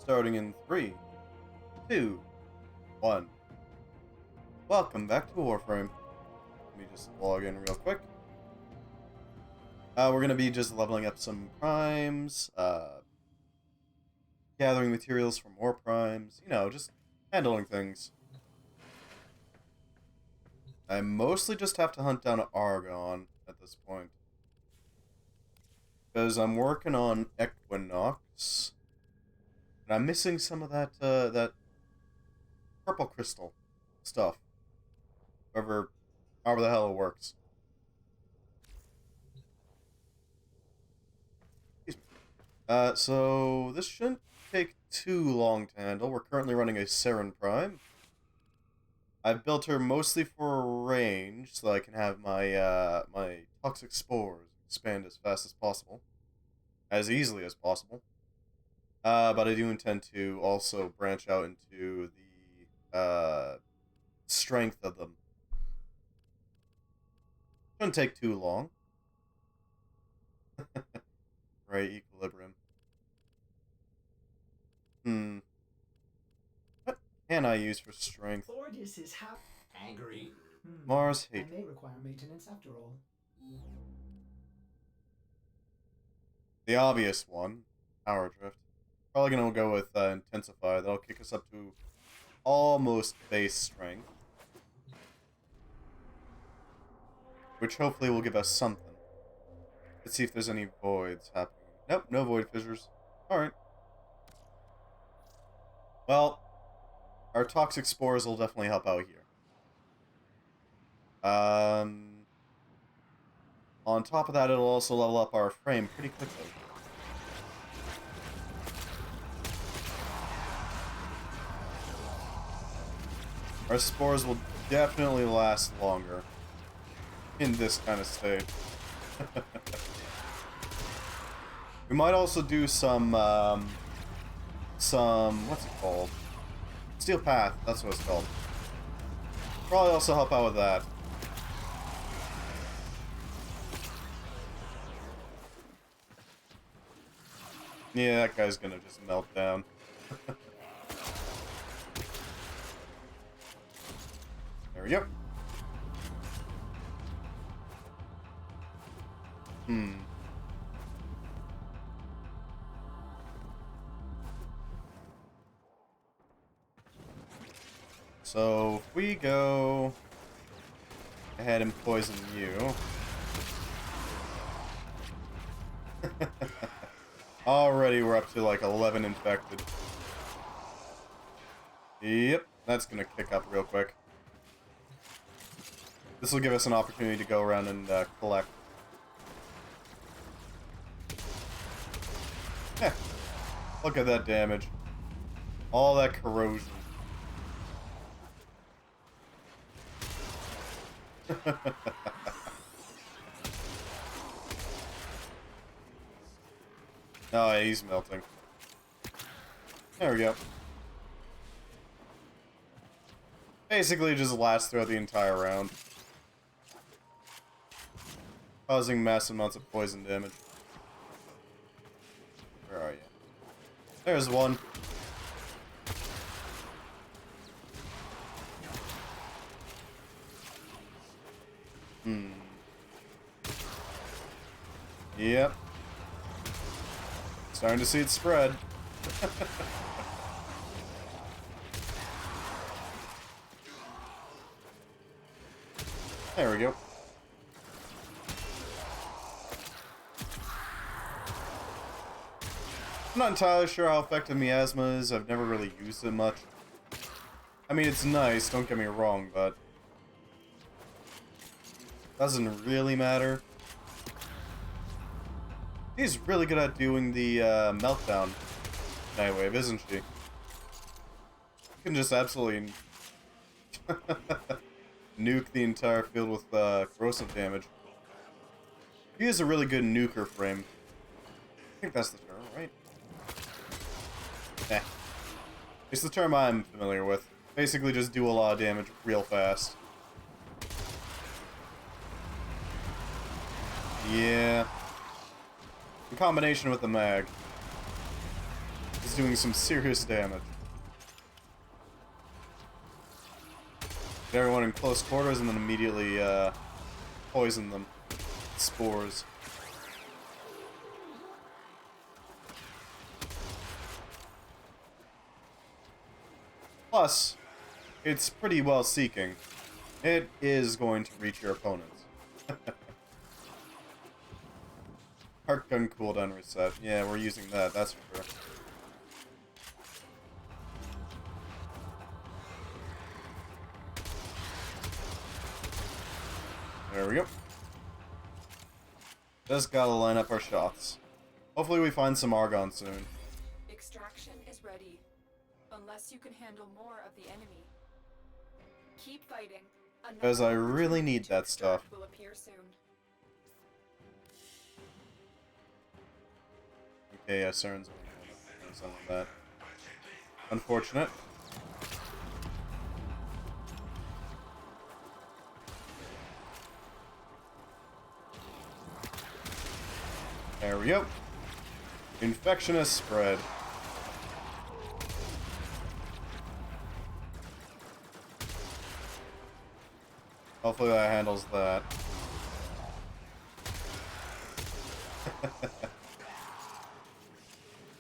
Starting in 3, 2, 1. Welcome back to Warframe. Let me just log in real quick. We're going to be just leveling up some primes, gathering materials for more primes, just handling things. I mostly just have to hunt down Argon at this point. Because I'm working on Equinox, and I'm missing some of that purple crystal stuff. However the hell it works. Excuse me. So this shouldn't take too long to handle. We're currently running a Siren Prime. I've built her mostly for range, so I can have my my toxic spores expand as fast as possible, as easily as possible. But I do intend to also branch out into the strength of them. Shouldn't take too long. Right, equilibrium. What can I use for strength? Ordis is angry. Mars I hate. may require maintenance after all. The obvious one, power drift. Probably gonna go with intensify. That'll kick us up to almost base strength, which hopefully will give us something. Let's see if there's any voids happening. Nope, no void fissures. Alright. Well, our toxic spores will definitely help out here. On top of that, it'll also level up our frame pretty quickly. Our spores will definitely last longer in this kind of state. We might also do some what's it called? Steel Path, that's what it's called. Probably also help out with that. Yeah, that guy's gonna just melt down. There we go. So, if we go ahead and poison you. Already we're up to like 11 infected. Yep, that's gonna kick up real quick. This will give us an opportunity to go around and collect. Heh. Look at that damage. All that corrosion. Oh, yeah, he's melting. There we go. Basically, just lasts throughout the entire round, causing massive amounts of poison damage. Where are you? There's one. Yep. Starting to see it spread. There we go. I'm not entirely sure how effective Miasma is. I've never really used it much. I mean, it's nice, don't get me wrong, but doesn't really matter. She's really good at doing the meltdown Nightwave, isn't she? You can just absolutely nuke the entire field with corrosive damage. He is a really good nuker frame. I think that's the term, right? Eh. It's the term I'm familiar with. Basically just do a lot of damage real fast. Yeah. In combination with the mag. It's doing some serious damage. Get everyone in close quarters and then immediately poison them. Spores. Plus, it's pretty well seeking. It is going to reach your opponents. Heart gun cooldown reset. Yeah, we're using that, that's for sure. There we go. Just gotta line up our shots. Hopefully we find some Argon soon. Extraction is ready. Unless you can handle more of the enemy. Keep fighting. Because I really need that stuff. Will appear soon. Okay, yeah, Siren's going to some of that. Unfortunate. There we go. Infection has spread. Hopefully that handles that.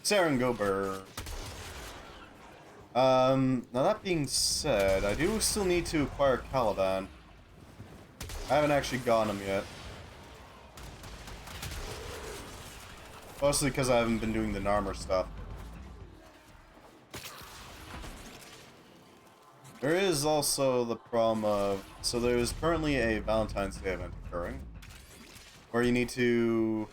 Siren go burr. Now that being said, I do still need to acquire Caliban. I haven't actually gotten him yet. Mostly because I haven't been doing the Narmer stuff. There is also the problem of... So there's currently a Valentine's Day event occurring. Where you need to...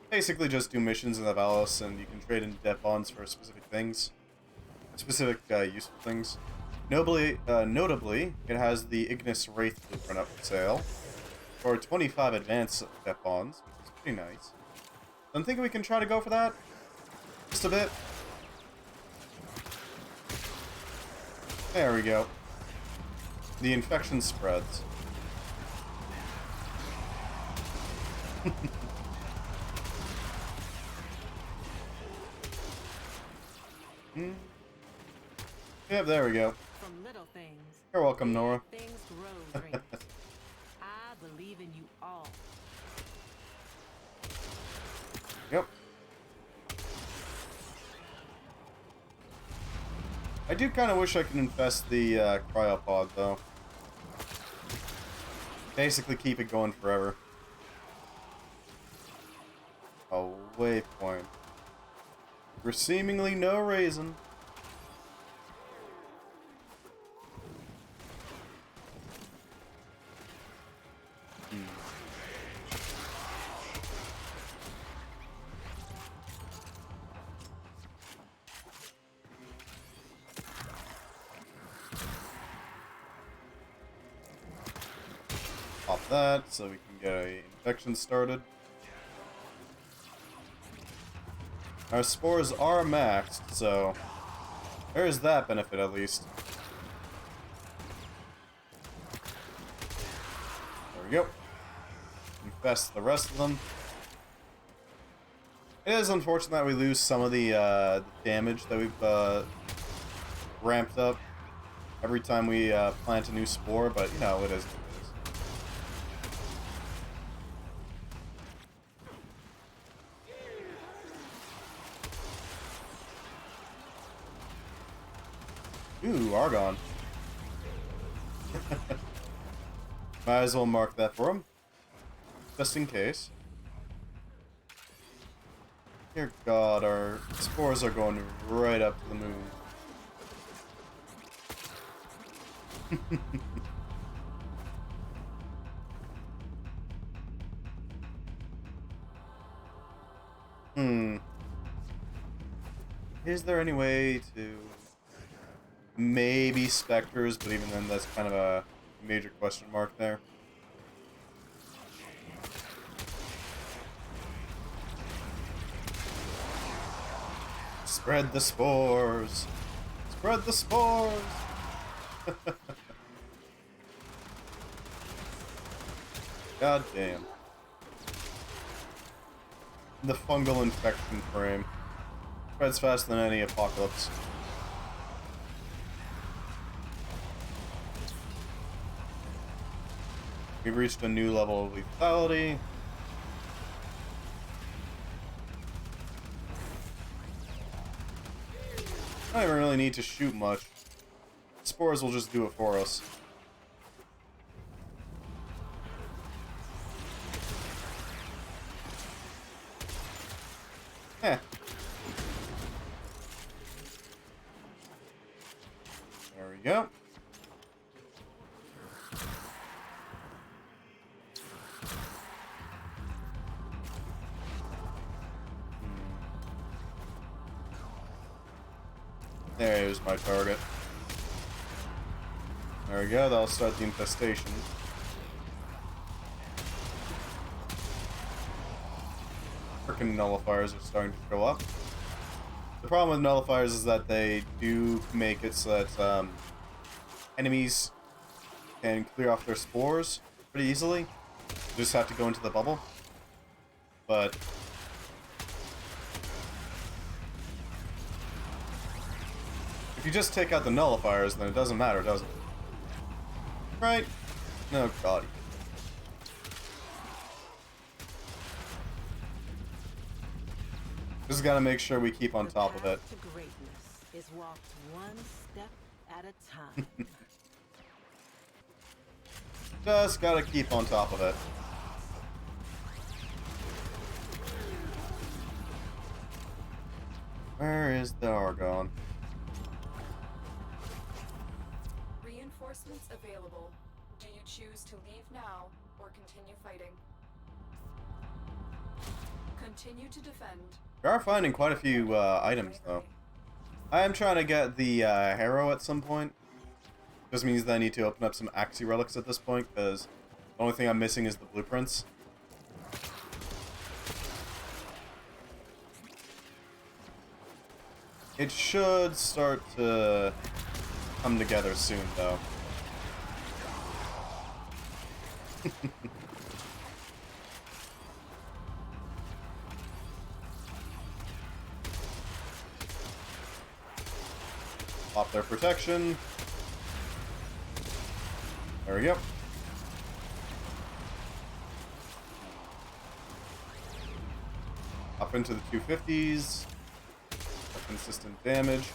basically just do missions in the Valos and you can trade in debt bonds for specific things. Specific useful things. Notably, it has the Ignis Wraith blueprint up for sale. For 25 advanced debt bonds, which is pretty nice. I'm thinking we can try to go for that. Just a bit. There we go. The infection spreads. Yep, there we go. From little things. You're welcome, Nora. Things grow dreams. I believe in you all. Yep. I do kind of wish I could infest the cryopod, though. Basically keep it going forever. A waypoint. For seemingly no reason. Pop that so we can get a infection started. Our spores are maxed, so there's that benefit at least. There we go. Infest the rest of them. It is unfortunate that we lose some of the damage that we've ramped up every time we plant a new spore, but you know, it is what it is. Ooh, Argon. Might as well mark that for him. Just in case. Dear God, our spores are going right up to the moon. Is there any way to... Maybe specters, but even then that's kind of a major question mark there. Spread the spores! Spread the spores! God damn. The fungal infection frame. Spreads faster than any apocalypse. We've reached a new level of lethality. I don't even really need to shoot much. Spores will just do it for us. Eh. There we go. There's my target. There we go, that'll start the infestation. Frickin' nullifiers are starting to show up. The problem with nullifiers is that they do make it so that enemies can clear off their spores pretty easily. You just have to go into the bubble. But if you just take out the nullifiers, then it doesn't matter, does it? Right? No, God. Just gotta make sure we keep on top of it. The path to greatness is walked one step at a time. Just gotta keep on top of it. Where is the Argon? Reinforcements available. Do you choose to leave now or continue fighting? Continue to defend. We are finding quite a few items, though. I am trying to get the Harrow at some point. Just means that I need to open up some Axie relics at this point, because the only thing I'm missing is the blueprints. It should start to come together soon, though. Pop their protection. There we go. Up into the 250s. Consistent damage.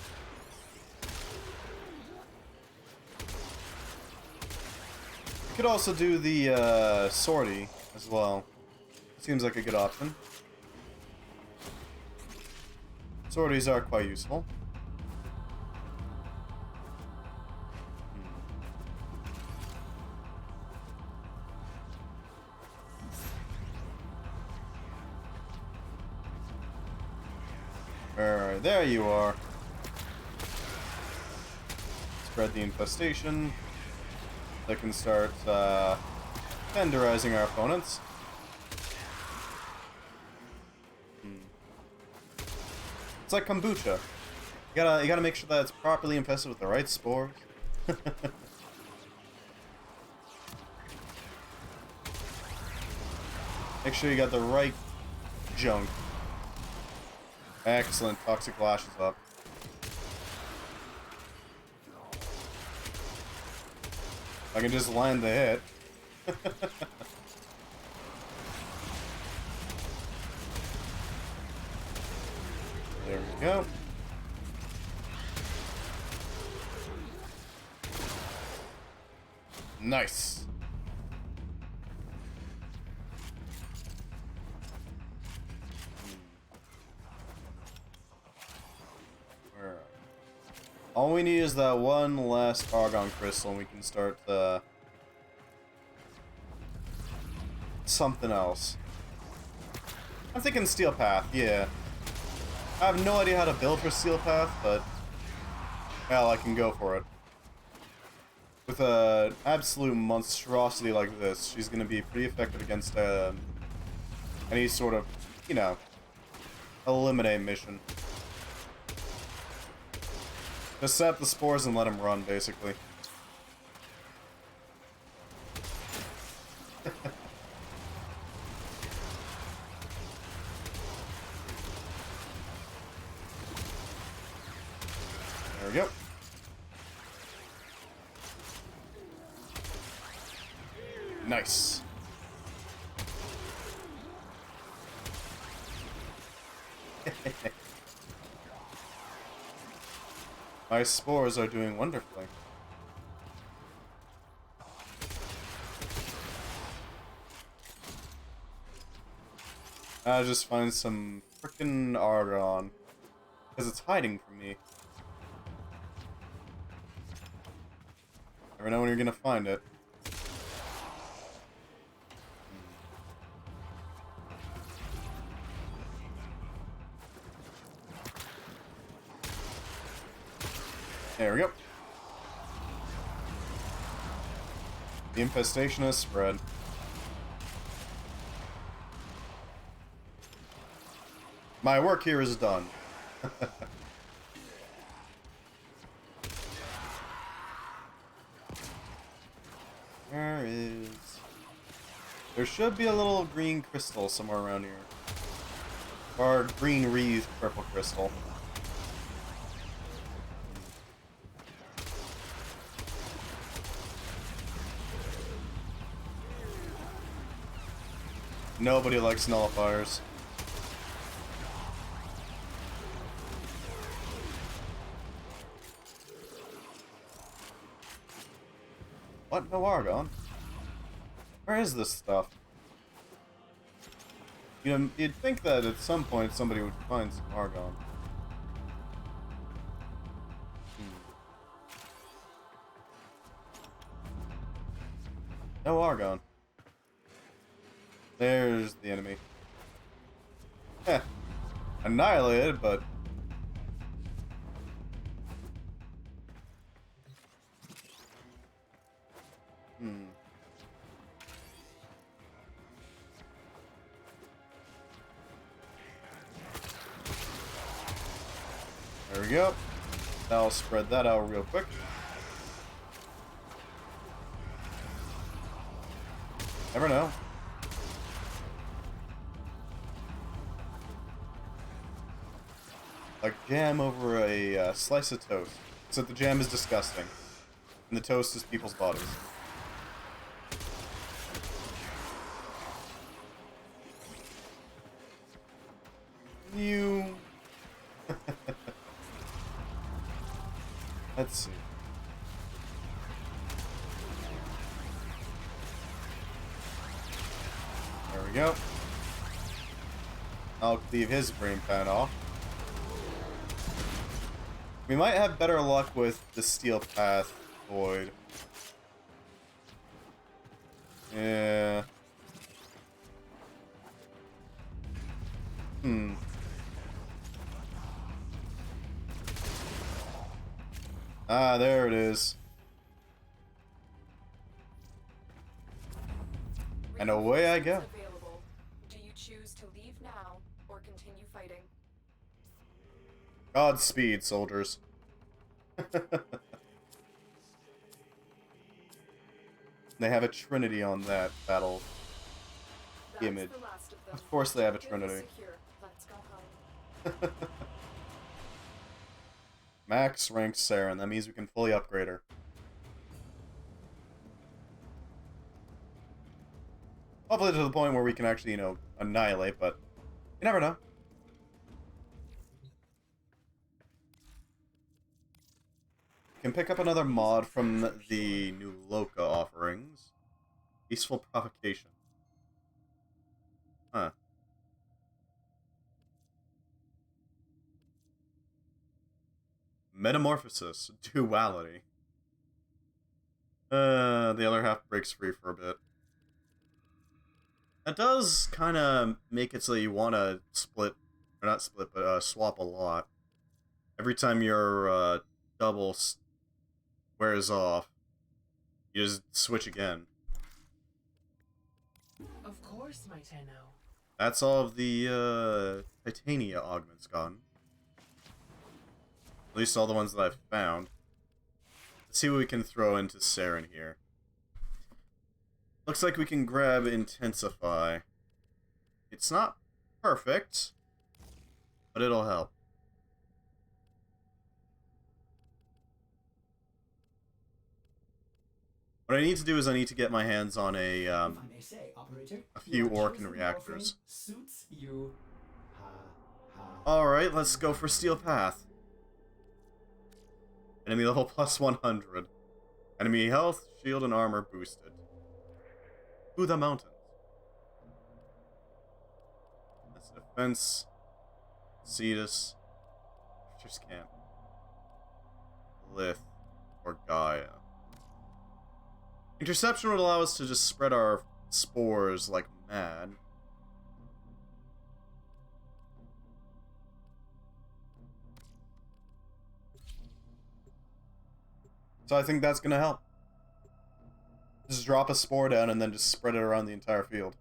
You could also do the sortie as well. Seems like a good option. Sorties are quite useful. Alright, there you are. Spread the infestation. They can start tenderizing our opponents. It's like kombucha. You gotta make sure that it's properly infested with the right spores. Make sure you got the right junk. Excellent. Toxic Lash is up. I can just land the hit. There we go. Nice. All we need is that one last Argon Crystal and we can start something else. I'm thinking Steel Path, yeah. I have no idea how to build for Steel Path, but hell, I can go for it. With an absolute monstrosity like this, she's going to be pretty effective against any sort of, you know, eliminate mission. Just set up the spores and let them run, basically. There we go. Nice. My spores are doing wonderfully. I just find some frickin' Argon. Because it's hiding from me. Never know when you're gonna find it. There we go. The infestation has spread. My work here is done. There should be a little green crystal somewhere around here. Or green wreathed purple crystal. Nobody likes nullifiers. What? No Argon? Where is this stuff? You know, you'd think that at some point somebody would find some Argon. No Argon. There's the enemy. Heh. Annihilated, but... There we go. I'll spread that out real quick. Never know. Like jam over a slice of toast. Except the jam is disgusting. And the toast is people's bodies. You. Let's see. There we go. I'll leave his brain pad off. We might have better luck with the Steel Path Void. Yeah. Ah, there it is. And away I go. Available. Do you choose to leave now or continue fighting? Godspeed, soldiers. They have a Trinity on that battle image. The last of them. Of course they have a Building Trinity. secure. Let's go home. Max rank Siren. That means we can fully upgrade her. Hopefully to the point where we can actually, you know, annihilate, but you never know. Can pick up another mod from the new Loka offerings. Peaceful Provocation. Huh. Metamorphosis. Duality. The other half breaks free for a bit. That does kind of make it so that you want to split, or not split, but swap a lot. Every time your double wears off, you just switch again. Of course, my Tenno. That's all of the Titania augments gone. At least all the ones that I've found. Let's see what we can throw into Siren here. Looks like we can grab Intensify. It's not perfect, but it'll help. What I need to do is I need to get my hands on If I may say, operator, a few your Orkin chosen reactors. Warframe suits you. Ha ha. Alright, let's go for Steel Path. Enemy level plus 100. Enemy health, shield, and armor boosted. To the mountains. That's defense. Cetus. Just camp. Lith. Or Gaia. Interception would allow us to just spread our spores like mad. So I think that's gonna help. Just drop a spore down and then just spread it around the entire field.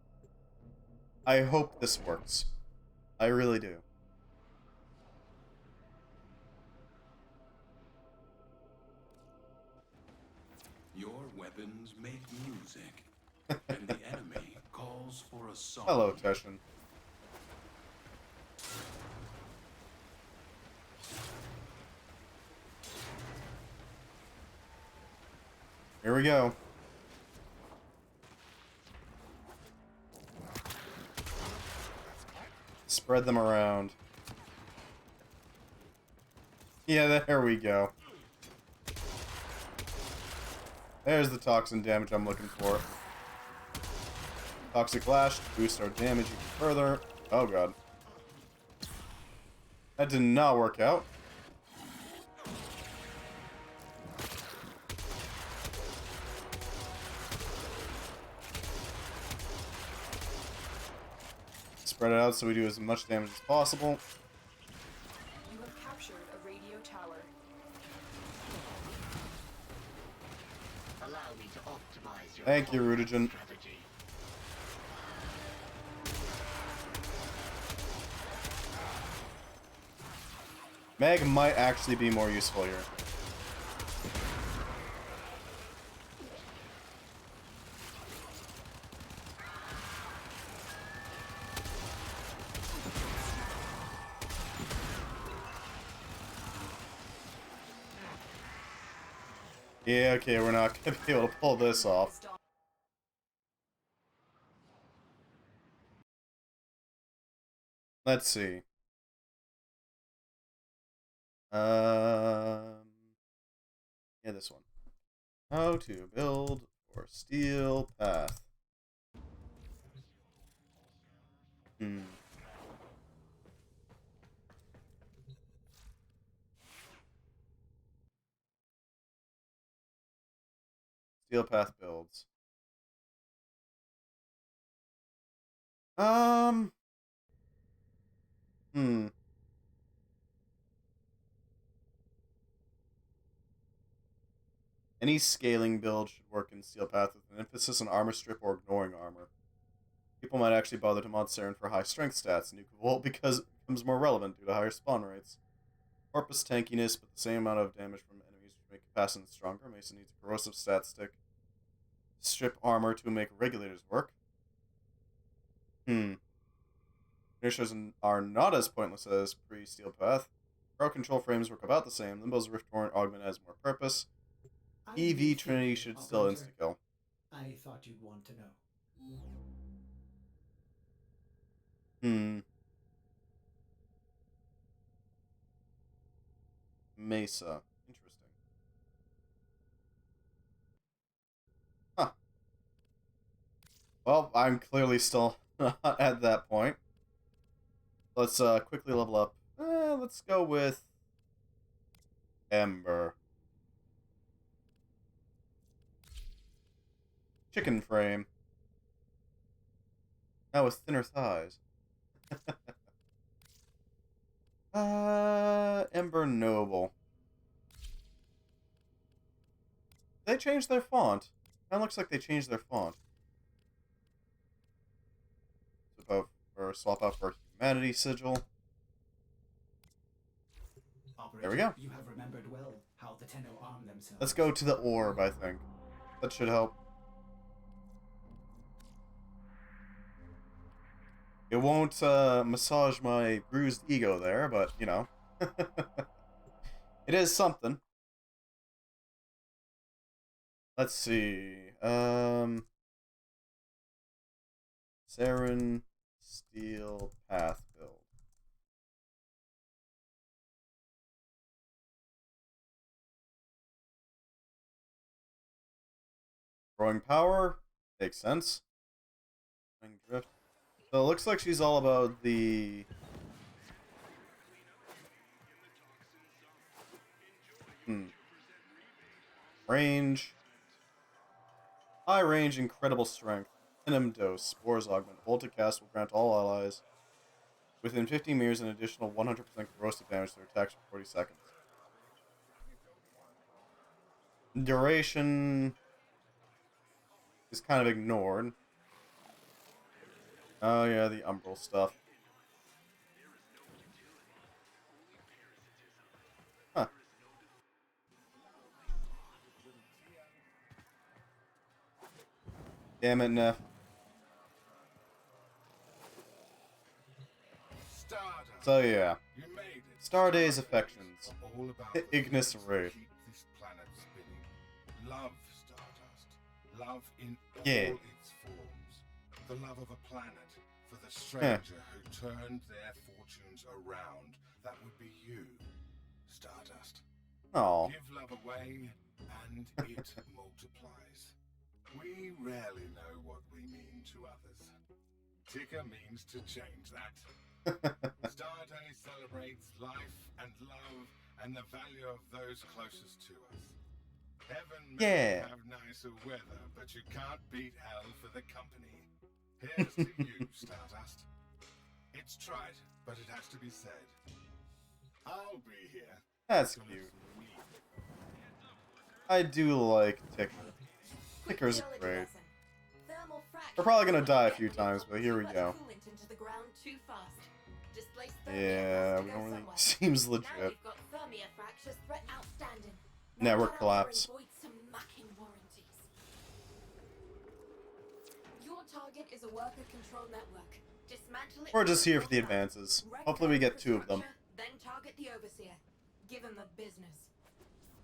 I hope this works. I really do. Your weapons make music, and the enemy calls for a song. Hello, Teshin. Here we go. Spread them around. Yeah, there we go. There's the toxin damage I'm looking for. Toxic Lash to boost our damage even further. Oh god. That did not work out. Spread it out so we do as much damage as possible. You have captured a radio tower. Allow me to optimize your Thank you, Rudigen. strategy. Meg might actually be more useful here. Yeah, okay, we're not gonna be able to pull this off. Let's see. Yeah, this one. How to build for Steel Path. Steel Path builds. Any scaling build should work in Steel Path with an emphasis on armor strip or ignoring armor. People might actually bother to mod Siren for high strength stats, and Nuke because it becomes more relevant due to higher spawn rates. Corpus tankiness, but the same amount of damage from enemies to make Capacitance stronger. Mason needs a corrosive stat stick. Strip armor to make regulators work. Finishers are not as pointless as pre-Steel Path. Pro control frames work about the same. Limbo's Rift Torrent augment has more purpose. EV Trinity should still insta-kill. I thought you'd want to know. Mesa. Interesting. Huh. Well, I'm clearly still not at that point. Let's quickly level up. Let's go with Ember. Chicken frame. Now with thinner thighs. Ember Noble. They changed their font. Kind of looks like they changed their font. Swap out for Humanity Sigil. Operator, There we go. You have remembered well how the Tenno arm themselves. Let's go to the orb, I think. That should help. It won't massage my bruised ego there, but, you know. It is something. Let's see. Siren Steel Path build. Growing power makes sense. Drift. So it looks like she's all about the range. High range, incredible strength. Venom dose, spores augment. Ulticast will grant all allies within 15 meters an additional 100% corrosive damage to their attacks for 40 seconds. Duration is kind of ignored. Oh yeah, the umbral stuff. Huh. Damn it, Neff. So yeah. Starday's affections. Ignis Wraith. Love Stardust. Love in Yeah. all its forms. The love of a planet for the stranger who turned their fortunes around. That would be you, Stardust. Oh. Give love away, and it multiplies. We rarely know what we mean to others. Ticker means to change that. Starday celebrates life and love and the value of those closest to us. Heaven may have nicer weather, but you can't beat hell for the company. Here's to you, Stardust. It's trite, but it has to be said. I'll be here. That's cute. I do like Ticker. Ticker's great. We're probably gonna die a few times, but here we go. Yeah, we don't really... Seems legit. Network collapse. Your target is a worker control network. Dismantle it. We're just here for the advances. Hopefully we get 2 of them. Then target the overseer. Give him the business.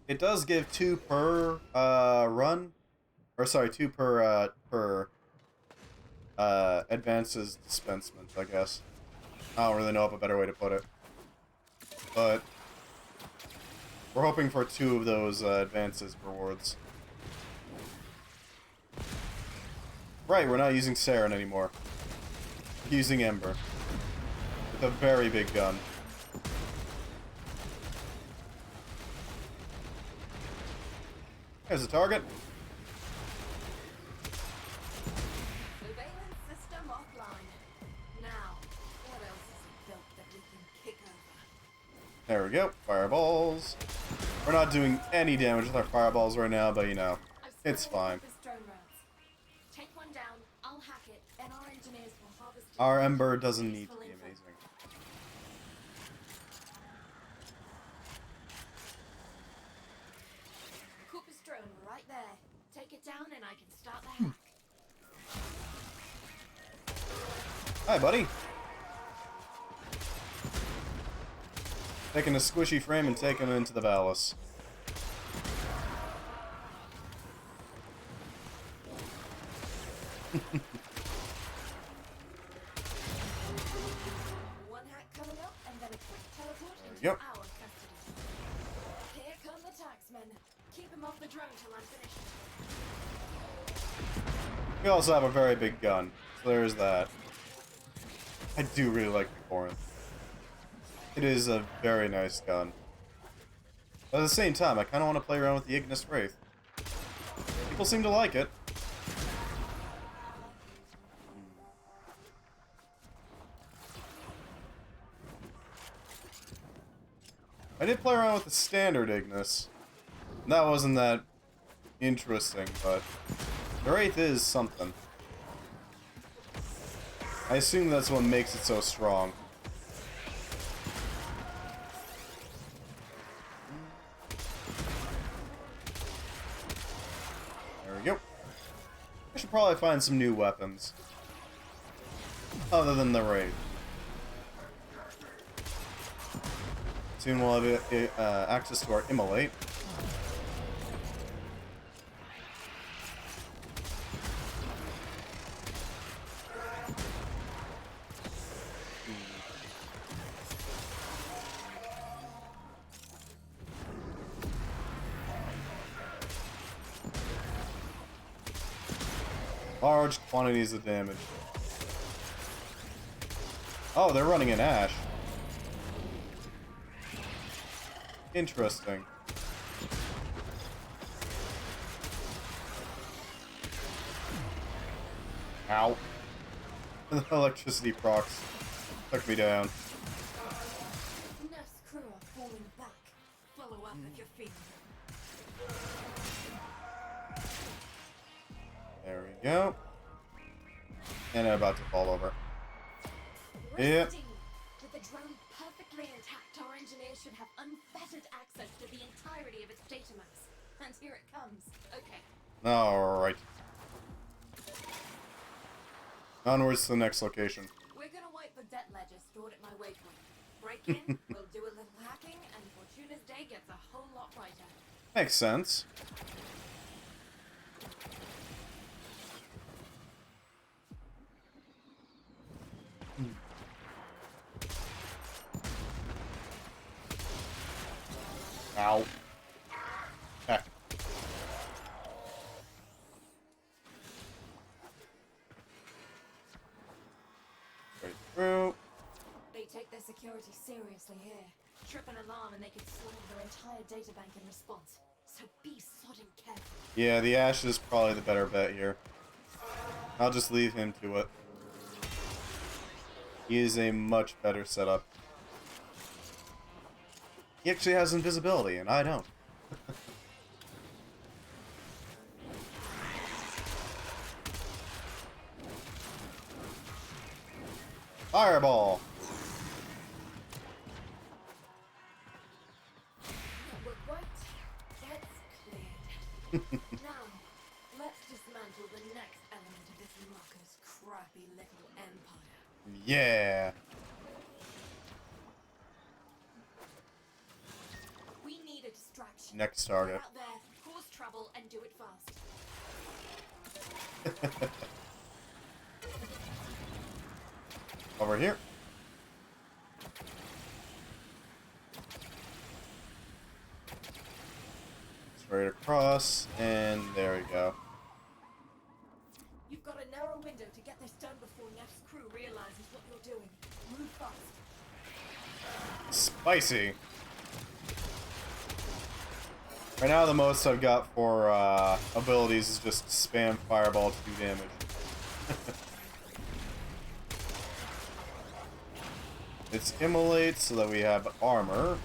It does give 2 per run. Or sorry, 2 per advances dispensement, I guess. I don't really know of a better way to put it. But we're hoping for 2 of those advances rewards. Right, we're not using Siren anymore. We're using Ember. With a very big gun. There's the target. Surveillance system offline. Now, what else is it built that we can kick over? There we go. Fireballs. We're not doing any damage with our fireballs right now, but you know, it's fine. Take one down, I'll hack it, and our engineers will harvest it. Our Ember doesn't need to be amazing. Cooper's drone right there. Take it down and I can start the hack. Hi, buddy. Taking a squishy frame and taking it into the Palace. One hack coming up and then a quick teleport into Yep. our custody. Here come the taxmen. Keep him off the drone till I'm finished. We also have a very big gun, so there's that. I do really like the Corinth. It is a very nice gun. But at the same time, I kind of want to play around with the Ignis Wraith. People seem to like it. I did play around with the standard Ignis. That wasn't that interesting, but the Wraith is something. I assume that's what makes it so strong. There we go. I should probably find some new weapons. Other than the Wraith. Soon we'll have access to our Immolate. Large quantities of damage. Oh, they're running an Ash. Interesting. Ow. Electricity procs took me down. Nurse crew are falling back. Follow up if you're feeling There we go. And I'm about to fall over. Yep. Resting. With the drone perfectly intact, our engineers should have unfettered access to the entirety of its data mass. And here it comes. Okay. Alright. Onwards to the next location. We're gonna wipe the debt ledger stored at my waypoint. Break in, we'll do a little hacking, and Fortuna's day gets a whole lot brighter. Makes sense. Ow. Heck. Straight through. They take their security seriously here. Trip an alarm and they could slam their entire data bank in response. So be sodding careful. Yeah, the Ash is probably the better bet here. I'll just leave him to it. He is a much better setup. He actually has invisibility, and I don't. Fireball! Network white. That's cleared. Now, let's dismantle the next element of this mucker's crappy little empire. Yeah! We need a distraction. Next Get target. out there, cause trouble, and do it fast. Over here. Straight across, and there we go. You've got a narrow window to get this done before Neff's crew realizes what you're doing. Move fast. Spicy. Right now, the most I've got for abilities is just spam fireball to do damage. It's immolate so that we have armor.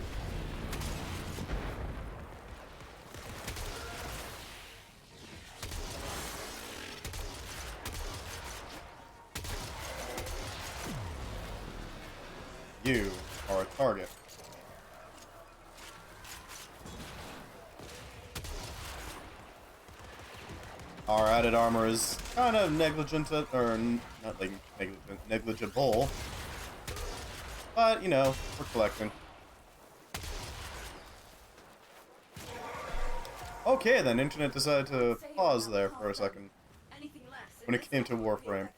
You are a target. Our added armor is kind of negligent, or not like negligent, negligible. But, you know, we're collecting. Okay, then Internet decided to pause there for a second Anything less, when it came to Warframe.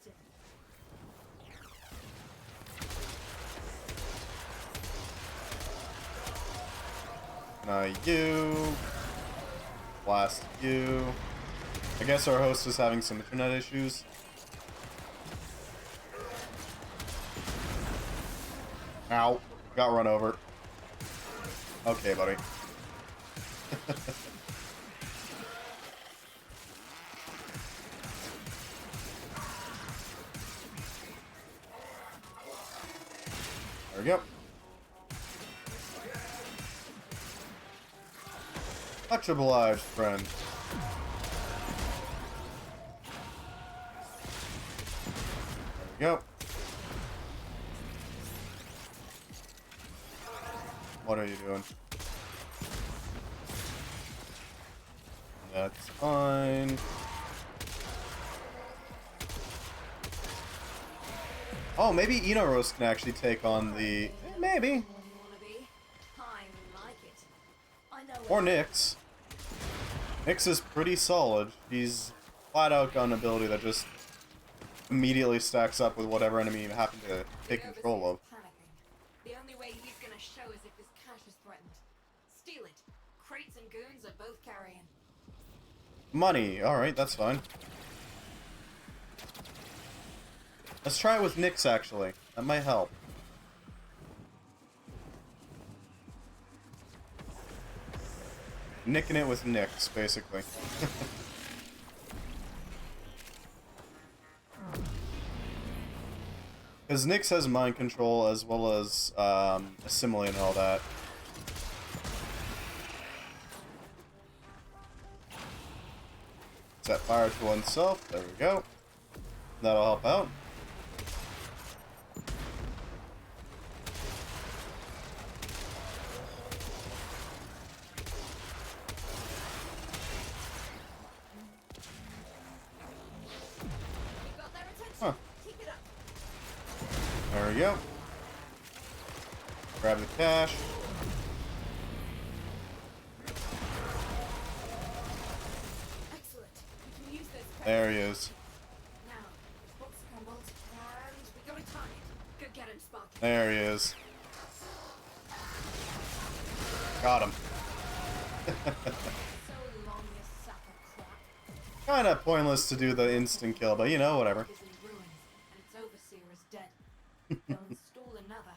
You. Blast you. I guess our host is having some internet issues. Ow. Got run over. Okay, buddy. There we go. Much obliged, friend. There we go. What are you doing? That's fine. Oh, maybe Equinox can actually take on the... Maybe. Or Nyx. Nyx is pretty solid. He's flat out got an ability that just immediately stacks up with whatever enemy you happen to take control of. The only way he's gonna show is if his cash is threatened. Steal it. Crates and goons are both carrying. Money. Alright, that's fine. Let's try it with Nyx, actually. That might help. Nicking it with Nyx, basically. Because Nyx has mind control as well as assimilate and all that. Set fire to oneself. There we go. That'll help out. Huh. There we go. Grab the cash. Excellent. We can use this. There he is. Now, what's scrambled? And we got it tied. Go get him, Sparky. There he is. Got him. So long, you sack of crap. Kinda pointless to do the instant kill, but you know, whatever. Is in ruins, and its overseer is dead. They'll install another.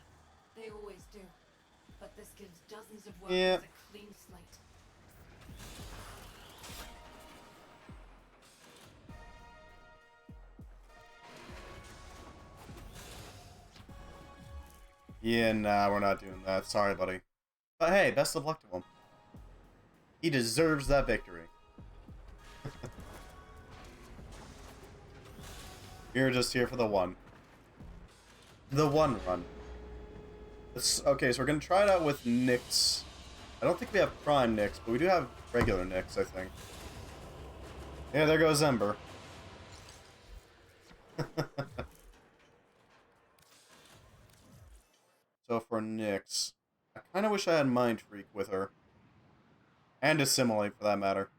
They always do. But this gives dozens of workers Yeah. a clean slate. Yeah, nah, we're not doing that. Sorry, buddy. But hey, best of luck to him. He deserves that victory. You're just here for the one. The one run. Okay, so we're gonna try it out with Nyx. I don't think we have Prime Nyx, but we do have regular Nyx, I think. Yeah, there goes Ember. So for Nyx, I kind of wish I had Mind Freak with her. And Assimilate, for that matter.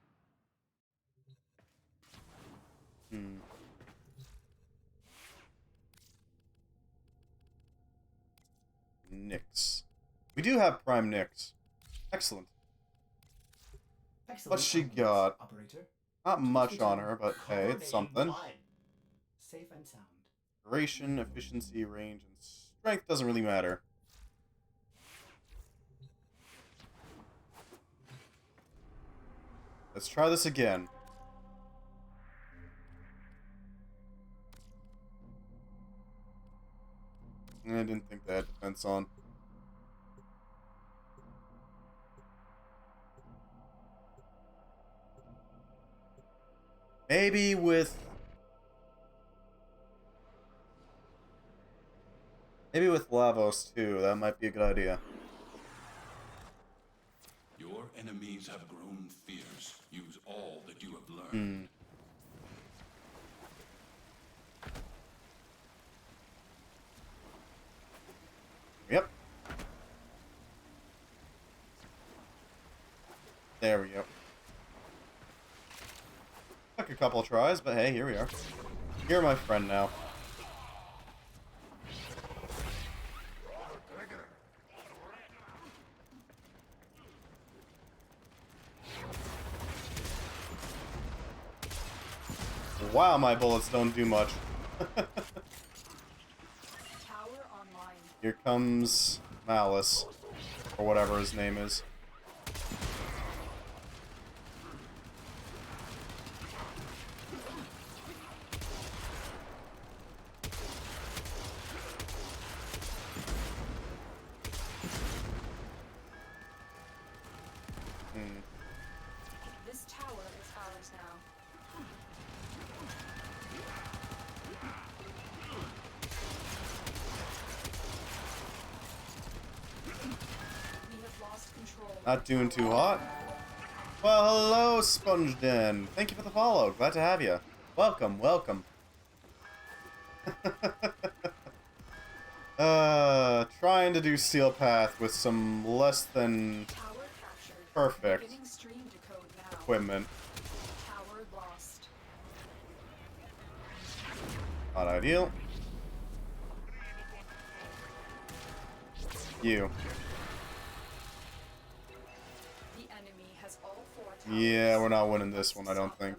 Nyx. We do have Prime Nyx. Excellent. Excellent What's she arguments, got? Operator. Not much on her, but hey, it's something. Safe and sound. Duration, efficiency, range, and strength doesn't really matter. Let's try this again. I didn't think they had defense on. Maybe with... Maybe with Lavos too, that might be a good idea. Your enemies have grown fierce. Use all that you have learned. Yep. There we go. Took a couple tries, but hey, here we are. You're my friend now. Wow, my bullets don't do much. Tower online. Here comes Malice, or whatever his name is. This tower is ours now. We have lost control. Not doing too hot. Well, hello, Sponge Den. Thank you for the follow. Glad to have you. Welcome, welcome. Trying to do Steel Path with some less than Tower captured. perfect Beginning stream decode now. equipment. Tower lost. Not ideal. You. The enemy has all four towers. Yeah, we're not winning this one, I don't think.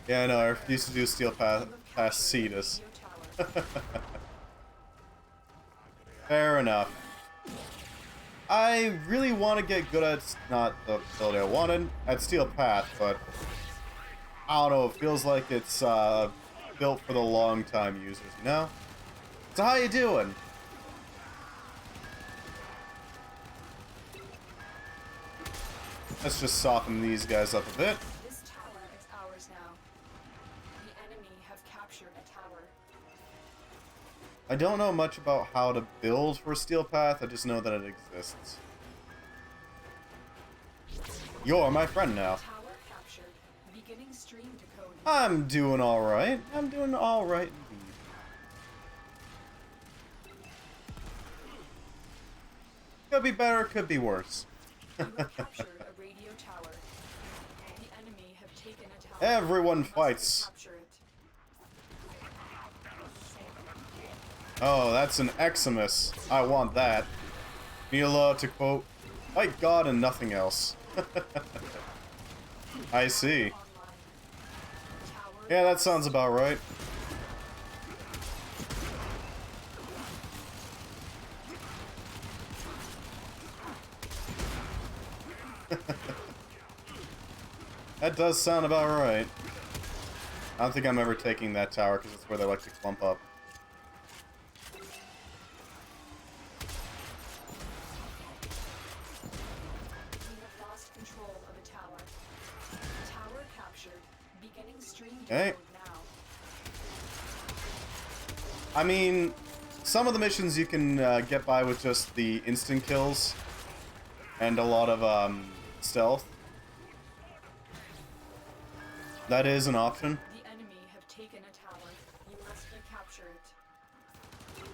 Yeah, I know, I refuse to do steel past Cetus. Fair enough. I really want to get good at, not the ability I wanted, at Steel Path, but I don't know, it feels like it's built for the long time users, you know? So how you doing? Let's just soften these guys up a bit. This tower is ours now. The enemy have captured a tower. I don't know much about how to build for Steel Path, I just know that it exists. You're my friend now. Tower captured. Beginning stream decoding. I'm doing alright. I'm doing alright indeed. Could be better, could be worse. You have captured a radio tower. The enemy have taken a tower. Everyone You must fights. capture it. Oh, that's an Eximus. I want that. Mila to quote, "Fight God and nothing else." I see. Online. Tower Yeah, that sounds about right. That does sound about right. I don't think I'm ever taking that tower because it's where they like to clump up. We have lost control of a tower. Tower captured. Beginning stream Okay. decode now. I mean, some of the missions you can get by with just the instant kills and a lot of stealth. That is an option. The enemy have taken a tower. You must recapture it.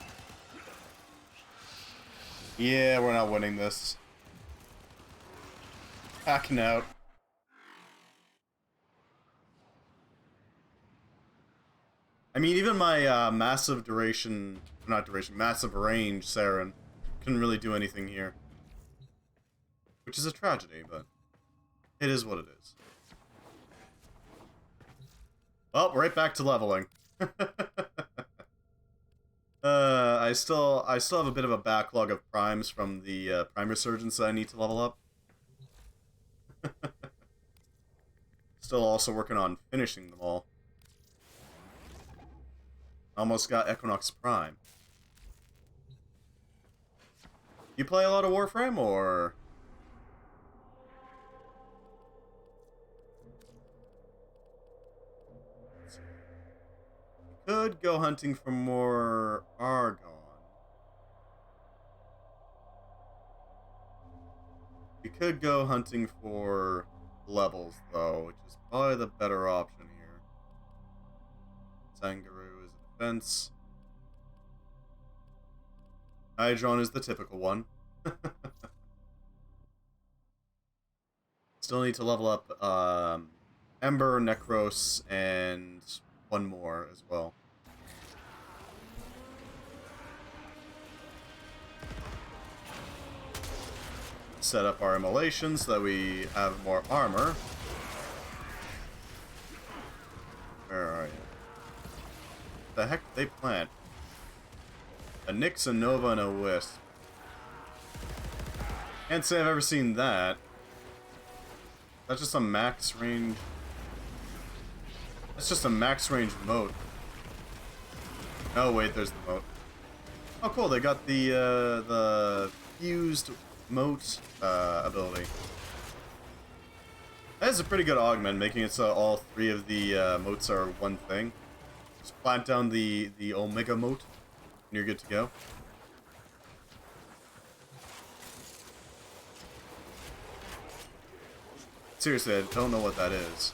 Yeah, we're not winning this. Hacking out. I mean, even my massive massive range Siren couldn't really do anything here. Which is a tragedy, but it is what it is. Well, right back to leveling. I still have a bit of a backlog of primes from the prime resurgence that I need to level up. Still also working on finishing them all. Almost got Equinox Prime. You play a lot of Warframe, or? Could go hunting for more Argon. We could go hunting for levels, though, which is probably the better option here. Sangaroo is a defense. Hydron is the typical one. Still need to level up Ember, Necros, and one more as well. Set up our immolation so that we have more armor. Where are you? The heck did they plant? A Nyx, a Nova, and a Wisp. Can't say I've ever seen that. That's just a max range. That's just a max range moat. Oh wait, there's the moat. Oh cool, they got the fused moat ability. That is a pretty good augment, making it so all three of the moats are one thing. Just plant down the Omega moat, and you're good to go. Seriously, I don't know what that is.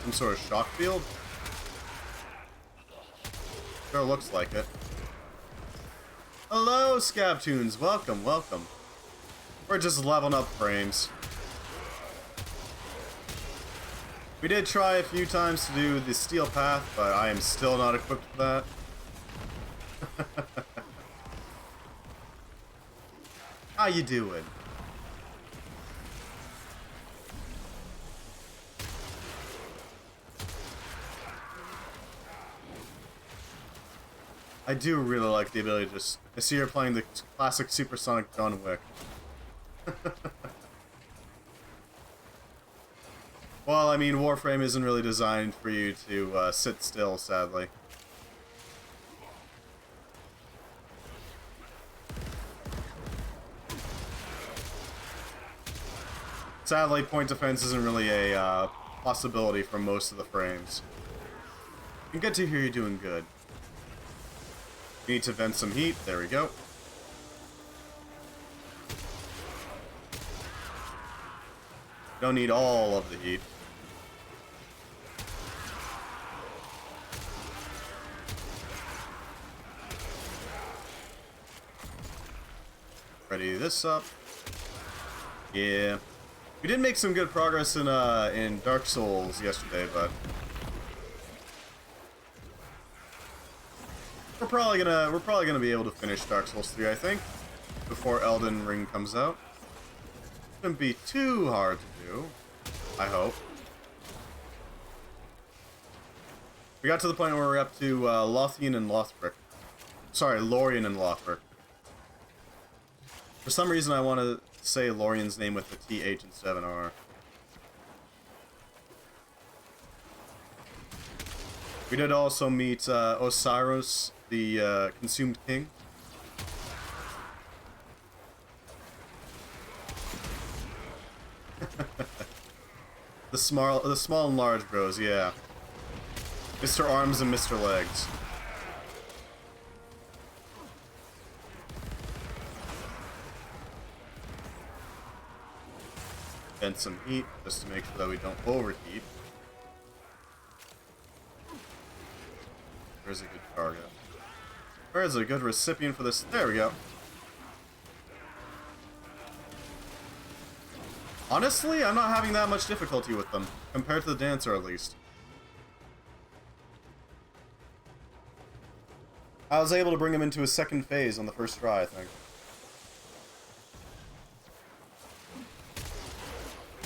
Some sort of shock field? Sure looks like it. Hello, Scabtoons! Welcome, welcome. We're just leveling up frames. We did try a few times to do the steel path, but I am still not equipped for that. How you doing? I do really like the ability to just... I see you're playing the classic supersonic John Wick. Well, I mean, Warframe isn't really designed for you to sit still, sadly. Sadly, point defense isn't really a possibility for most of the frames. And good to hear you're doing good. We need to vent some heat. There we go. Don't need all of the heat. Ready this up. Yeah. We did make some good progress in Dark Souls yesterday, but we're probably gonna be able to finish Dark Souls 3, I think, before Elden Ring comes out. Shouldn't be too hard to do, I hope. We got to the point where we're up to Lothian and Lothric. Sorry, Lorien and Lothric. For some reason, I want to say Lorien's name with the TH instead of an R. We did also meet Osiris, the Consumed King. the small and large bros, yeah. Mr. Arms and Mr. Legs. And some heat, just to make sure that we don't overheat. Where's a good target? Where's a good recipient for this? There we go. Honestly, I'm not having that much difficulty with them, compared to the Dancer at least. I was able to bring him into a second phase on the first try, I think.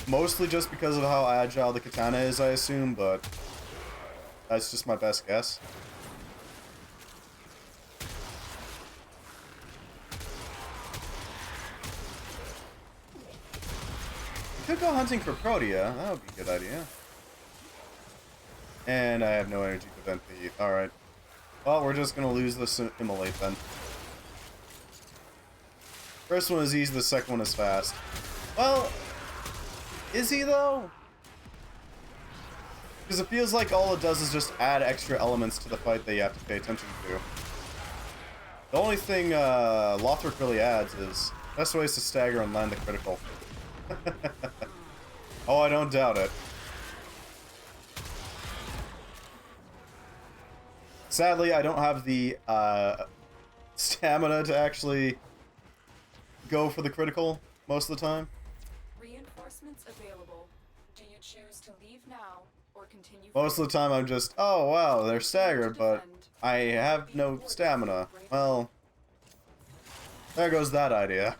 Mostly just because of how agile the katana is, I assume, but that's just my best guess. We could go hunting for Protea. That would be a good idea. And I have no energy to vent the heat. Alright. Well, we're just gonna lose this immolate then. First one is easy, the second one is fast. Well, is he though? Because it feels like all it does is just add extra elements to the fight that you have to pay attention to. The only thing Lothric really adds is best ways to stagger and land the critical. Oh, I don't doubt it. Sadly, I don't have the stamina to actually go for the critical most of the time. Reinforcements available. Do you choose to leave now or continue? Most of the time I'm just, oh wow, they're staggered, but I have no stamina. Well, there goes that idea.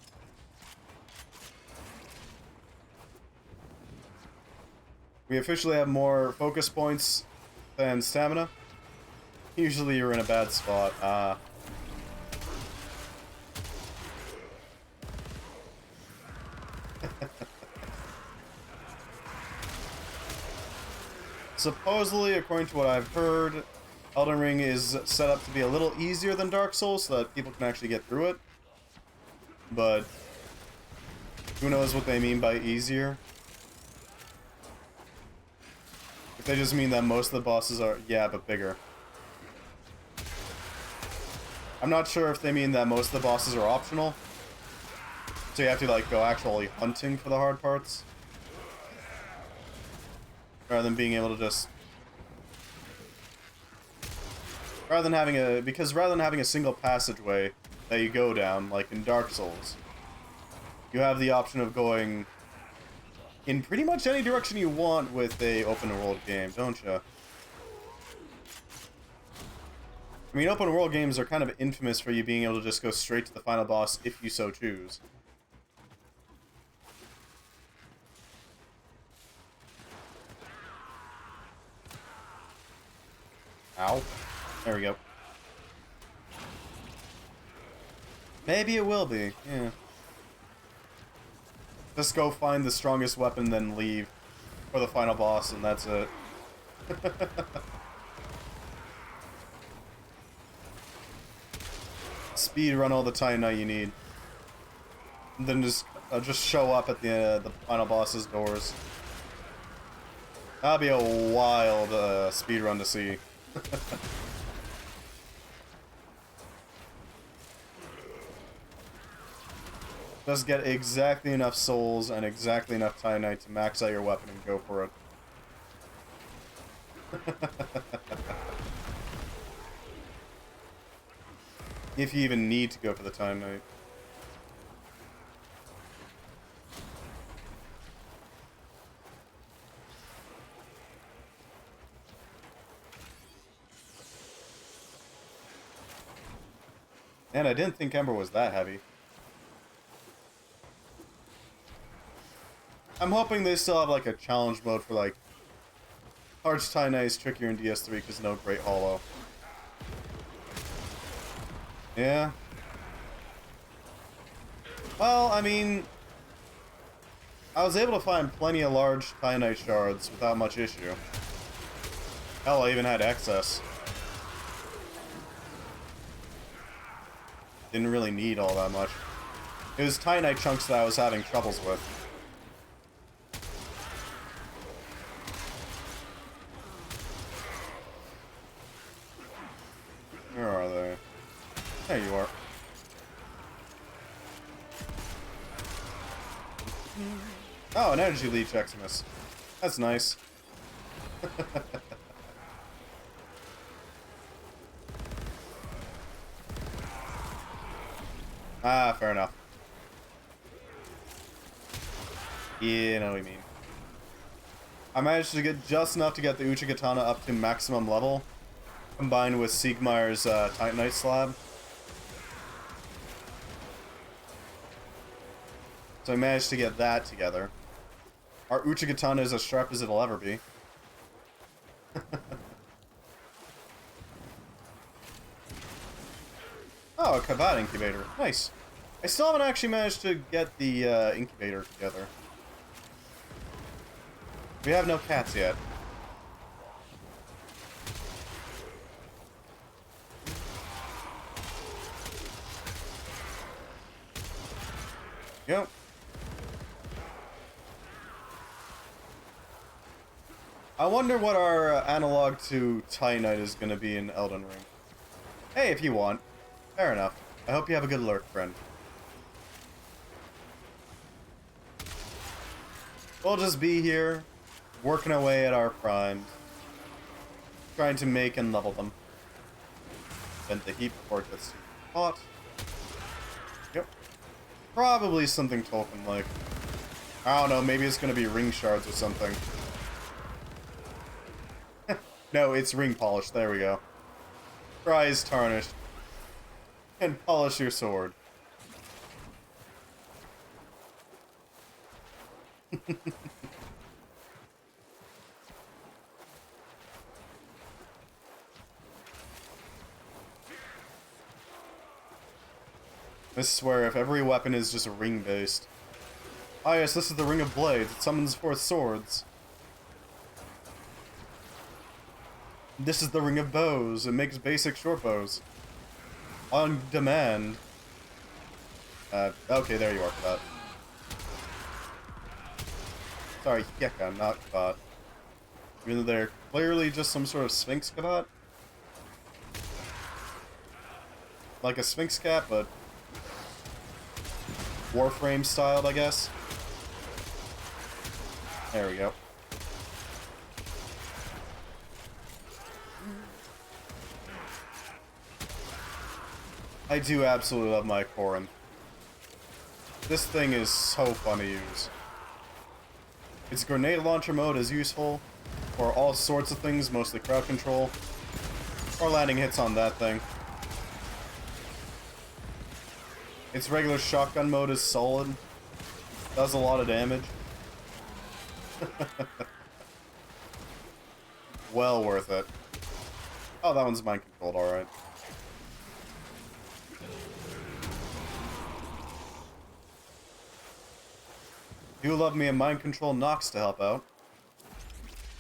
We officially have more focus points than stamina. Usually you're in a bad spot. Supposedly, according to what I've heard, Elden Ring is set up to be a little easier than Dark Souls so that people can actually get through it. But who knows what they mean by easier? If they just mean that most of the bosses are, yeah, but bigger. I'm not sure if they mean that most of the bosses are optional. So you have to, like, go actually hunting for the hard parts. Rather than being able to just... Rather than having a single passageway that you go down, like in Dark Souls, you have the option of going in pretty much any direction you want with a open world game, don't you? I mean, open world games are kind of infamous for you being able to just go straight to the final boss if you so choose. Ow. There we go. Maybe it will be, yeah. Just go find the strongest weapon, then leave for the final boss, and that's it. Speed run all the Titanite you need. And then just show up at the final boss's doors. That'd be a wild speed run to see. Just get exactly enough souls and exactly enough Titanite to max out your weapon and go for it. If you even need to go for the Titanite. And I didn't think Ember was that heavy. I'm hoping they still have like a challenge mode for like Arch Titanite is trickier in DS3 because no Great Hollow. Yeah. Well, I mean, I was able to find plenty of large Titanite shards without much issue. Hell, I even had excess. Didn't really need all that much. It was Titanite chunks that I was having troubles with. Where are they? There you are. Oh, an energy leech Eximus. That's nice. Ah, fair enough. Yeah, I know what you mean. I managed to get just enough to get the Uchigatana up to maximum level, combined with Siegmeyer's Titanite slab. So I managed to get that together. Our Uchigatana is as sharp as it'll ever be. Oh, a Kavat incubator. Nice. I still haven't actually managed to get the incubator together. We have no cats yet. Yep. I wonder what our analog to Titanite is going to be in Elden Ring. Hey, if you want. Fair enough. I hope you have a good lurk, friend. We'll just be here, working away at our primes, trying to make and level them. Vent the heat before it gets too hot. Yep. Probably something Tolkien-like. I don't know, maybe it's gonna be ring shards or something. No, it's ring polish, there we go. Prize tarnished. And polish your sword. I swear, if every weapon is just ring-based. Ah yes, this is the Ring of Blades. It summons forth swords. This is the Ring of Bows. It makes basic short bows. On demand. Okay, there you are, Kavat. Sorry, Yeka, not Kavat. Even though they're clearly just some sort of Sphinx Kavat. Like a Sphinx cap, but Warframe styled, I guess. There we go. I do absolutely love my Corin. This thing is so fun to use. Its grenade launcher mode is useful for all sorts of things, mostly crowd control, or landing hits on that thing. Its regular shotgun mode is solid, does a lot of damage. Well worth it. Oh, that one's mind controlled, alright. Do love me a mind control Nox to help out.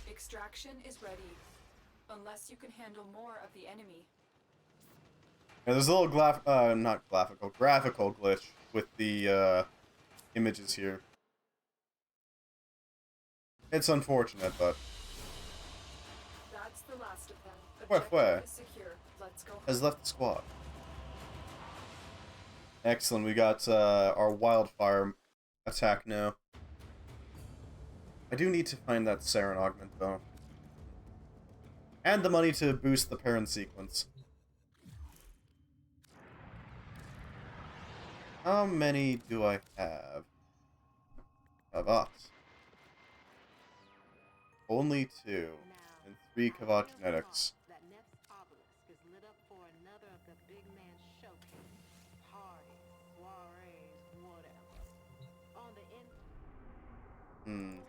Extraction is ready. Unless you can handle more of the enemy. Yeah, there's a little graphical glitch with the images here. It's unfortunate, but That's the last of them. Warframe Objective is secure. Let's go. has left the squad. Excellent, we got our wildfire attack now. I do need to find that Siren augment though. And the money to boost the parent sequence. How many do I have? Of us. Only 2. And 3 Kavat genetics. That next obelisk is lit up for another of the big man showcase. Parties, soirees, whatever. On the end.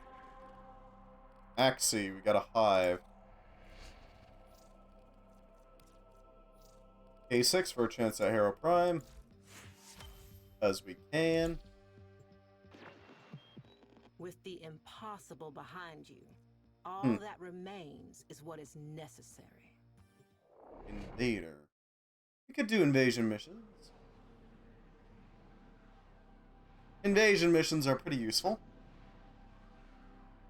Axie, we got a hive. K6 for a chance at Hero Prime. As we can. With the impossible behind you, all that remains is what is necessary. Invader. We could do invasion missions. Invasion missions are pretty useful.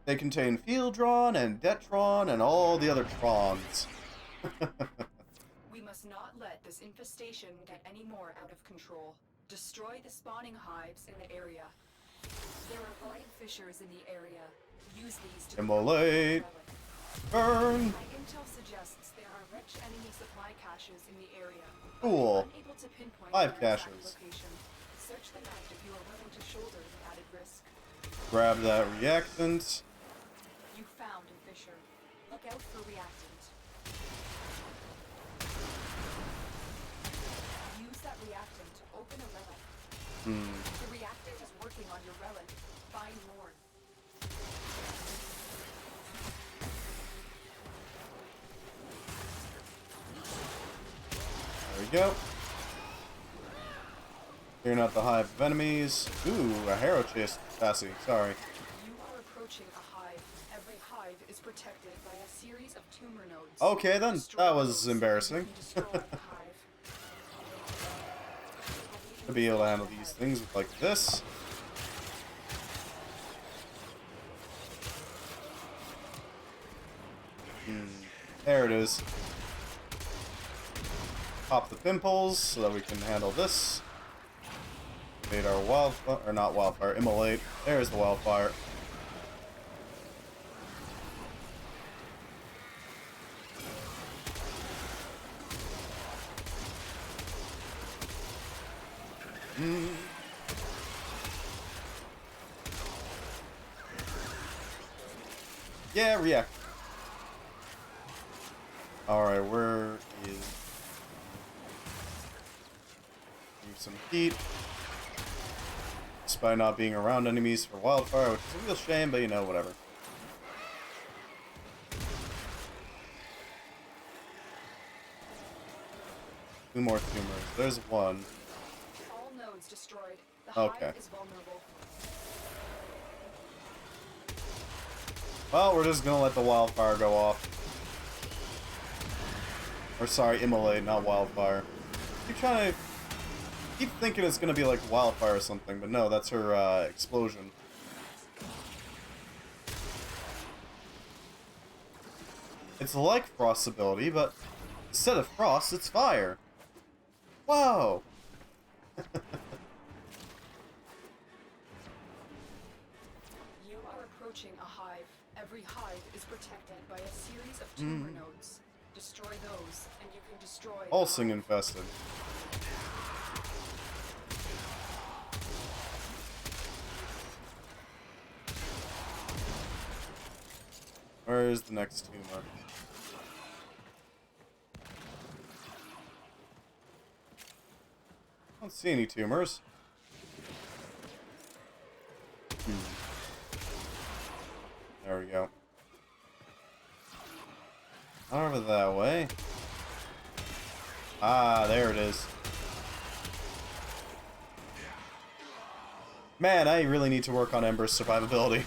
They contain Fieldtron and Detron and all the other Trons. We must not let this infestation get any more out of control. Destroy the spawning hives in the area. There are void fissures in the area. Use these to Immolate. Burn. My intel suggests there are rich enemy supply caches in the area. Cool. Unable to pinpoint 5 their exact caches. location. Search them out if you are willing to shoulder the added risk. Grab that reactant. You found a fissure. Look out for reactant. Use that reactant to open a relic. The reactant is working on your relic. Find more. There we go. Clearing out the hive of enemies. Ooh, a Hero chase chassis. Sorry. You are approaching a hive. Every hive is protected by a series of tumor nodes. Okay then, Destroy that was those, embarrassing. and you can destroy the hive. To be able to handle these things with like this. There it is. Pop the pimples so that we can handle this. Invade our wildfire, or not wildfire, immolate. There's the wildfire. Yeah, react. Alright, where is... Use some heat. Despite not being around enemies for wildfire, which is a real shame, but you know, whatever. Two more tumors. There's one. All nodes destroyed. The Okay. hive is vulnerable. Well, we're just gonna let the wildfire go off. Or sorry, immolate, not wildfire. Keep thinking it's gonna be like wildfire or something, but no, that's her explosion. It's like Frost's ability, but instead of frost, it's fire. Whoa! You are approaching a hive. Every hive is protected by a series of tumor nodes. Destroy those, and you can destroy the Pulsing hive. infested. Where is the next tumor? I don't see any tumors. There we go. Over that way. Ah, there it is. Man, I really need to work on Ember's survivability.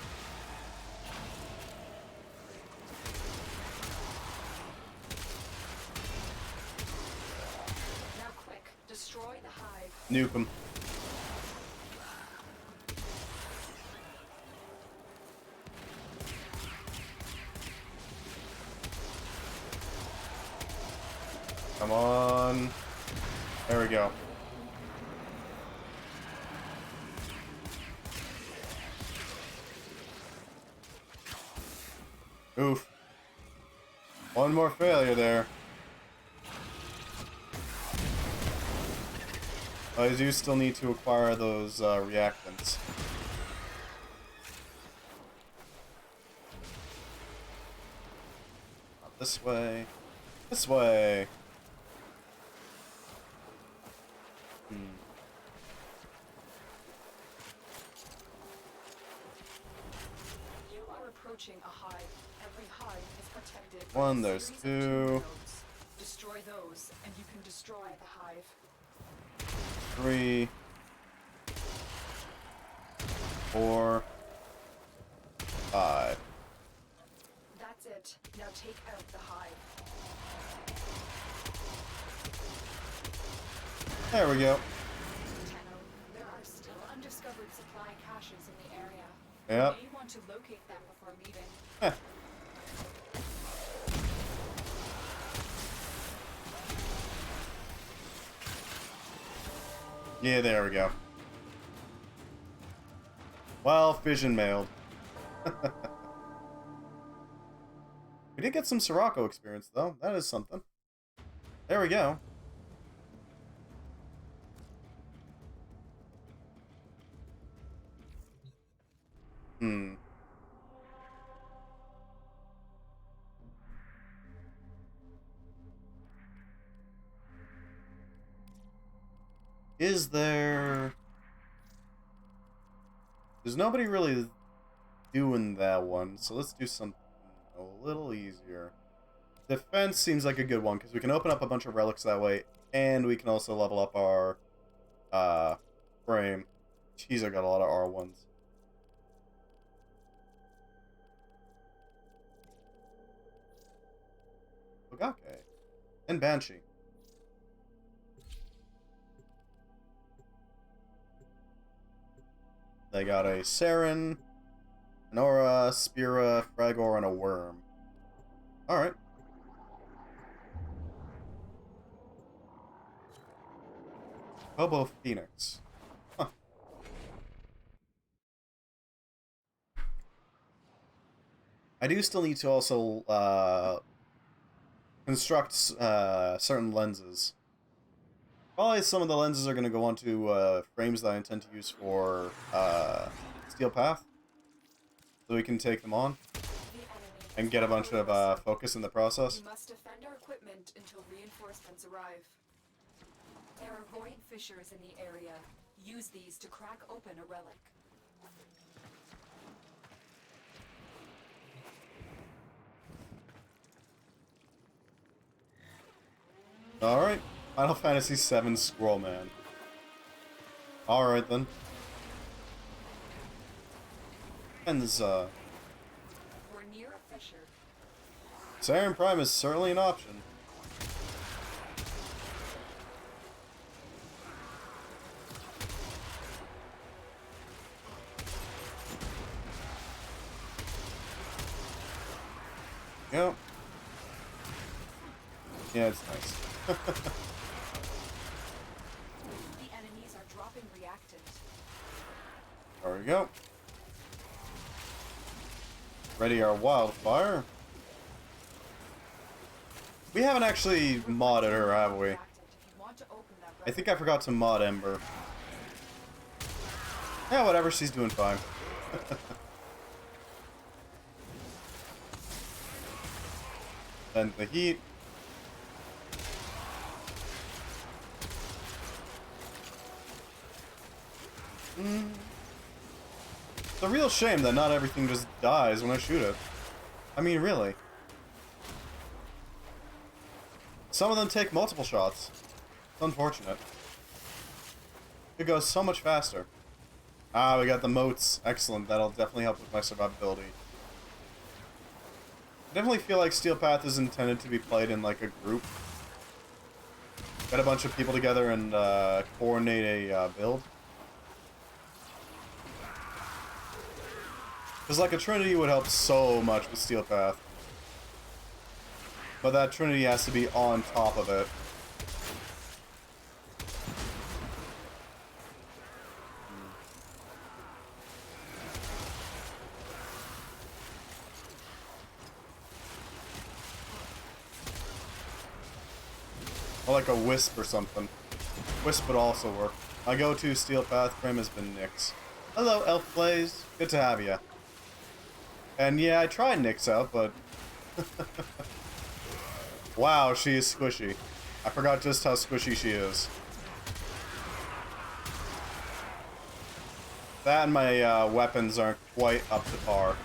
Now quick, destroy the hive. Nuke him. Come on. There we go. Oof. One more failure there. I do still need to acquire those reactants. Not this way. This way. You are approaching a hive. Every hive is protected. by One, a there's series of two. nodes. Destroy those, and you can destroy the hive. 3, 4, 5. That's it. Now take out the hive. There we go. Tenno, there are still undiscovered supply caches in the area. Yep. You may want to locate them before leaving. Heh. Yeah, there we go. Well, fission mailed. We did get some Sirocco experience, though. That is something. There we go. Is there... There's nobody really doing that one, so let's do something a little easier. Defense seems like a good one, because we can open up a bunch of relics that way, and we can also level up our frame. Jeez, I got a lot of R1s. Ogake. And Banshee. They got a Siren, an Aura, Spira, Fragor, and a Worm. Alright. Hobo Phoenix. Huh. I do still need to also construct certain lenses. Probably some of the lenses are going to go onto frames that I intend to use for Steel Path, so we can take them on and get a bunch of focus in the process. You must defend our equipment until reinforcements arrive. There are void fissures in the area. Use these to crack open a relic. Alright, Final Fantasy VII Squirrel Man. Alright then. And this, We're near a fissure. Siren Prime is certainly an option. Yep. Yeah, it's nice. The enemies are dropping reactant. There we go. Ready our wildfire. We haven't actually modded her, have we? Reactant if you want to open that I think I forgot to mod Ember. Yeah, whatever, she's doing fine. Then the heat. It's a real shame that not everything just dies when I shoot it. I mean, really. Some of them take multiple shots. It's unfortunate. It goes so much faster. Ah, we got the moats. Excellent. That'll definitely help with my survivability. I definitely feel like Steel Path is intended to be played in like a group. Get a bunch of people together and coordinate a build. Because like a Trinity would help so much with Steel Path. But that Trinity has to be on top of it. Or like a Wisp or something. Wisp would also work. My go-to Steel Path frame has been Nyx. Hello, Elf Blaze. Good to have you. And yeah, I tried Nyx out, but... wow, she is squishy. I forgot just how squishy she is. That and my weapons aren't quite up to par.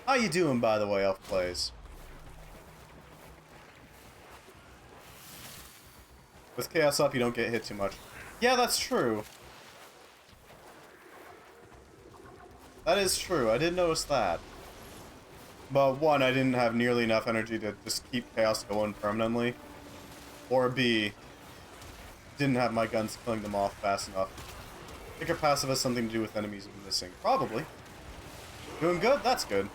How you doing, by the way, Elf Blaze? With Chaos up, you don't get hit too much. Yeah, that's true. That is true. I did notice that. But one, I didn't have nearly enough energy to just keep Chaos going permanently. Or B, didn't have my guns killing them off fast enough. I think a passive has something to do with enemies missing. Probably. Doing good? That's good.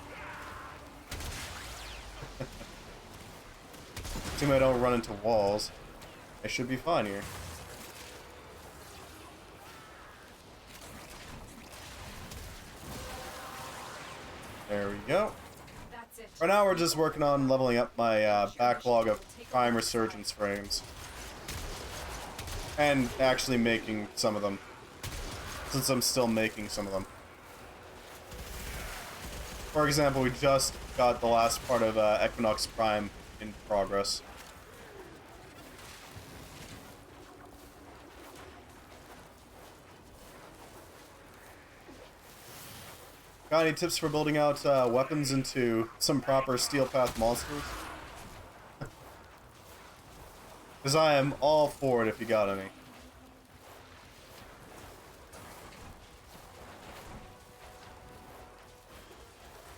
Assume I don't run into walls. I should be fine here. There we go. That's it. Right now we're just working on leveling up my backlog of Prime Resurgence frames. And actually making some of them. Since I'm still making some of them. For example, we just got the last part of Equinox Prime in progress. Got any tips for building out weapons into some proper Steel Path monsters? Because I am all for it if you got any.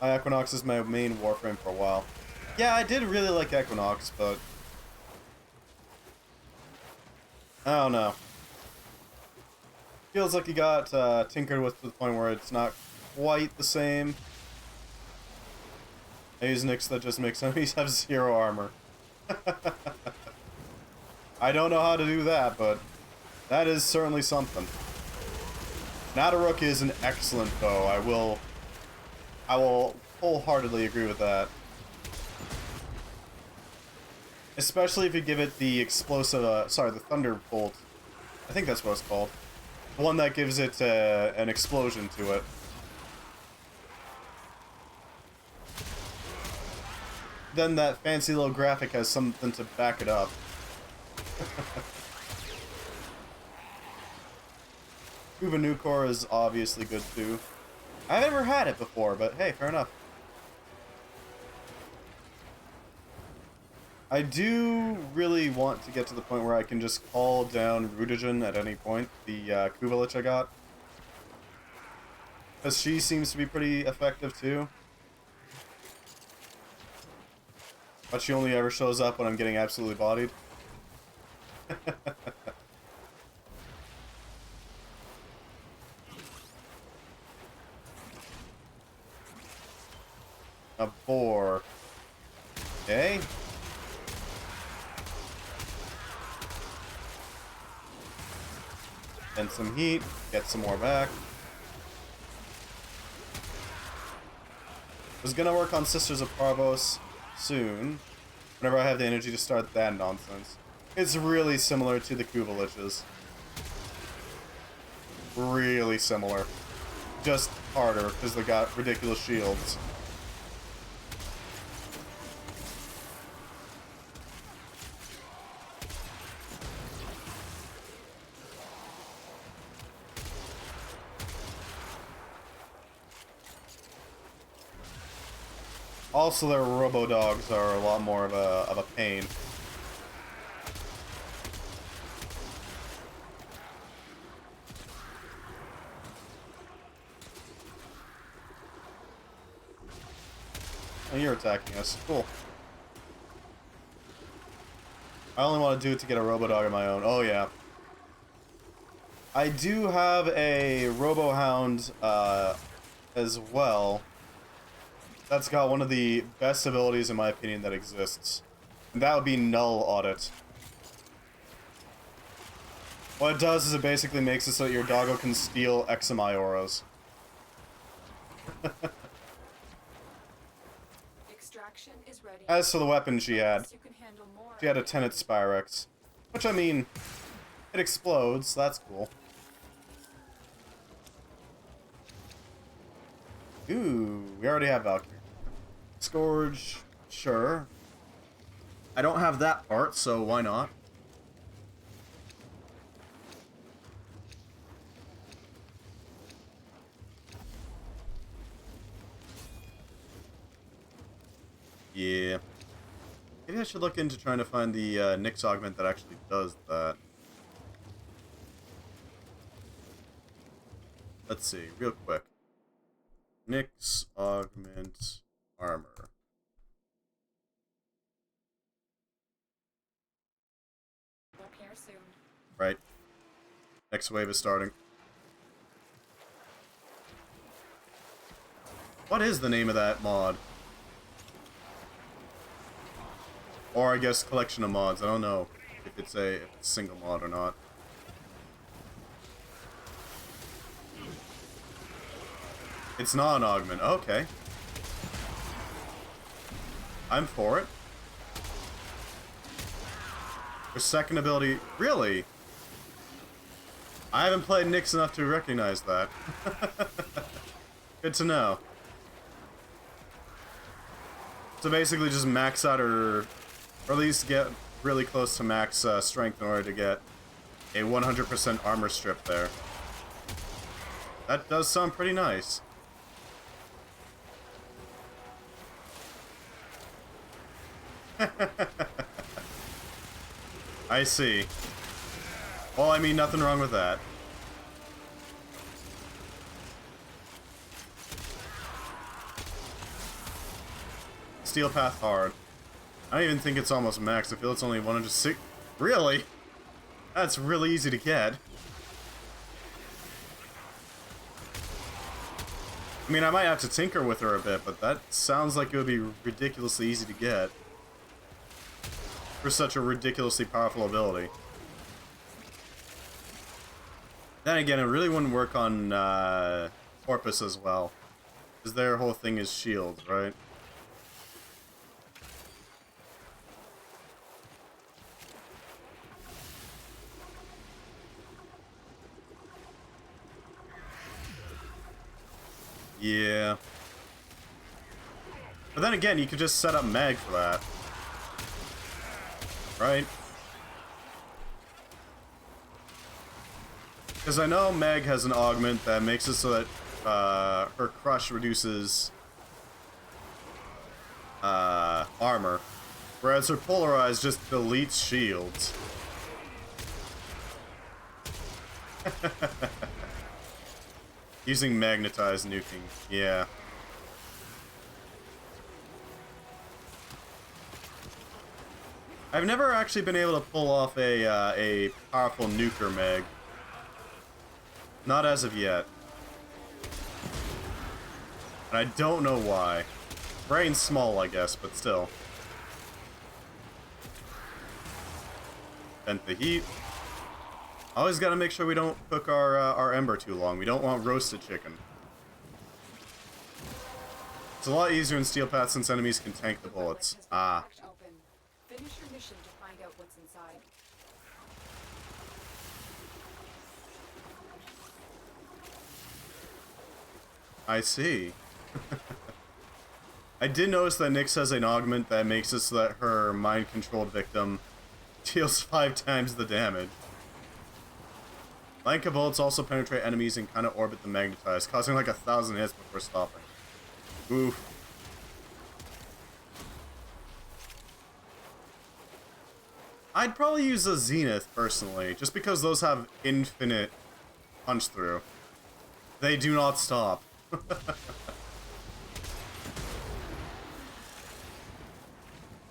Equinox is my main Warframe for a while. Yeah, I did really like Equinox, but... I don't know. Feels like you got tinkered with to the point where it's not quite the same. I use Nyx that just makes enemies have 0 armor. I don't know how to do that, but that is certainly something. Nadaruk is an excellent bow. I will wholeheartedly agree with that. Especially if you give it the explosive, the Thunderbolt. I think that's what it's called. The one that gives it an explosion to it. Then that fancy little graphic has something to back it up. Kuva Nukor is obviously good too. I've never had it before, but hey, fair enough. I do really want to get to the point where I can just call down Rudagen at any point, the Kuva Lich I got. Because she seems to be pretty effective too. But she only ever shows up when I'm getting absolutely bodied. A boar. Okay. And some heat. Get some more back. Was gonna work on Sisters of Parvos soon. Whenever I have the energy to start that nonsense. It's really similar to the Kuva Liches. Really similar. Just harder, because they got ridiculous shields. Also, their robo-dogs are a lot more of a pain. Oh, you're attacking us. Cool. I only want to do it to get a Robodog of my own. Oh, yeah. I do have a Robohound as well. That's got one of the best abilities, in my opinion, that exists. And that would be Null Audit. What it does is it basically makes it so that your doggo can steal XMI auras. Extraction is ready. As for the weapon she had, You can handle more. she had a Tenet Spyrex. Which, I mean, it explodes, so that's cool. Ooh, we already have Valkyrie. Scourge, sure. I don't have that part, so why not? Yeah. Maybe I should look into trying to find the Nyx augment that actually does that. Let's see, real quick. Nyx augment armor. Up here soon. Right. Next wave is starting. What is the name of that mod? Or I guess collection of mods. I don't know if it's a single mod or not. It's not an augment. Okay. I'm for it. Her second ability... Really? I haven't played Nyx enough to recognize that. Good to know. So basically just max out her... Or at least get really close to max strength in order to get a 100% armor strip there. That does sound pretty nice. I see. Well, I mean, nothing wrong with that. Steel Path hard. I don't even think it's almost max. I feel it's only 106. Really? That's really easy to get. I mean, I might have to tinker with her a bit, but that sounds like it would be ridiculously easy to get. For such a ridiculously powerful ability. Then again, it really wouldn't work on Corpus as well. Because their whole thing is shields, right? Yeah. But then again, you could just set up Meg for that. Right? Because I know Meg has an augment that makes it so that her crush reduces armor, whereas her polarize just deletes shields. Using magnetized nuking, yeah. I've never actually been able to pull off a powerful nuker Meg. Not as of yet. And I don't know why. Brain's small, I guess, but still. Vent the heat. Always gotta make sure we don't cook our ember too long. We don't want roasted chicken. It's a lot easier in Steel Path since enemies can tank the bullets. Ah. Finish your mission to find out what's inside. I see. I did notice that Nyx has an augment that makes it so that her mind-controlled victim deals 5 times the damage. Lanka bullets also penetrate enemies and kind of orbit the magnetized, causing like 1,000 hits before stopping. Oof. I'd probably use a Zenith, personally, just because those have infinite punch-through. They do not stop.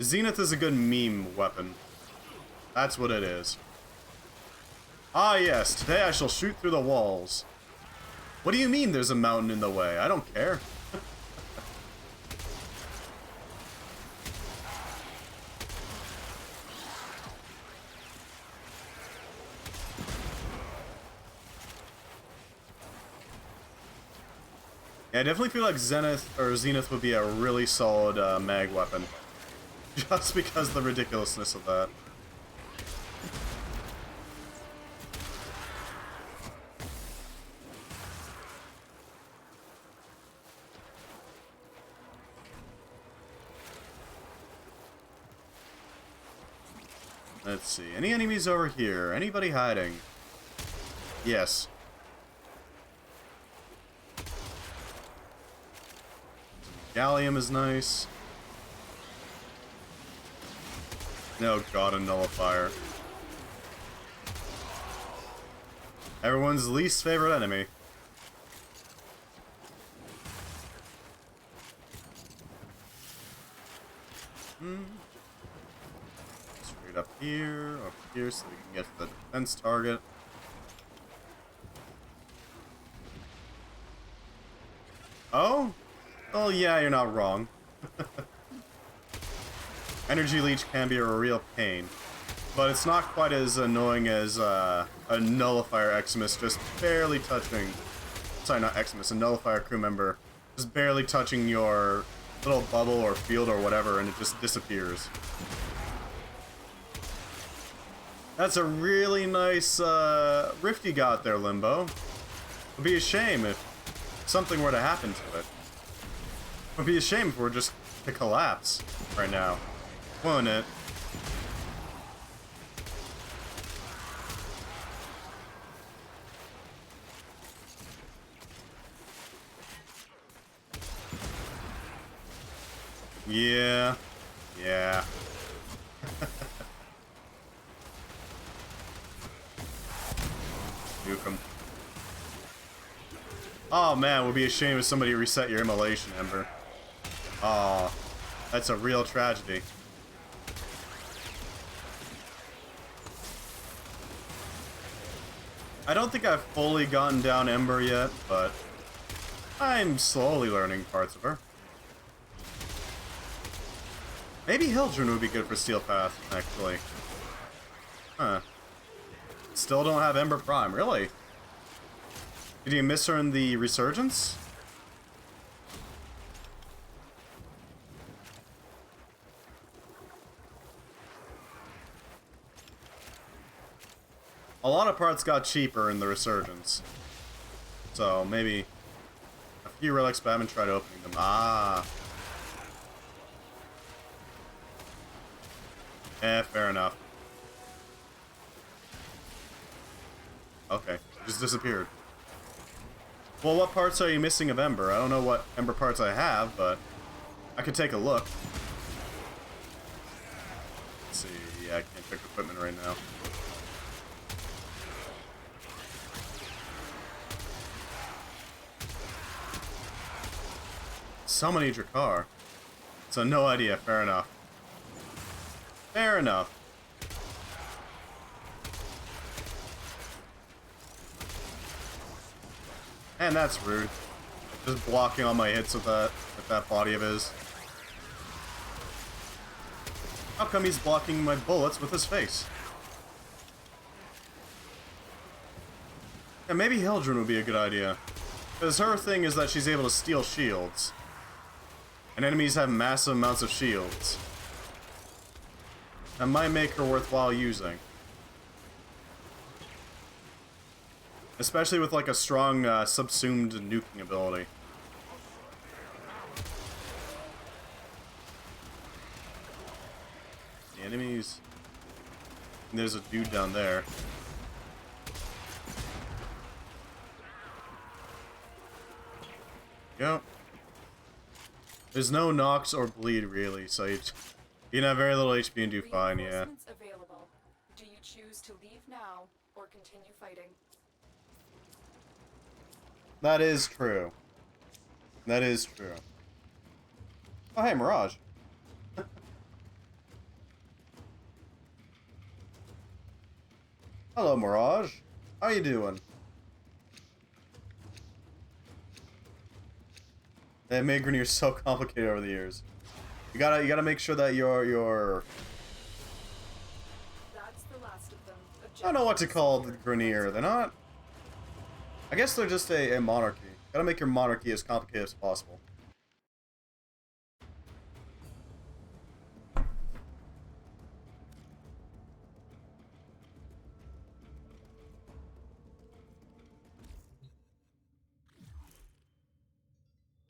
Zenith is a good meme weapon. That's what it is. Ah yes, today I shall shoot through the walls. What do you mean there's a mountain in the way? I don't care. Yeah, I definitely feel like Zenith would be a really solid mag weapon. Just because of the ridiculousness of that. Let's see. Any enemies over here? Anybody hiding? Yes. Gallium is nice. No, God, a nullifier. Everyone's least favorite enemy. Straight up here so we can get to the defense target. Oh? Well, yeah, you're not wrong. Energy leech can be a real pain, but it's not quite as annoying as a nullifier Eximus just barely touching. Sorry, not Eximus, a nullifier crew member just barely touching your little bubble or field or whatever, and it just disappears. That's a really nice rift you got there, Limbo. It'd be a shame if something were to happen to it. It'd be a shame if we're just to collapse right now. Won't it? Yeah. Yeah. Nuke 'em. Oh man, it would be a shame if somebody reset your immolation, Ember. Aw, that's a real tragedy. I don't think I've fully gotten down Ember yet, but I'm slowly learning parts of her. Maybe Hildryn would be good for Steel Path, actually. Huh. Still don't have Ember Prime, really? Did you miss her in the Resurgence? A lot of parts got cheaper in the Resurgence. So, maybe a few relics, but I haven't tried opening them. Ah. Fair enough. Okay, just disappeared. Well, what parts are you missing of Ember? I don't know what Ember parts I have, but I could take a look. Let's see. Yeah, I can't pick equipment right now. Summon Drakkar. So no idea. Fair enough. Fair enough. And that's rude. Just blocking all my hits with that body of his. How come he's blocking my bullets with his face? Yeah, maybe Hildryn would be a good idea. Because her thing is that she's able to steal shields. And enemies have massive amounts of shields. That might make her worthwhile using. Especially with like a strong subsumed nuking ability. The enemies. There's a dude down there. Go. There's no knocks or bleed really, so you can have very little HP and do fine, yeah. Reinforcements available. Do you choose to leave now or continue fighting? That is true. That is true. Oh, hey, Mirage. Hello, Mirage. How you doing? They made Grenier so complicated over the years. You gotta make sure that your That's the last of them. I don't know what to call the Grenier. They're not. I guess they're just a monarchy. Gotta make your monarchy as complicated as possible.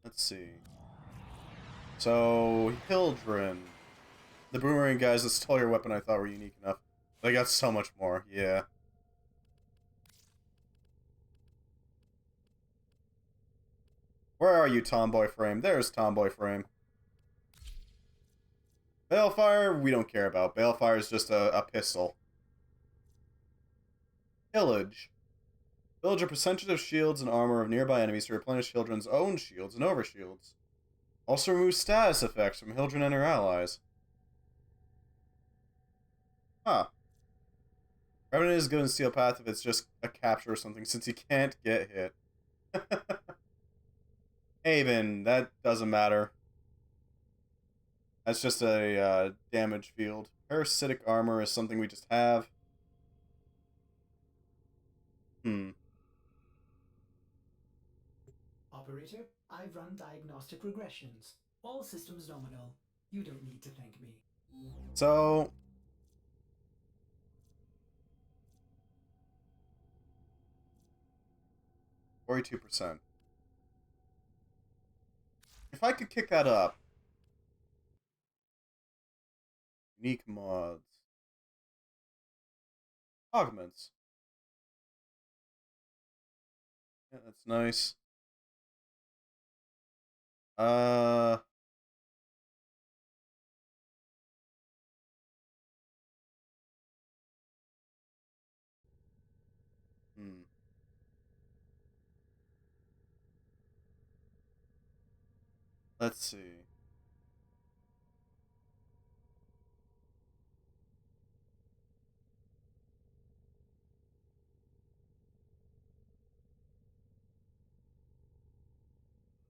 Let's see. So, Hildren. The boomerang guys that stole your weapon I thought were unique enough. They got so much more, yeah. Where are you, Tomboy Frame? There's Tomboy Frame. Balefire, we don't care about. Balefire is just a pistol. Pillage. Pillage a percentage of shields and armor of nearby enemies to replenish Hildren's own shields and overshields. Also remove status effects from Hildren and her allies. Huh. Revenant is good in Steel Path if it's just a capture or something, since he can't get hit. Haven, that doesn't matter. That's just a damage field. Parasitic armor is something we just have. Operator, I've run diagnostic regressions. All systems nominal. You don't need to thank me. So... 42%. If I could kick that up. Unique mods. Augments. Yeah, that's nice. Let's see.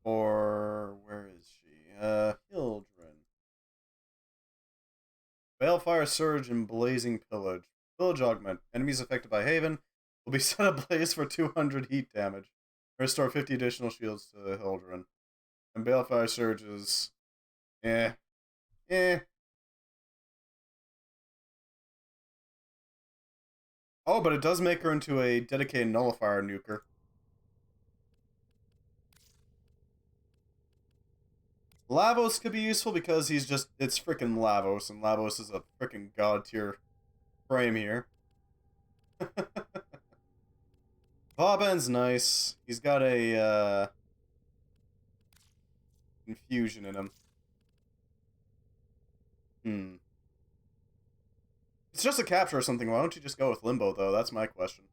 Or where is she? Hildren. Balefire Surge and Blazing Pillage. Pillage augment. Enemies affected by Haven will be set ablaze for 200 heat damage. Restore 50 additional shields to Hildren. And Balefire Surge is... Oh, but it does make her into a dedicated nullifier nuker. Lavos could be useful because he's just... It's freaking Lavos, and Lavos is a freaking god tier frame here. Vauban's nice. He's got a, infusion in him. It's just a capture or something. Why don't you just go with Limbo, though? That's my question.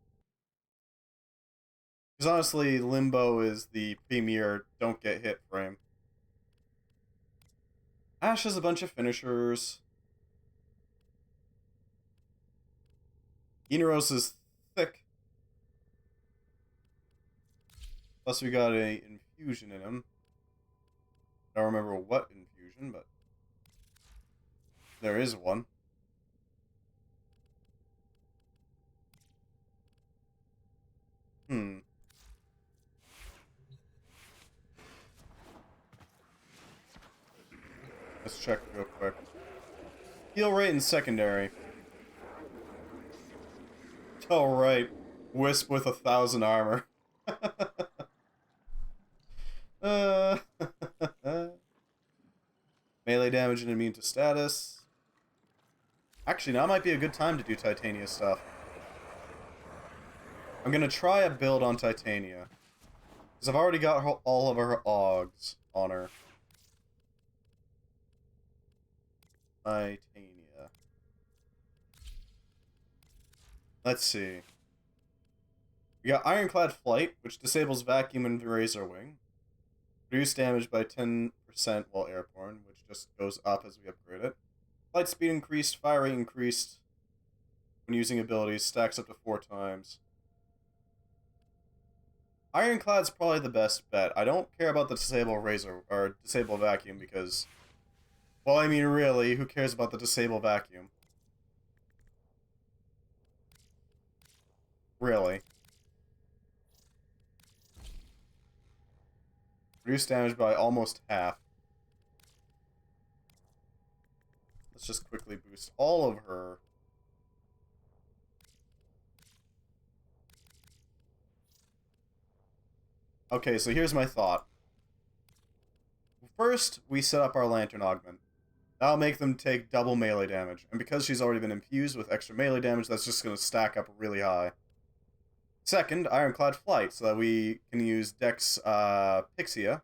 Because honestly, Limbo is the premier don't get hit frame. Ash has a bunch of finishers. Inaros is thick. Plus we got a infusion in him. I don't remember what infusion, but there is one. Let's check real quick. Heal rate in secondary. Oh, right. Wisp with 1,000 armor. Melee damage and immune to status. Actually, now might be a good time to do Titania stuff. I'm gonna try a build on Titania. Because I've already got all of her Augs on her. Titania. Let's see. We got Ironclad Flight, which disables Vacuum and Razor Wing. Reduce damage by 10% while airborne, which just goes up as we upgrade it. Flight speed increased, fire rate increased when using abilities stacks up to 4 times. Ironclad's probably the best bet. I don't care about the disable razor or disable vacuum because, well, I mean, really, who cares about the disable vacuum? Really. Reduce damage by almost half. Let's just quickly boost all of her. Okay, so here's my thought. First, we set up our Lantern Augment. That'll make them take double melee damage. And because she's already been infused with extra melee damage, that's just going to stack up really high. Second, Ironclad Flight, so that we can use Dex Pixia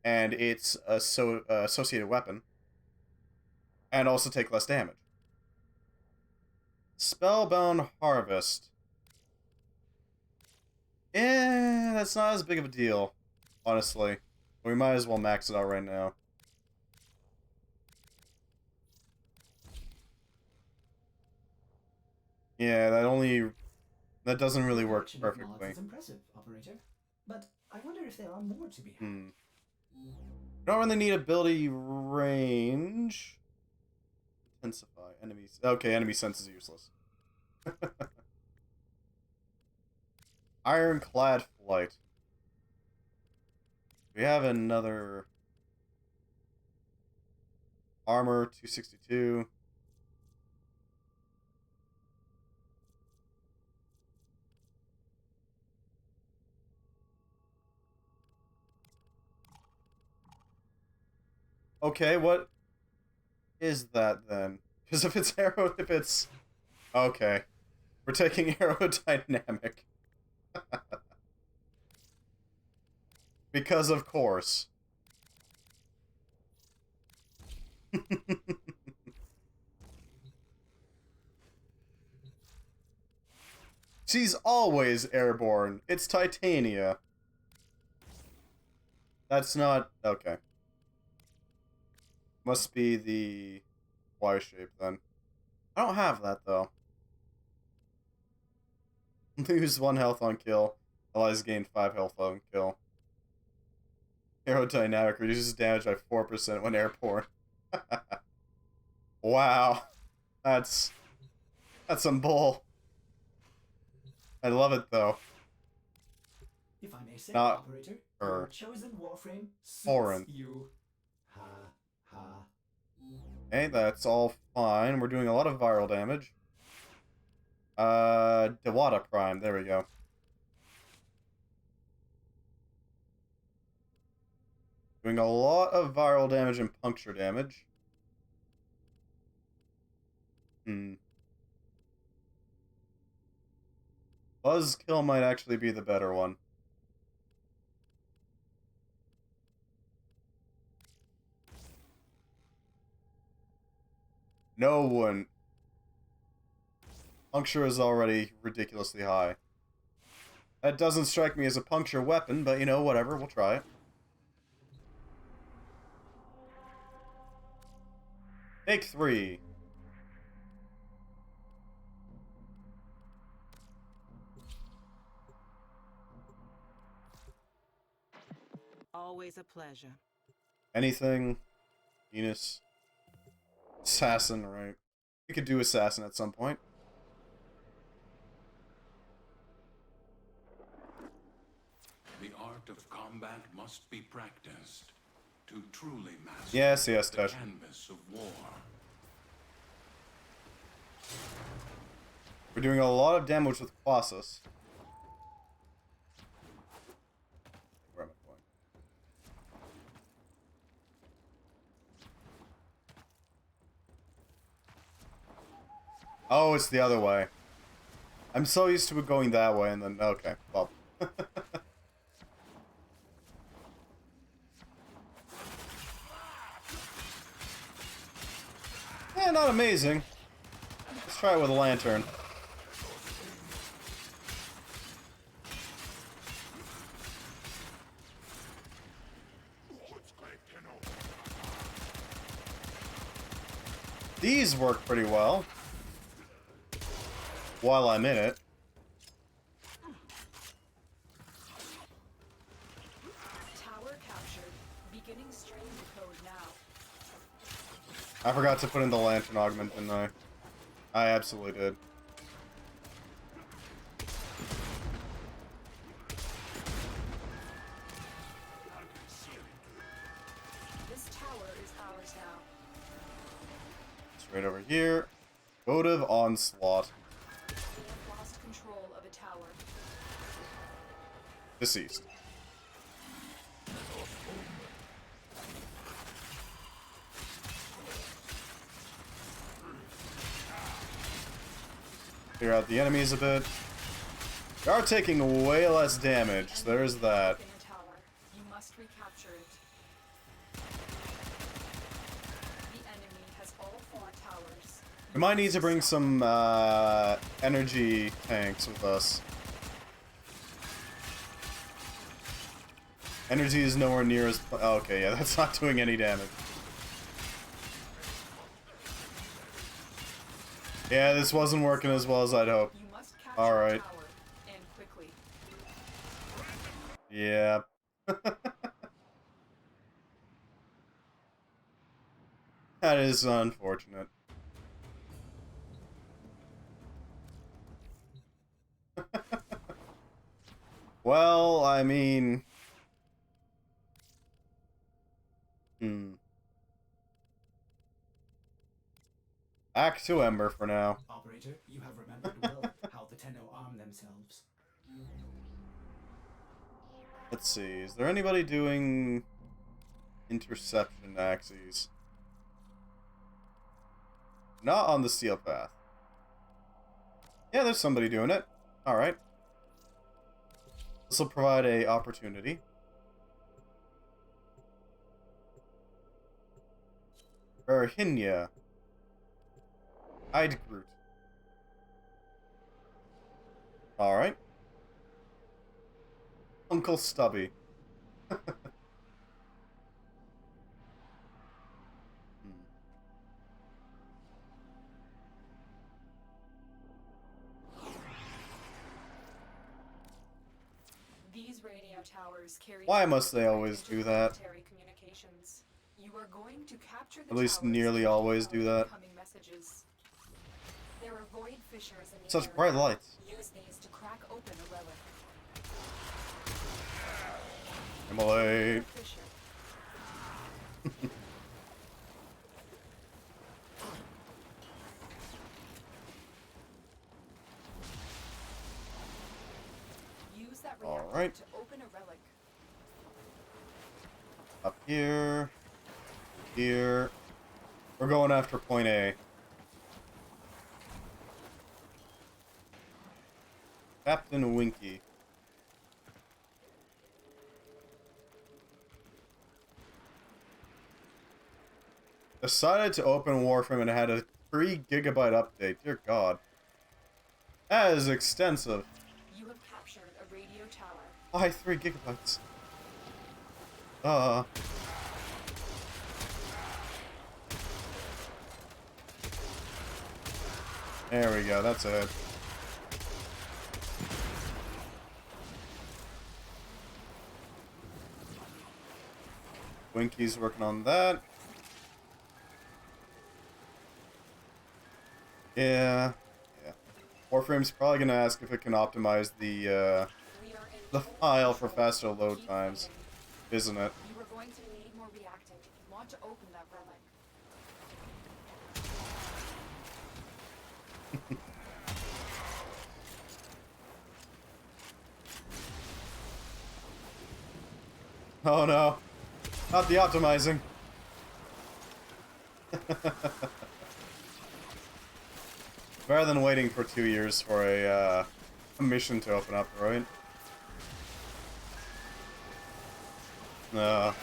and its associated weapon, and also take less damage. Spellbound Harvest. That's not as big of a deal, honestly. We might as well max it out right now. Yeah, that doesn't really work Collection of perfectly. mods is impressive, Operator. But I wonder if there are more to be had. We don't really need ability range. Intensify enemies. Okay, enemy sense is useless. Ironclad Flight. We have another armor 262. Okay, what is that then? Because if it's okay, we're taking aerodynamic. Because of course. She's always airborne. It's Titania. That's not okay. Must be the Y shape then. I don't have that though. Lose 1 health on kill. Allies gain 5 health on kill. Aerodynamic reduces damage by 4% when airborne. Wow. That's some bull. I love it though. If I may say, Not Operator, her. your chosen Warframe suits Foreign. you. Ha ha. Okay, that's all fine. We're doing a lot of viral damage. Dewata Prime, there we go. Doing a lot of viral damage and puncture damage. Buzzkill might actually be the better one. No one. Puncture is already ridiculously high. That doesn't strike me as a puncture weapon, but you know, whatever, we'll try it. Take 3. Always a pleasure. Anything? Venus? Assassin, right? We could do Assassin at some point. The art of combat must be practiced to truly master Yes, the Tesh. canvas of war. We're doing a lot of damage with Colossus. Where am I going? Oh, it's the other way. I'm so used to it going that way, and then okay, well. Yeah, not amazing. Let's try it with a lantern. These work pretty well. while I'm in it. Tower captured. Beginning stream code now. I forgot to put in the lantern augment, didn't I? I absolutely did. This tower is ours now. It's right over here. Votive Onslaught. We have lost control of a tower. Deceased. Clear out the enemies a bit. They are taking way less damage, so there's that. In a tower. You must recapture it. The enemy has all 4 towers. We might need to bring some energy tanks with us. Energy is nowhere near as... Okay, yeah, that's not doing any damage. Yeah, this wasn't working as well as I'd hoped. You must capture Alright. the tower, and quickly. Yeah. That is unfortunate. Well, I mean... Back to Ember for now. Operator, you have remembered well how the Tenno arm themselves. Let's see, is there anybody doing interception axes? Not on the steel path. Yeah, there's somebody doing it. Alright. This will provide a opportunity. Verhinia. Eidgroot. Alright. Uncle Stubby. These radio towers carry... Why must they always do that? interplanetary communications. You are going to capture the At least towers nearly and always decode do that. incoming messages. There are void fissures in the Such area. bright lights. Use these to crack open a relic. Immolate. Fissure. Use that reactor Alright. to open a relic. Up here. Here. We're going after point A. Captain Winky. Decided to open Warframe and had a 3 gigabyte update. Dear God. That is extensive. You have captured a radio tower. Why 3 gigabytes? There we go, that's it. Winky's working on that. Yeah. Warframe's probably gonna ask if it can optimize We are in the full file for control. faster load Keep times, fighting. isn't it? You are going to need more reactant if you want to open that relic. Oh no. Not the optimizing. Better than waiting for 2 years for a mission to open up, right? Man,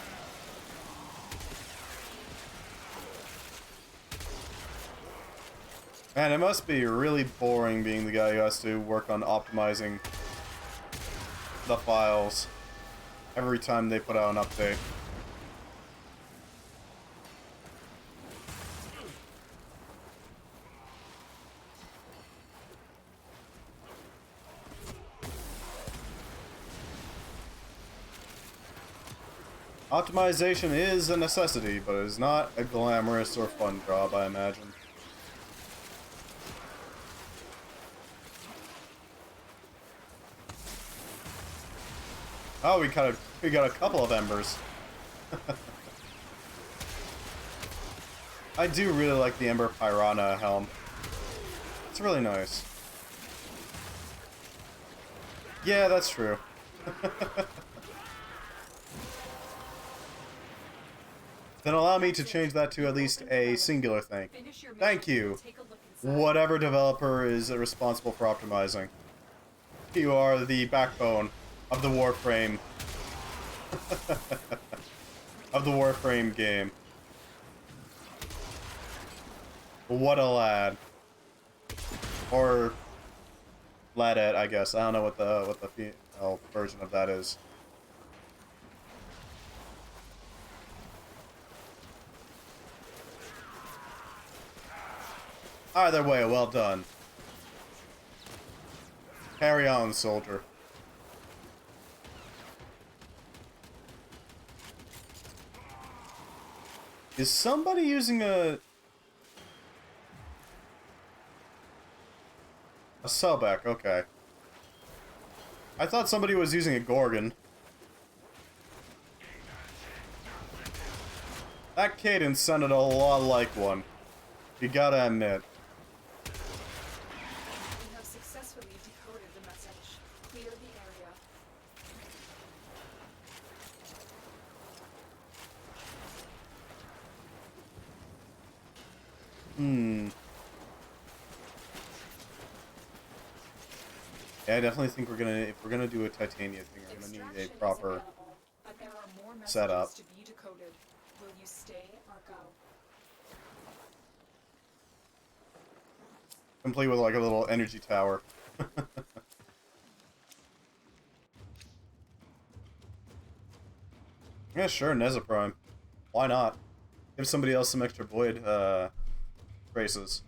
it must be really boring being the guy who has to work on optimizing the files every time they put out an update. Optimization is a necessity, but it is not a glamorous or fun job, I imagine. Oh, we got a couple of embers. I do really like the Ember Piranha helm. It's really nice. Yeah, that's true. Then allow me to change that to at least a singular thing. Thank you, whatever developer is responsible for optimizing. You are the backbone of the Warframe. Of the Warframe game. What a lad. Or ladette, I guess. I don't know what the female version of that is. Either way, well done. Carry on, soldier. Is somebody using a Selbek? Okay. I thought somebody was using a Gorgon. That cadence sounded a lot like one. You gotta admit. We have successfully decoded the message. Clear the area. Yeah, I definitely think if we're gonna do a Titania thing, we're gonna need a Extraction is proper available, but there are more messages setup. to be decoded. Will you stay or go? Complete with like a little energy tower. Yeah, sure, Neza Prime. Why not? Give somebody else some extra void traces.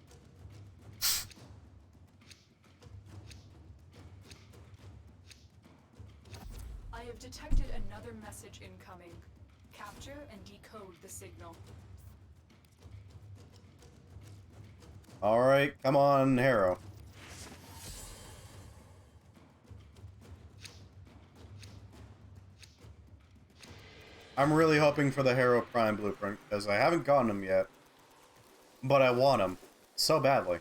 I have detected another message incoming. Capture and decode the signal. Alright, come on, Harrow. I'm really hoping for the Harrow Prime blueprint, because I haven't gotten them yet. But I want them so badly.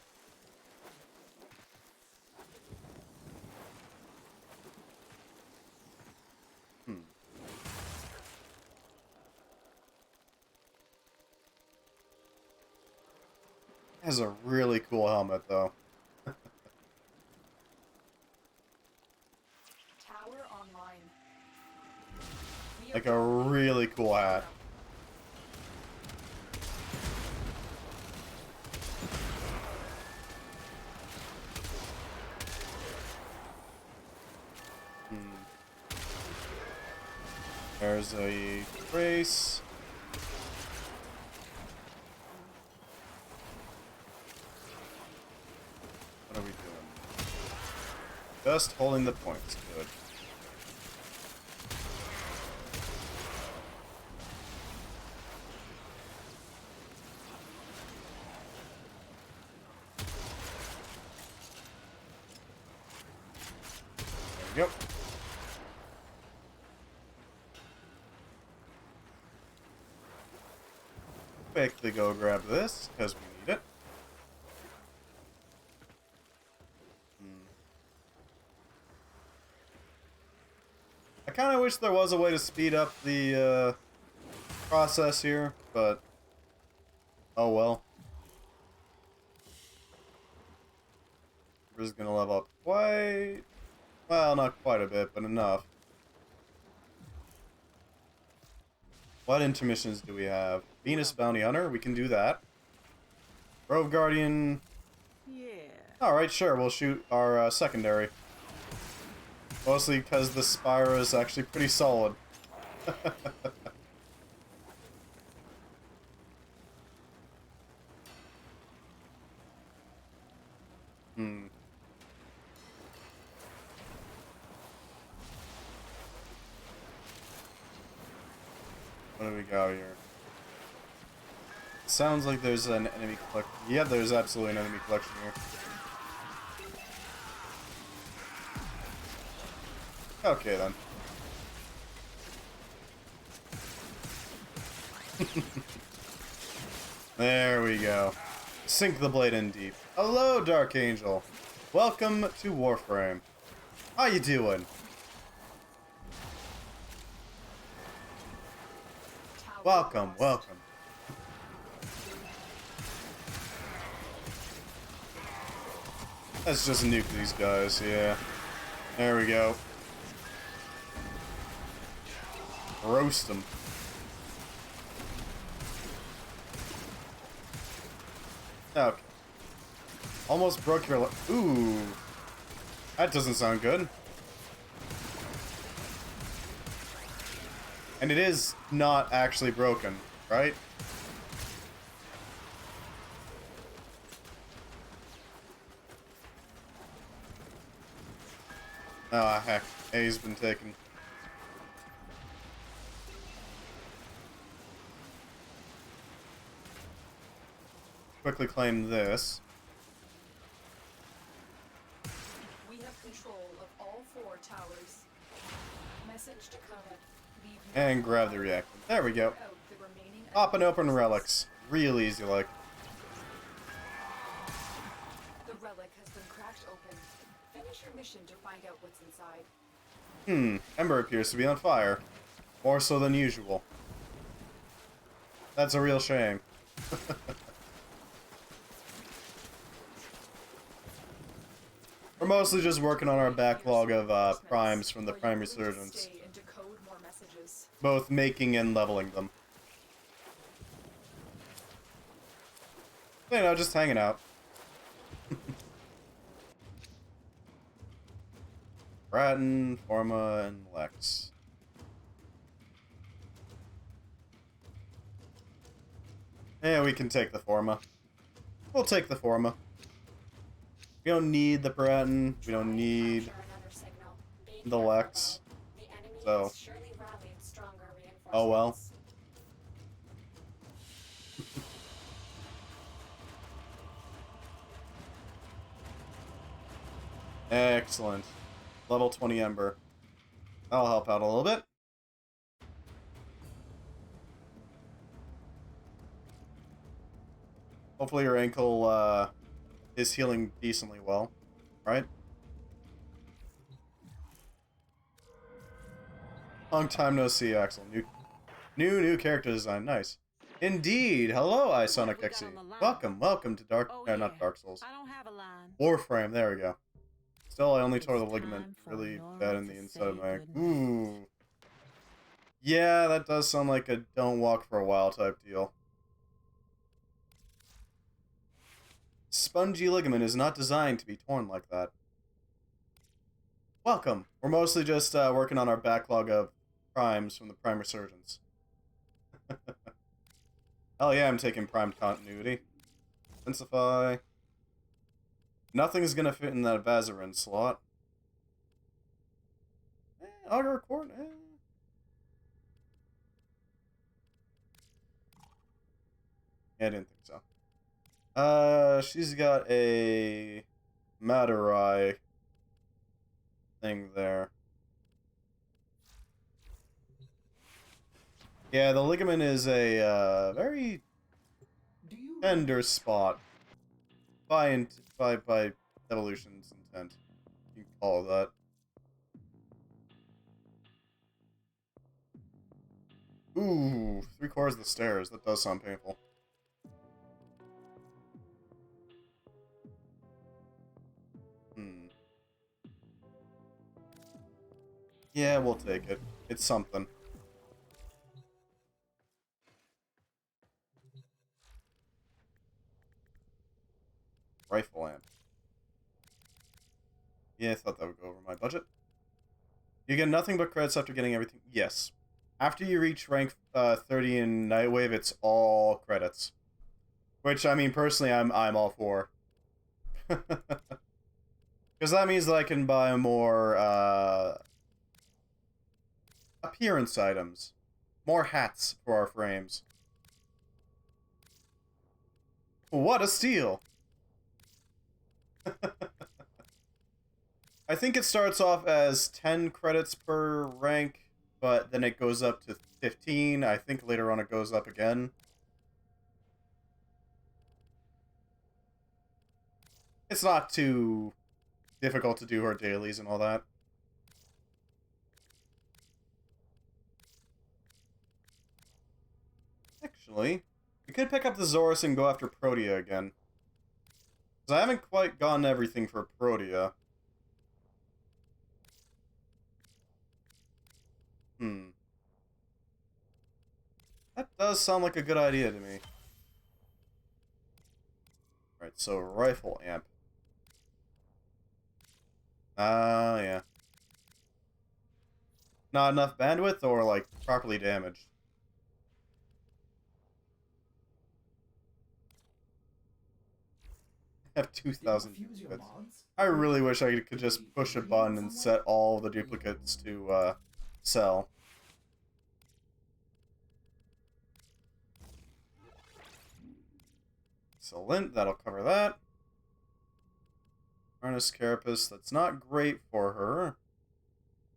Has a really cool helmet, though. Tower online. Like a really cool hat. There's a trace. What are we doing? Just holding the points. Good. There we go. Quickly go grab this, because we need it. I kind of wish there was a way to speed up the process here, but oh well. We're just gonna level up quite, well, not quite a bit, but enough. What intermissions do we have? Venus Bounty Hunter, we can do that. Grove Guardian. Yeah. Alright, sure, we'll shoot our secondary. Mostly because the Spyro is actually pretty solid. What do we got here? Sounds like there's an enemy collection. Yeah, there's absolutely an enemy collection here. Okay, then. There we go. Sink the blade in deep. Hello, Dark Angel. Welcome to Warframe. How you doing? Welcome, welcome. Let's just nuke these guys, yeah. There we go. Roast them. Okay. Almost broke your ooh. That doesn't sound good. And it is not actually broken, right? Ah, heck. A's been taken. Quickly claim this. We have control of all 4 towers. Message to Comet. Leave And grab the reactor. There we go. out the remaining Pop and open relics. Real easy, like. The relic has been cracked open. Finish your mission to find out what's inside. Ember appears to be on fire. More so than usual. That's a real shame. We're mostly just working on our backlog of primes from the Prime Resurgence. Stay and decode more messages. Both making and leveling them. You know, just hanging out. Bratton, Forma, and Lex. Yeah, we can take the Forma. We'll take the Forma. We don't need the Bratton. We don't need the Lex. So. Oh well. Excellent. Level 20 Ember. That'll help out a little bit. Hopefully your ankle is healing decently well, right? Long time no see, Axel. New character design, nice. Indeed. Hello, Isonic XE. Welcome to not Dark Souls. I don't have a line. Warframe. There we go. Still, I only tore the ligament really bad in the inside of my. Ooh. Yeah, that does sound like a don't walk for a while type deal. Spongy ligament is not designed to be torn like that. Welcome. We're mostly just working on our backlog of primes from the Prime Resurgence. Hell yeah, I'm taking Prime Continuity. Intensify. Nothing's gonna fit in that Vazarin slot. Auto record. Yeah, I didn't think so. She's got a Madurai thing there. Yeah, the ligament is a very tender spot. By evolution's intent. You can call it that. Ooh, 3/4 of the stairs. That does sound painful. Yeah, we'll take it. It's something. Rifle amp. Yeah, I thought that would go over my budget. You get nothing but credits after getting everything. Yes. After you reach rank 30 in Nightwave, it's all credits. Which, I mean, personally, I'm all for. Because that means that I can buy more appearance items. More hats for our frames. What a steal! I think it starts off as 10 credits per rank, but then it goes up to 15. I think later on it goes up again. It's not too difficult to do her dailies and all that. Actually, we could pick up the Zorus and go after Protea again. Because I haven't quite gotten everything for Protea. That does sound like a good idea to me. Alright, so rifle amp. Yeah. Not enough bandwidth or, like, properly damaged? I have 2,000 Did you fuse your duplicates. mods? I really wish I could just push a button and set all the duplicates to, sell. Excellent, that'll cover that. Harness Carapace, that's not great for her.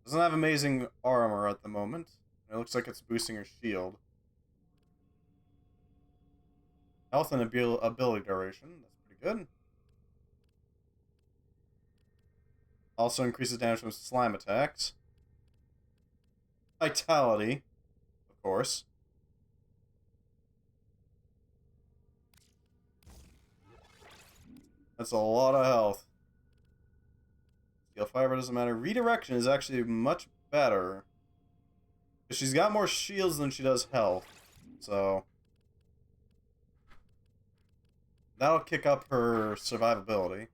Doesn't have amazing armor at the moment. It looks like it's boosting her shield. Health and ability duration, that's pretty good. Also increases damage from slime attacks. Vitality, of course. That's a lot of health. Steel fiber doesn't matter. Redirection is actually much better. Because she's got more shields than she does health. So that'll kick up her survivability.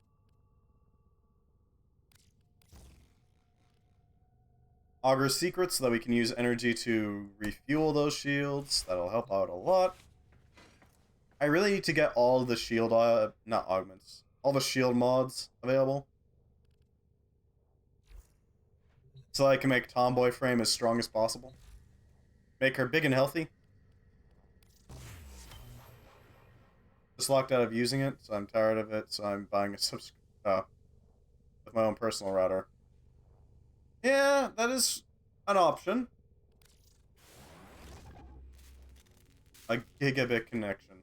Augur Secrets, so that we can use energy to refuel those shields. That'll help out a lot. I really need to get all the shield, not augments, all the shield mods available. So I can make Tomboy Frame as strong as possible. Make her big and healthy. Just locked out of using it, so I'm tired of it, so I'm buying a with my own personal router. Yeah, that is an option. A gigabit connection.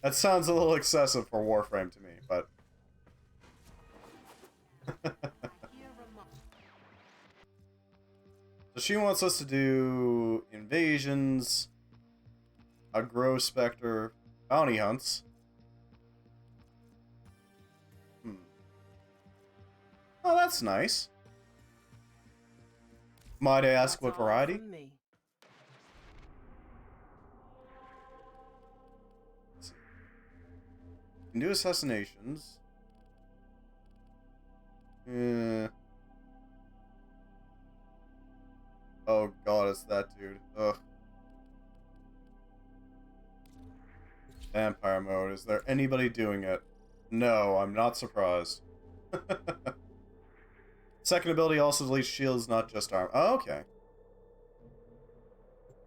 That sounds a little excessive for Warframe to me, but... So she wants us to do invasions, a Grow Spectre, bounty hunts. Oh, that's nice. Might I ask what variety? Can do assassinations. Oh god, it's that dude. Ugh. Vampire mode. Is there anybody doing it? No, I'm not surprised. Second ability also deletes shields, not just arm. Oh, okay.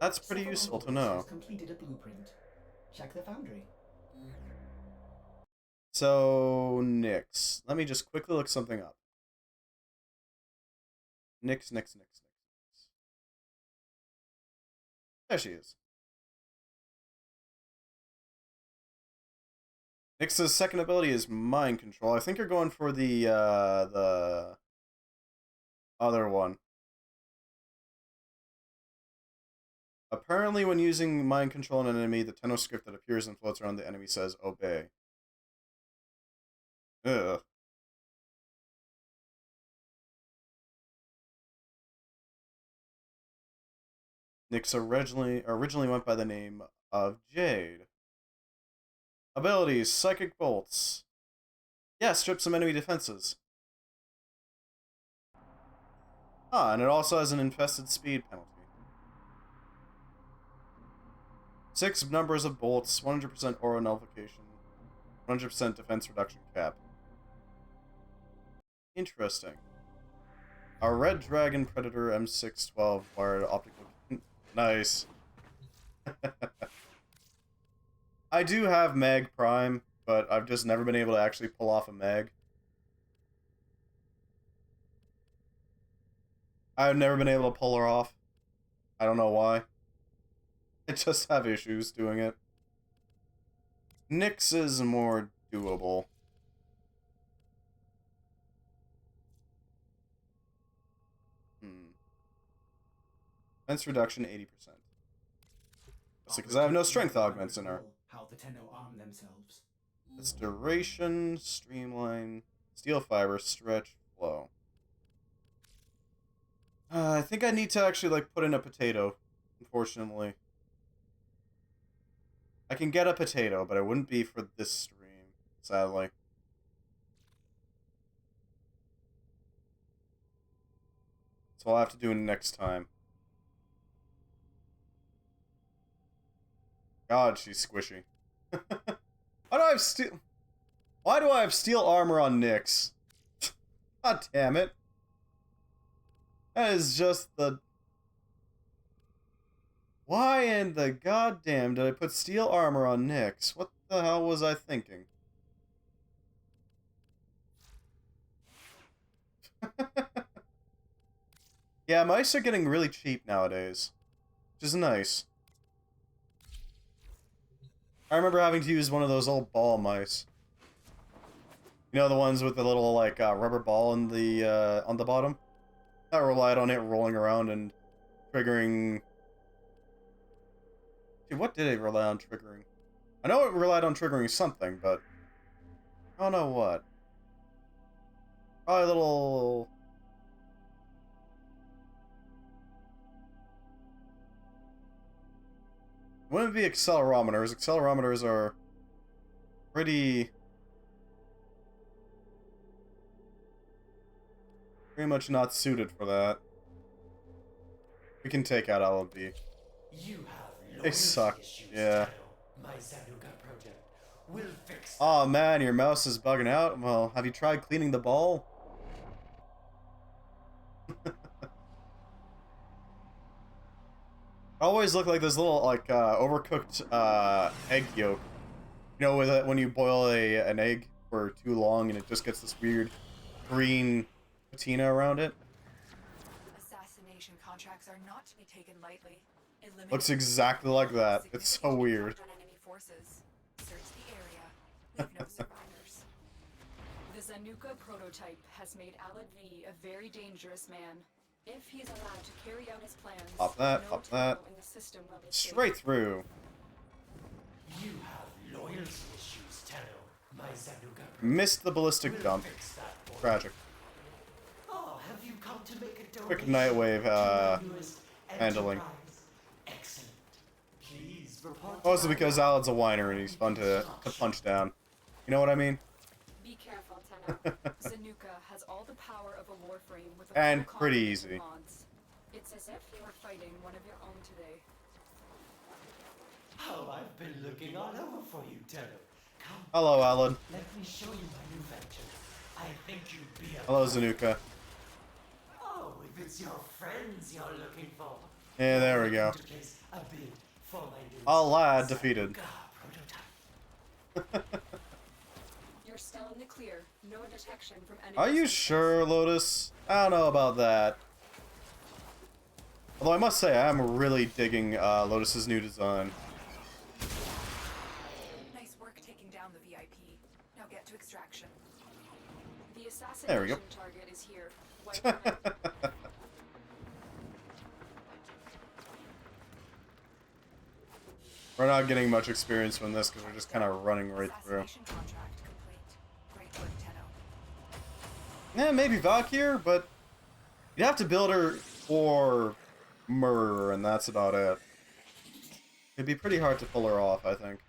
That's pretty useful to know. Completed a blueprint. Check the foundry. So, Nyx. Let me just quickly look something up. Nyx. There she is. Nyx's second ability is mind control. I think you're going for the other one. Apparently, when using mind control on an enemy, the Tenno script that appears and floats around the enemy says obey. Ugh. Nyx originally went by the name of Jade. Abilities: Psychic Bolts. Yeah, strip some enemy defenses. Ah, and it also has an infested speed penalty. 6 numbers of bolts, 100% aura nullification, 100% defense reduction cap. Interesting. Our Red Dragon Predator M612 wired optical... Nice. I do have Mag Prime, but I've just never been able to actually pull off a Mag. I've never been able to pull her off. I don't know why. I just have issues doing it. Nyx is more doable. Defense reduction 80%. That's because I have no strength augments in her. How the Tenno arm themselves. It's duration, streamline, steel fiber, stretch, flow. I think I need to actually like put in a potato, unfortunately. I can get a potato, but it wouldn't be for this stream, sadly. So I'll have to do it next time. God, she's squishy. Why do I have steel armor on Nyx? God damn it. That is just the... Why in the goddamn did I put steel armor on Nyx? What the hell was I thinking? Yeah, mice are getting really cheap nowadays, which is nice. I remember having to use one of those old ball mice. You know, the ones with the little, like, rubber ball in the, on the bottom? I relied on it rolling around and triggering... Dude, what did it rely on triggering? I know it relied on triggering something, but... I don't know what. Probably a little... Wouldn't be accelerometers. Accelerometers are pretty much not suited for that. We can take out LB. You have They suck. issues, Yeah. My Zanuka project will fix Oh man, your mouse is bugging out. Well, have you tried cleaning the ball? Always look like this little, like, overcooked, egg yolk. You know, with it, when you boil an egg for too long and it just gets this weird green patina around it? Assassination contracts are not to be taken lightly. Eliminate Looks exactly like that. It's so weird. impact on enemy forces. Search the area. Leave no survivors. The Zanuka prototype has made Alad V a very dangerous man. If he is allowed to carry out his plans, Pop that, no pop Tenno that. in the system will be safe. Straight through. You have loyalty issues, Tenno. My Zanuka project Missed the ballistic will dump. fix that for you. Tragic. Oh, have you come to make a donation? Quick Nightwave, to our newest handling. enterprise? Excellent. Please report Mostly to because Alad's a whiner and he's fun to punch down. You know what I mean? Be careful, Tenno. Zanuka has all the power of a Warframe with a And full pretty complement of easy. mods. It's as if you were fighting one of your own today. Oh, I've been looking all over for you, Tenno. Come, Hello, Alad. let me show you my new venture. I think you'd be a... Hello, Zanuka. Oh, if it's your friends you're looking for. Yeah, there we go. To place a bid for my new Alad defeated. Zanuka prototype. You're still in the clear. No detection from enemy. Are you sure, Lotus? I don't know about that. Although I must say, I am really digging Lotus's new design. Nice work taking down the VIP. Now get to extraction. The assassination There we go. target is here. Wipe them out. We're not getting much experience from this because we're just kind of running right through. Assassination contract complete. Great work, Tenno. Yeah, maybe Valkyr, but you'd have to build her for murder, and that's about it. It'd be pretty hard to pull her off, I think.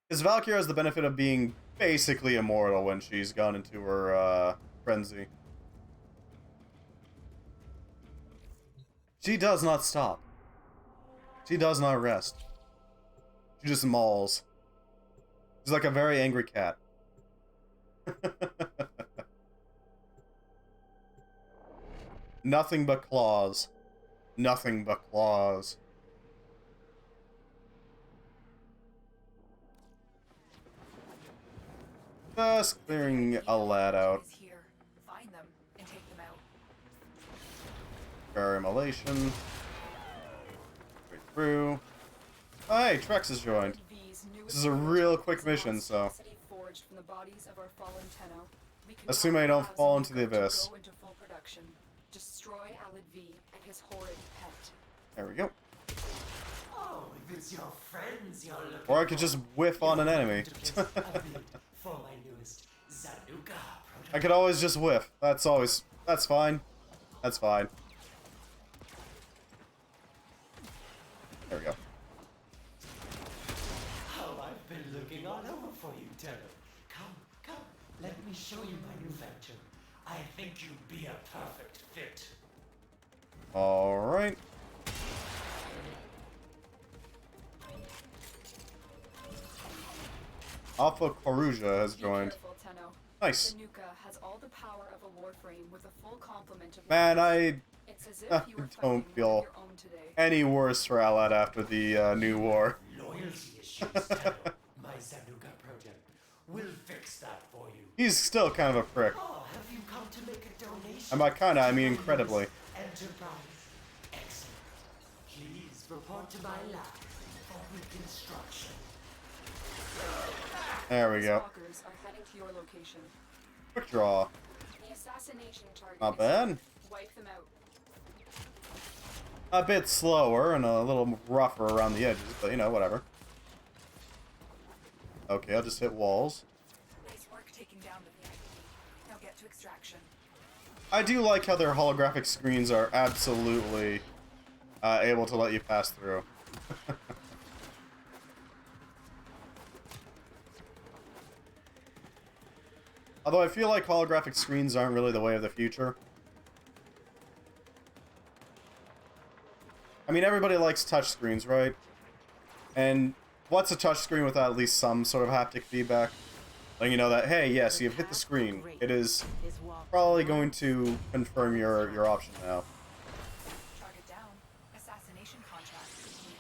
Because Valkyr has the benefit of being basically immortal when she's gone into her frenzy. She does not stop. She does not rest. She just mauls. She's like a very angry cat. Nothing but claws. Nothing but claws. Just clearing a lad out. Is here. Find them and take them out. Fair immolation. Right through. Oh, hey, Trex has joined. This is a real quick mission, so. Forged from the bodies of our fallen Tenno. We can Assume I don't fall into the abyss. go into full production. Destroy Alad V and his horrid pet. There we go. Oh, if it's your friends you're looking Or I could just whiff on an enemy. for my newest Zanuka I could always just whiff. That's fine. That's fine. There we go. Oh, I've been looking all over for you, Tenno. Come, let me show you my new venture. I think you'd be a perfect fit. Alright. Alpha Garuda has joined. Careful, Tenno. Nice. Zanuka has all the power of a Warframe with a full complement of Man, weapons. I It's as if you were fighting don't one of feel your own today. any worse for Alad after the new war. Loyalty issues, Tenno. My Zanuka project will fix that for you. He's still kind of a prick. Oh, have you come to make a donation? And by kinda, I mean incredibly. Enterprise. Excellent. Please report to my lab for reconstruction. There we go. Stalkers are heading to your location. Quick draw. The assassination target. Not is bad. set. Wipe them out. A bit slower and a little rougher around the edges, but you know, whatever. Okay, I'll just hit walls. Nice work taking down the VIP. Now get to extraction. I do like how their holographic screens are absolutely able to let you pass through. Although I feel like holographic screens aren't really the way of the future. I mean, everybody likes touchscreens, right? And what's a touchscreen without at least some sort of haptic feedback? Letting you know that, hey, yes, you've hit the screen. It is probably going to confirm your option now. Target down. Assassination contract complete.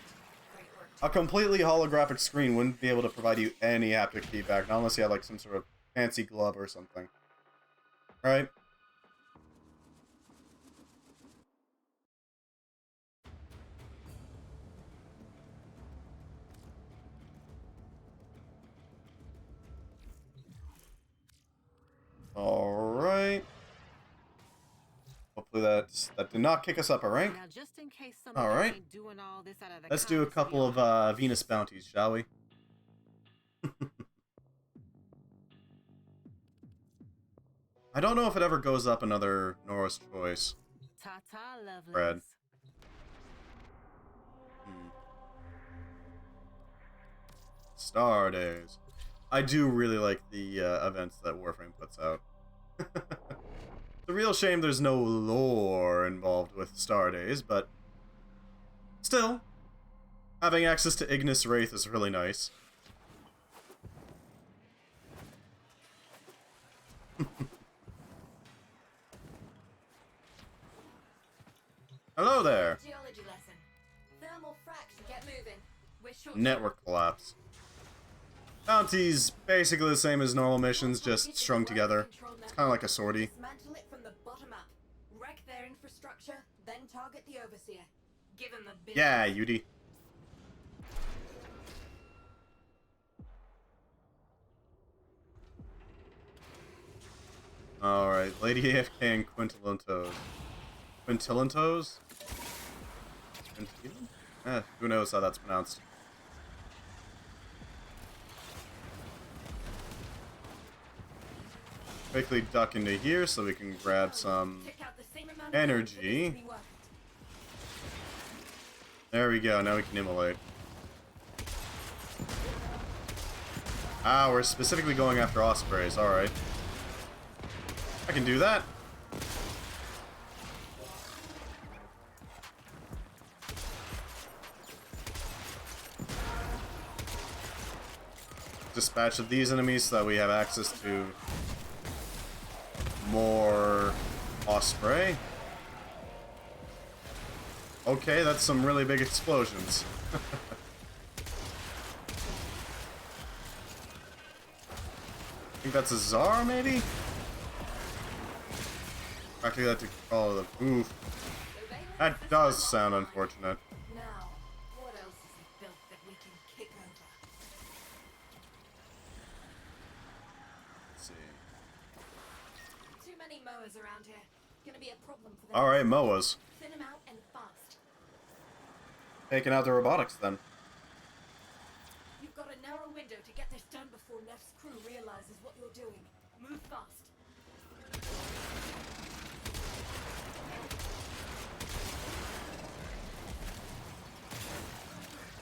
Great work. A completely holographic screen wouldn't be able to provide you any haptic feedback, not unless you had like some sort of fancy glove or something. Right? Alright. Hopefully that did not kick us up a rank. Now, just in case Alright. ain't doing all this out of the Let's do a kindness of couple your of Venus bounties, shall we? I don't know if it ever goes up another Nora's Choice. Ta-ta, lovelies. Fred. Star Days. I do really like the events that Warframe puts out. It's a real shame there's no lore involved with Star Days, but still, having access to Ignis Wraith is really nice. Hello there. Geology lesson. Thermal fracture. Get moving. We're short. Network collapse. Bounties basically the same as normal missions, just strung together. It's kind of like a sortie. Dismantle it from the bottom up. Wreck their infrastructure, then target the overseer. Give him the big. Yeah, Yudi. Alright, Lady AFK and Quintilentos. Quintilentos? Who knows how that's pronounced. Quickly duck into here so we can grab some energy. There we go, now we can immolate. Ah, we're specifically going after ospreys, alright. I can do that. Dispatch of these enemies so that we have access to more osprey. Okay, that's some really big explosions. think that's a Czar, maybe? Practically that to call the oof. That does sound unfortunate. Now, what else is it built that we can kick over? Let's see. Too many mowers around here. Gonna be a problem for them. Alright, MOAs. Thin them out and fast. Taking out the robotics then. You've got a narrow window to get this done before Neff's crew realizes what you're doing. Move fast.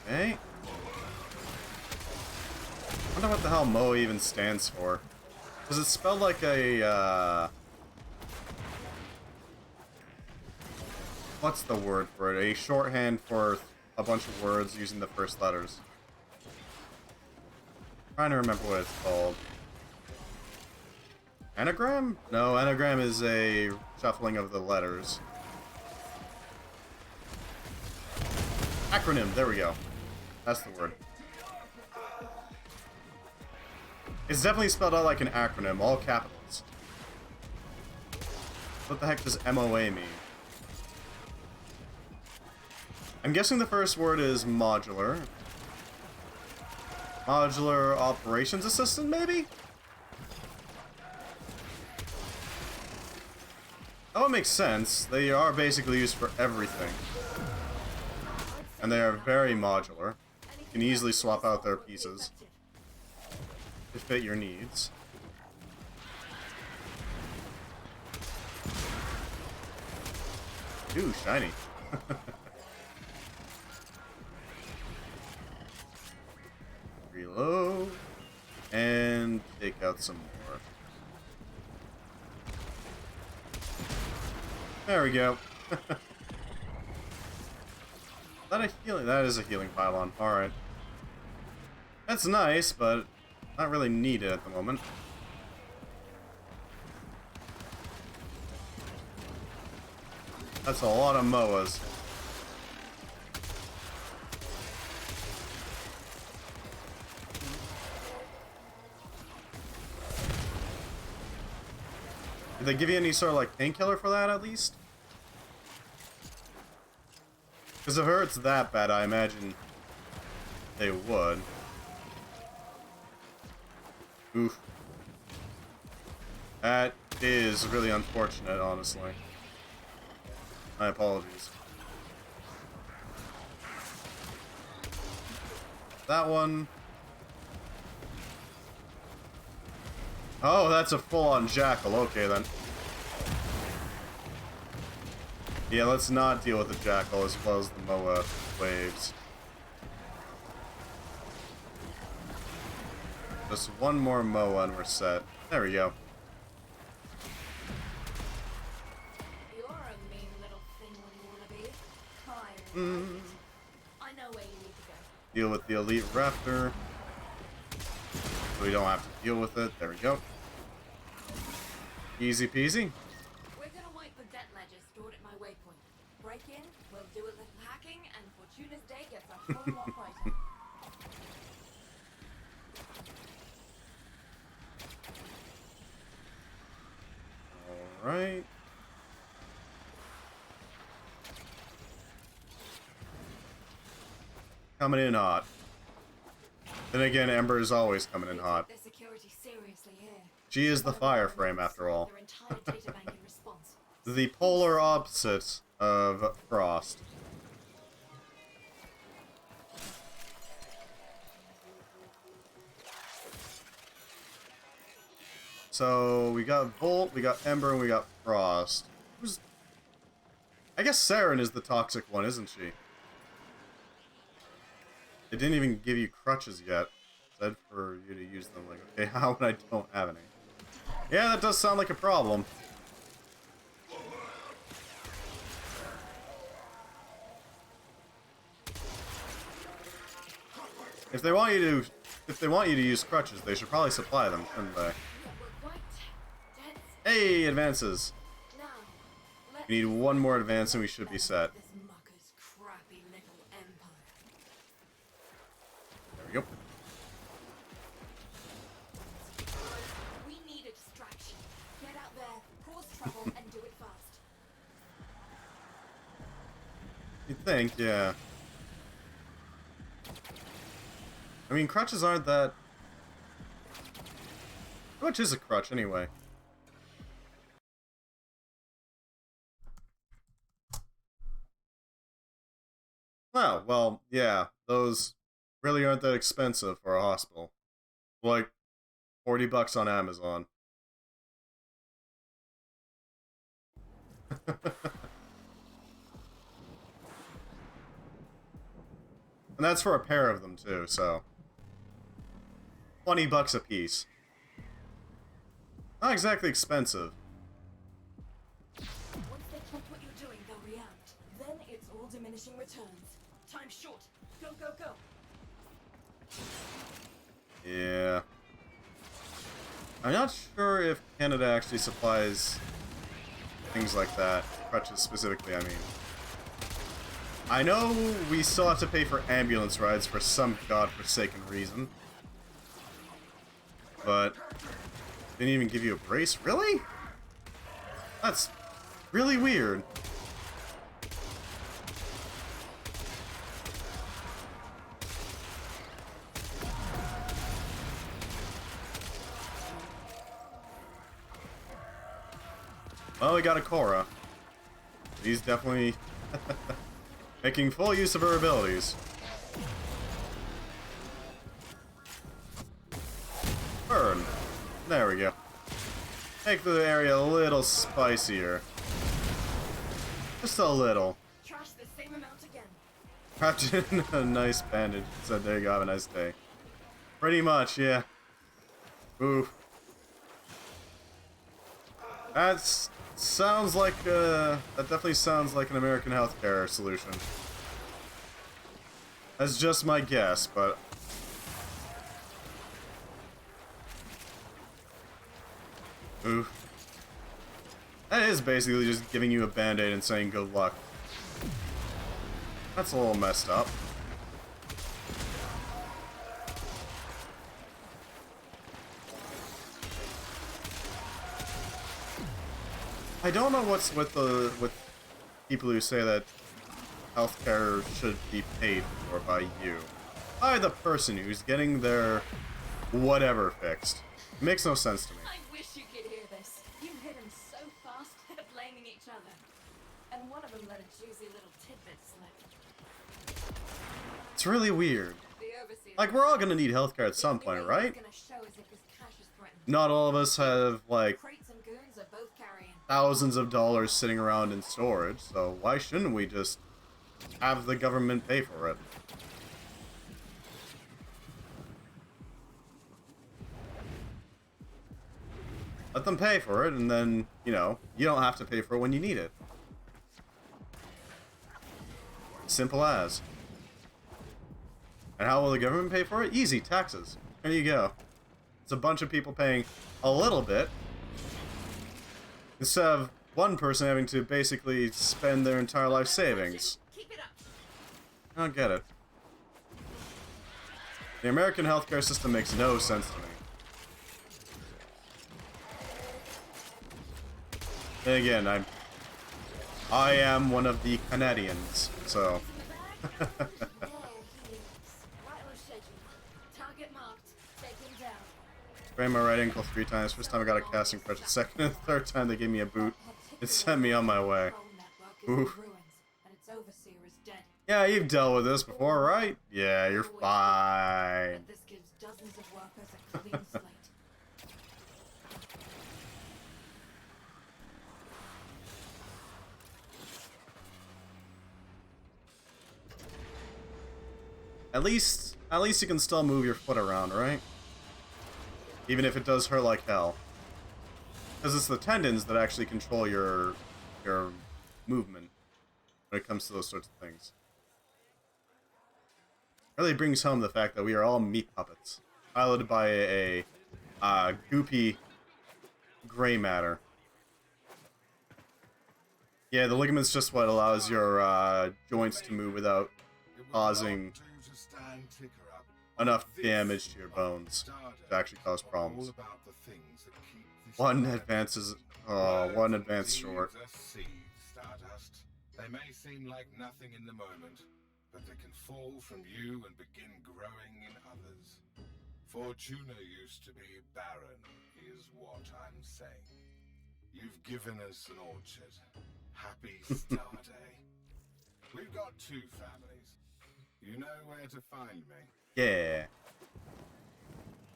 Okay. I wonder what the hell MOA even stands for. Does it spell like a, what's the word for it? A shorthand for a bunch of words using the first letters. I'm trying to remember what it's called. Anagram? No, anagram is a shuffling of the letters. Acronym, there we go. That's the word. It's definitely spelled out like an acronym, all capitals. What the heck does MOA mean? I'm guessing the first word is modular. Modular Operations Assistant, maybe? Oh, it makes sense. They are basically used for everything. And they are very modular. You can easily swap out their pieces to fit your needs. Ooh, shiny. Reload. And take out some more. There we go. Is that a healing? That is a healing pylon. Alright. That's nice, but not really needed at the moment. That's a lot of MOAs. Did they give you any sort of like painkiller for that at least? Because if it hurts that bad, I imagine they would. Oof. That is really unfortunate, honestly. My apologies. That one. Oh, that's a full-on jackal. Okay, then. Yeah, let's not deal with the jackal as well as the MOA waves. Just one more MOA and we're set. There we go. You're a mean little thing when you want to be. Fine. I know where you need to go. Deal with the elite raptor. So we don't have to deal with it. There we go. Easy peasy. We're gonna wipe the debt ledger stored at my waypoint. Break in, we'll do a little hacking, and Fortuna's day gets a whole lot brighter. Alright. Coming in hot. Then again, Ember is always coming in hot. Their security seriously here. She is the fire frame, after all. Their entire data bank in response. The polar opposite of Frost. So, we got Volt, we got Ember, and we got Frost. I guess Siren is the toxic one, isn't she? They didn't even give you crutches yet. Said for you to use them. Like, okay, how when I don't have any? Yeah, that does sound like a problem. If they want you to use crutches, they should probably supply them, shouldn't they? Hey, advances. We need one more advance and we should be set. There we go. think, yeah. I mean, crutches aren't that... How much is a crutch, anyway? Oh, well, yeah. Those really aren't that expensive for a hospital. Like, $40 on Amazon. And that's for a pair of them, too, so... $20 a piece. Not exactly expensive. Once they check what you're doing, they'll react. Then it's all diminishing returns. Time's short. Go, go, go. Yeah. I'm not sure if Canada actually supplies things like that. Crutches specifically, I mean. I know we still have to pay for ambulance rides for some godforsaken reason. But they didn't even give you a brace? Really? That's really weird. Well, we got a Korra. He's definitely making full use of her abilities. Burn. There we go. Make the area a little spicier. Just a little. Trash the same amount again. Wrapped in a nice bandage. Said, there you go, have a nice day. Pretty much, yeah. Oof. That sounds like, that definitely sounds like an American healthcare solution. That's just my guess, but... Oof. That is basically just giving you a band-aid and saying good luck. That's a little messed up. I don't know what's with people who say that healthcare should be paid for by you. By the person who's getting their whatever fixed. It makes no sense to me. I wish you could hear this. You hit him so fast, they're blaming each other. And one of them let a juicy little tidbit slip. It's really weird. The overseer... Like, we're all gonna need healthcare at some point, right? Gonna show as if his cash is threatened. Not all of us have, like, Crates and goons are both carrying. thousands of dollars sitting around in storage, so why shouldn't we just have the government pay for it? Let them pay for it, and then, you know, you don't have to pay for it when you need it. Simple as. And how will the government pay for it? Easy, taxes. There you go. It's a bunch of people paying a little bit, instead of one person having to basically spend their entire life savings. Keep it up. I don't get it. The American healthcare system makes no sense to me. And again, I am one of the Canadians, so. There he is. Right on schedule. Target marked. Take him down. Sprained my right ankle 3 times. First time I got a casting crutch. The second and third time they gave me a boot. It sent me on my way. Oof. Yeah, you've dealt with this before, right? Yeah, you're fine. This gives dozens of workers a clean slate. At least you can still move your foot around, right? Even if it does hurt like hell. Because it's the tendons that actually control your movement when it comes to those sorts of things. Really brings home the fact that we are all meat puppets, piloted by a goopy gray matter. Yeah, the ligament's just what allows your joints to move without causing enough damage to your bones to actually cause problems. One advance short. They may seem like nothing in the moment, but they can fall from you and begin growing in others. Fortuna used to be barren, is what I'm saying. You've given us an orchard. Happy start, eh? We've got 2 families. You know where to find me. Yeah.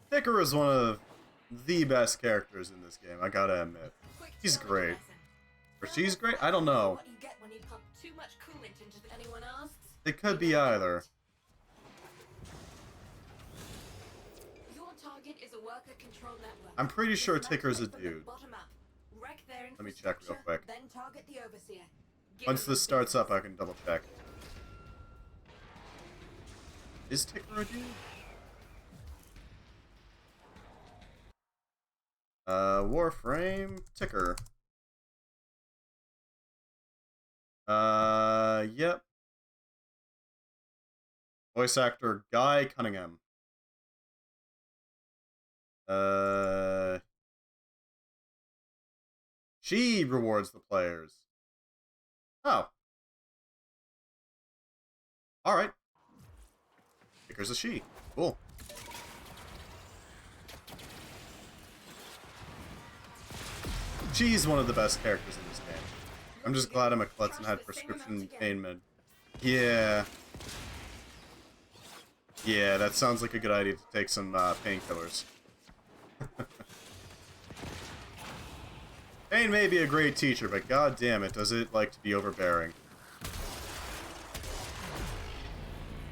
Ticker is one of the best characters in this game, I gotta admit. He's great. Or she's great? I don't know. What you get when you pump too much coolant into anyone asks. It could be either. Your target is a worker control network. I'm pretty sure Ticker's a dude. Bottom up. Wreck their Let me check real quick. Then target the overseer. Once this starts up, I can double check. Is Ticker a dude? Warframe, Ticker. Yep. Voice actor Guy Cunningham. She rewards the players. Oh. Alright. Ticker's a she. Cool. She's one of the best characters in this game. I'm just glad I'm a klutz and had prescription pain med. Yeah. Yeah, that sounds like a good idea to take some painkillers. Pain may be a great teacher, but god damn it, does it like to be overbearing.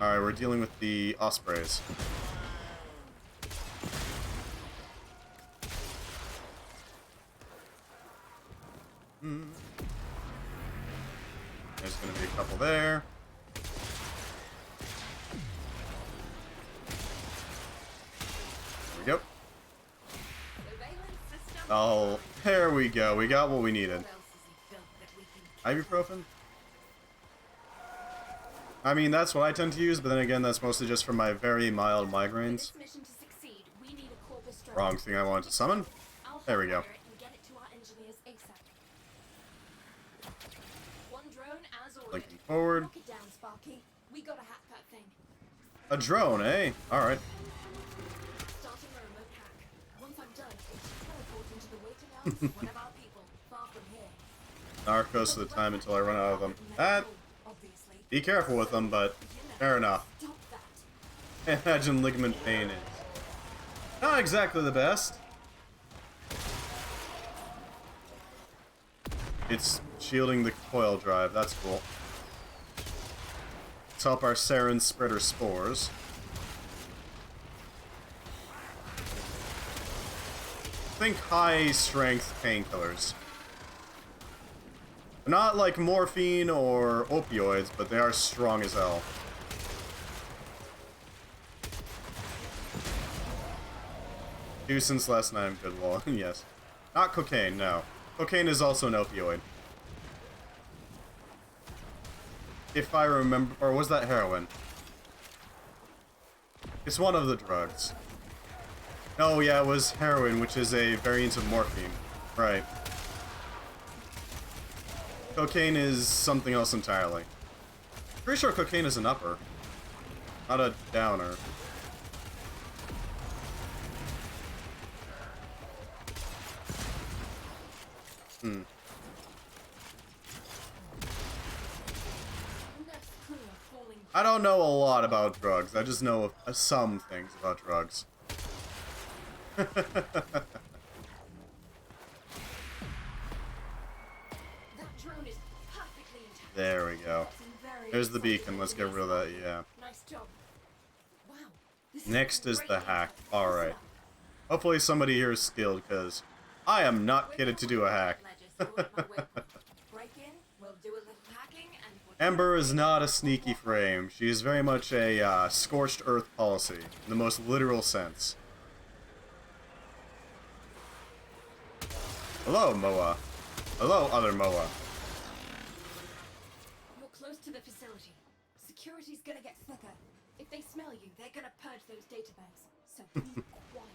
Alright, we're dealing with the ospreys. There's gonna be a couple there. There we go. Oh, there we go. We got what we needed. Ibuprofen? I mean, that's what I tend to use, but then again, that's mostly just for my very mild migraines. Wrong thing I wanted to summon. There we go. Linking forward. A drone, eh? Alright. Narcos for the time until I run out of them. Be careful with them, but fair enough. I imagine ligament pain is not exactly the best. It's shielding the coil drive, that's cool. Let's help our Siren spread her spores. Think high strength painkillers. Not like morphine or opioids, but they are strong as hell. Two since last night, good lord. Yes. Not cocaine, no. Cocaine is also an opioid. If I remember, or was that heroin? It's one of the drugs. Oh yeah, it was heroin, which is a variant of morphine. Right. Cocaine is something else entirely. Pretty sure cocaine is an upper, not a downer. I don't know a lot about drugs. I just know some things about drugs. There we go. There's the beacon. Let's get rid of that. Yeah. Next is the hack. Alright. Hopefully somebody here is skilled, because I am not kitted to do a hack. Ember is not a sneaky frame. She is very much a scorched earth policy, in the most literal sense. Hello, Moa. Hello, other Moa. You're close to the facility. Security's gonna get thicker. If they smell you, they're gonna purge those databanks. So be quiet.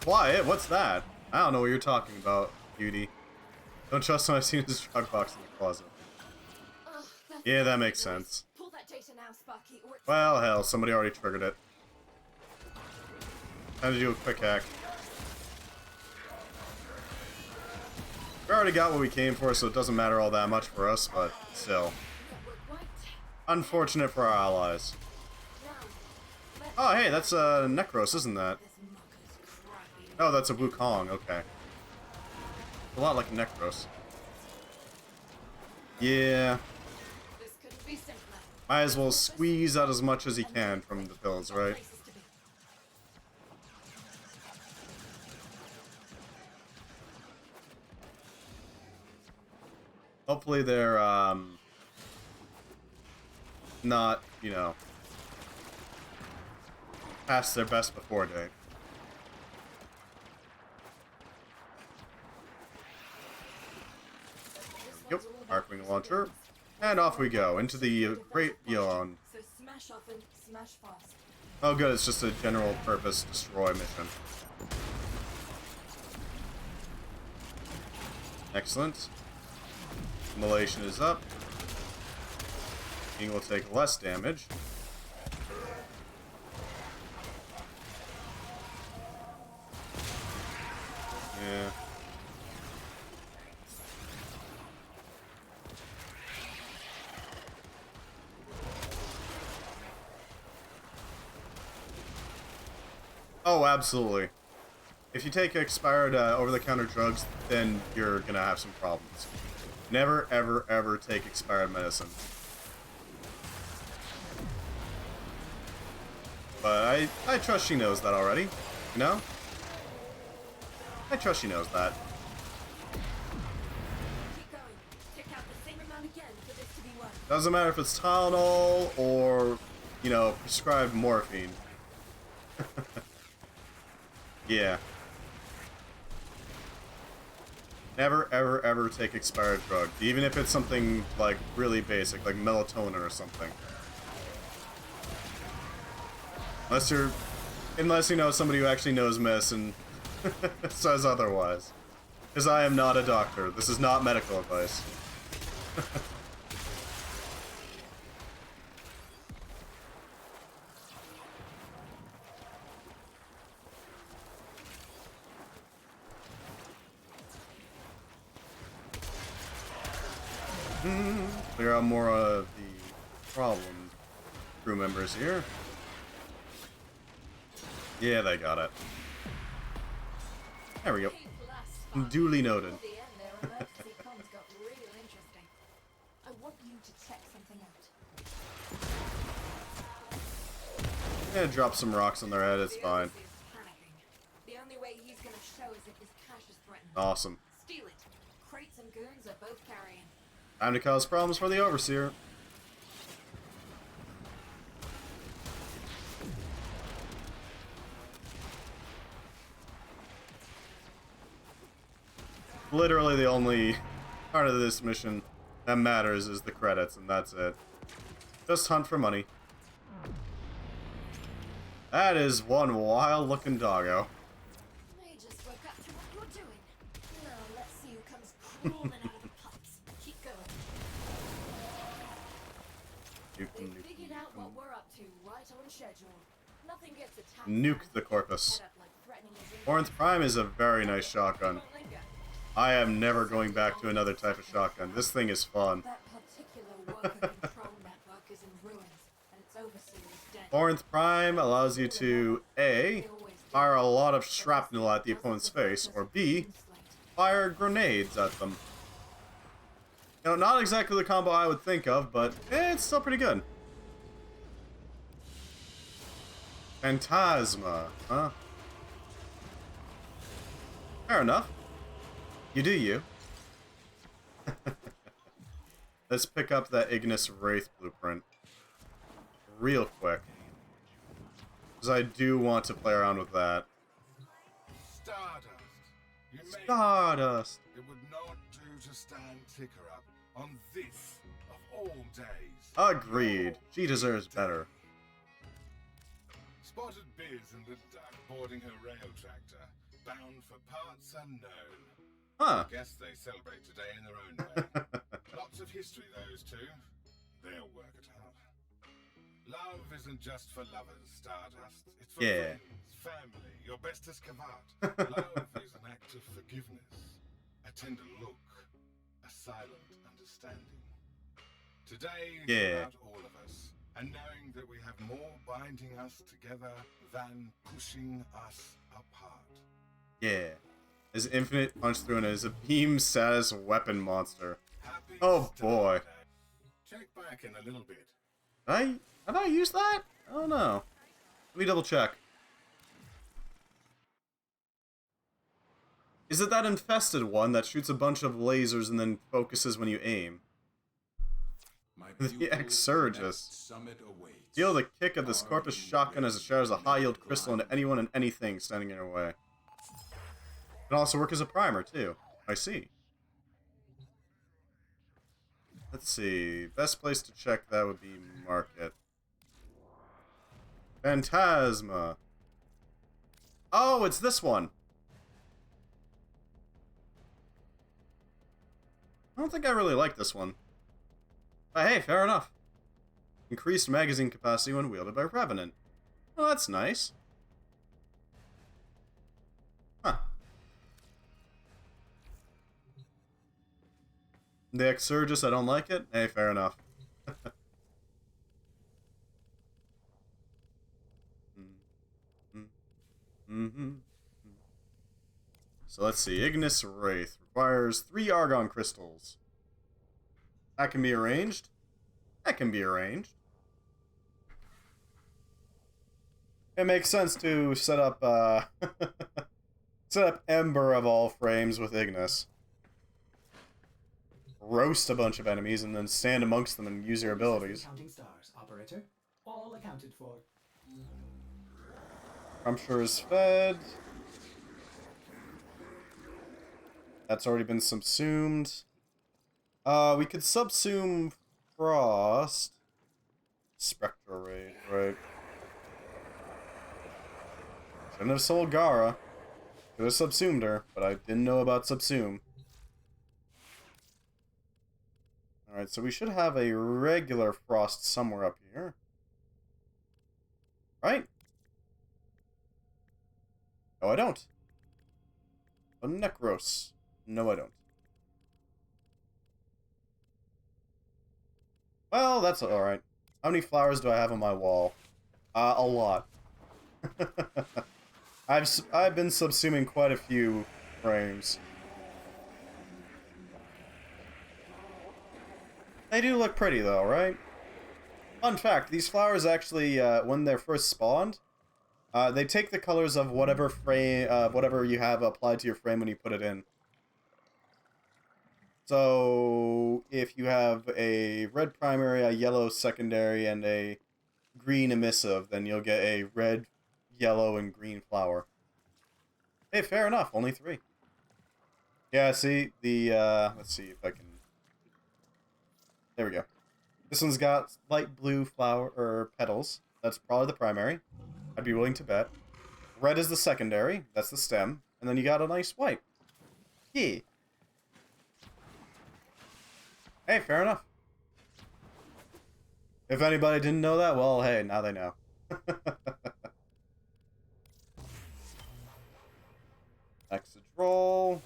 Quiet? What's that? I don't know what you're talking about, beauty. Don't trust when I've seen his drug box in the closet. Ugh, that's Yeah, that the makes noise. sense. Pull that data now, Sparky, or it's Well, hell, somebody already triggered it. Time to do a quick hack. We already got what we came for, so it doesn't matter all that much for us, but still. network wiped. Unfortunate for our allies. Now, let's Oh, hey, that's a Necros, isn't that? this mucker's crappy. Oh, that's a Wukong, okay. A lot like Necros. Yeah, This couldn't be simpler. might as well squeeze out as much as he can from the pills, right? Places to be. Hopefully they're, not, you know, past their best before date. Yep, Arcwing Launcher. And off we go, into the Great Beyond. So smash often, smash fast. Oh good, it's just a general purpose destroy mission. Excellent. Immolation is up. King will take less damage. Yeah. Oh, absolutely. If you take expired over-the-counter drugs, then you're gonna have some problems. Never, ever, ever take expired medicine. But I trust she knows that already. You know? I trust she knows that. Keep going. Check out the same amount again for this to be worth. Doesn't matter if it's Tylenol or, you know, prescribed morphine. Yeah. Never, ever, ever take expired drugs, even if it's something, like, really basic, like melatonin or something. Unless you know somebody who actually knows medicine says otherwise. Because I am not a doctor. This is not medical advice. Clear out more of the problem crew members here. Yeah, they got it. There we go. Duly noted. At the end, their emergency comms got real interesting. I want you to check something out. Yeah, drop some rocks on their head, it's The fine. overseer's panicking. The only way he's gonna show is if his cash is threatened. Awesome. Steal it. Crates and goons are both carrying. Time to cause problems for the Overseer. Literally the only part of this mission that matters is the credits, and that's it. Just hunt for money. That is one wild-looking doggo. They just woke up to what you're doing. Now let's see who comes crawling out of the pipes. Keep going. We've figured out what we're up to, right on schedule. Nothing gets attacked. Nuke the corpus. Head up like threatening his Warren's Prime is a very nice shotgun. Don't linger. I am never going back to another type of shotgun. This thing is fun. That particular worker control network is in ruins, and its overseer is dead. Warren's Prime allows you to A, fire a lot of shrapnel at the opponent's face, or B, fire grenades at them. You know, not exactly the combo I would think of, but it's still pretty good. Phantasma, huh? Fair enough. You do you. Let's pick up that Ignis Wraith blueprint real quick. Because I do want to play around with that. Stardust. You may Stardust! It would not do to stand Ticker up on this of all days. Agreed. She deserves better. Spotted Biz in the dark boarding her rail tractor, bound for parts unknown. Huh. Guess they celebrate today in their own way. Lots of history, those two. They'll work it out. Love isn't just for lovers, Stardust. It's for Yeah. friends, family, your bestest cavat. Love is an act of forgiveness, a tender look, a silent understanding. Today is Yeah. about all of us, and knowing that we have more binding us together than pushing us apart. Yeah. His infinite punch through and is a beam status weapon monster. Happy Oh Star boy. Day. Check back in a little bit. Have I used that? I don't know. Let me double check. Is it that infested one that shoots a bunch of lasers and then focuses when you aim? My The pupil, Exurgus. next summit awaits. Deal the kick of the Scorpus shotgun as it showers a high-yield crystal into anyone and anything standing in your way. It can also work as a primer, too. I see. Let's see. Best place to check that would be Market. Phantasma. Oh, it's this one. I don't think I really like this one. But hey, fair enough. Increased magazine capacity when wielded by Revenant. Well, that's nice. Huh. The Exurgus, I don't like it. Hey, fair enough. So let's see. Ignis Wraith requires 3 Argon crystals. That can be arranged. That can be arranged. It makes sense to set up set up Ember of all frames with Ignis. Roast a bunch of enemies and then stand amongst them and use your abilities. Counting stars, operator. All accounted for. I'm sure is fed. That's already been subsumed. We could subsume Frost. Spectral Raid, right. Shouldn't have sold Gara. Could have subsumed her, but I didn't know about subsume. Alright, so we should have a regular Frost somewhere up here. Right? No, I don't. A Necros. No, I don't. Well, that's alright. How many flowers do I have on my wall? A lot. I've been subsuming quite a few frames. They do look pretty though, right? Fun fact, these flowers actually, when they're first spawned, they take the colors of whatever frame, whatever you have applied to your frame when you put it in. So, if you have a red primary, a yellow secondary, and a green emissive, then you'll get a red, yellow, and green flower. Hey, fair enough, only 3. Yeah, see, the, let's see if I can... There we go. This one's got light blue flower, or petals. That's probably the primary. I'd be willing to bet. Red is the secondary. That's the stem. And then you got a nice white. Yeah. Hey, fair enough. If anybody didn't know that, well, hey, now they know. Exodrol.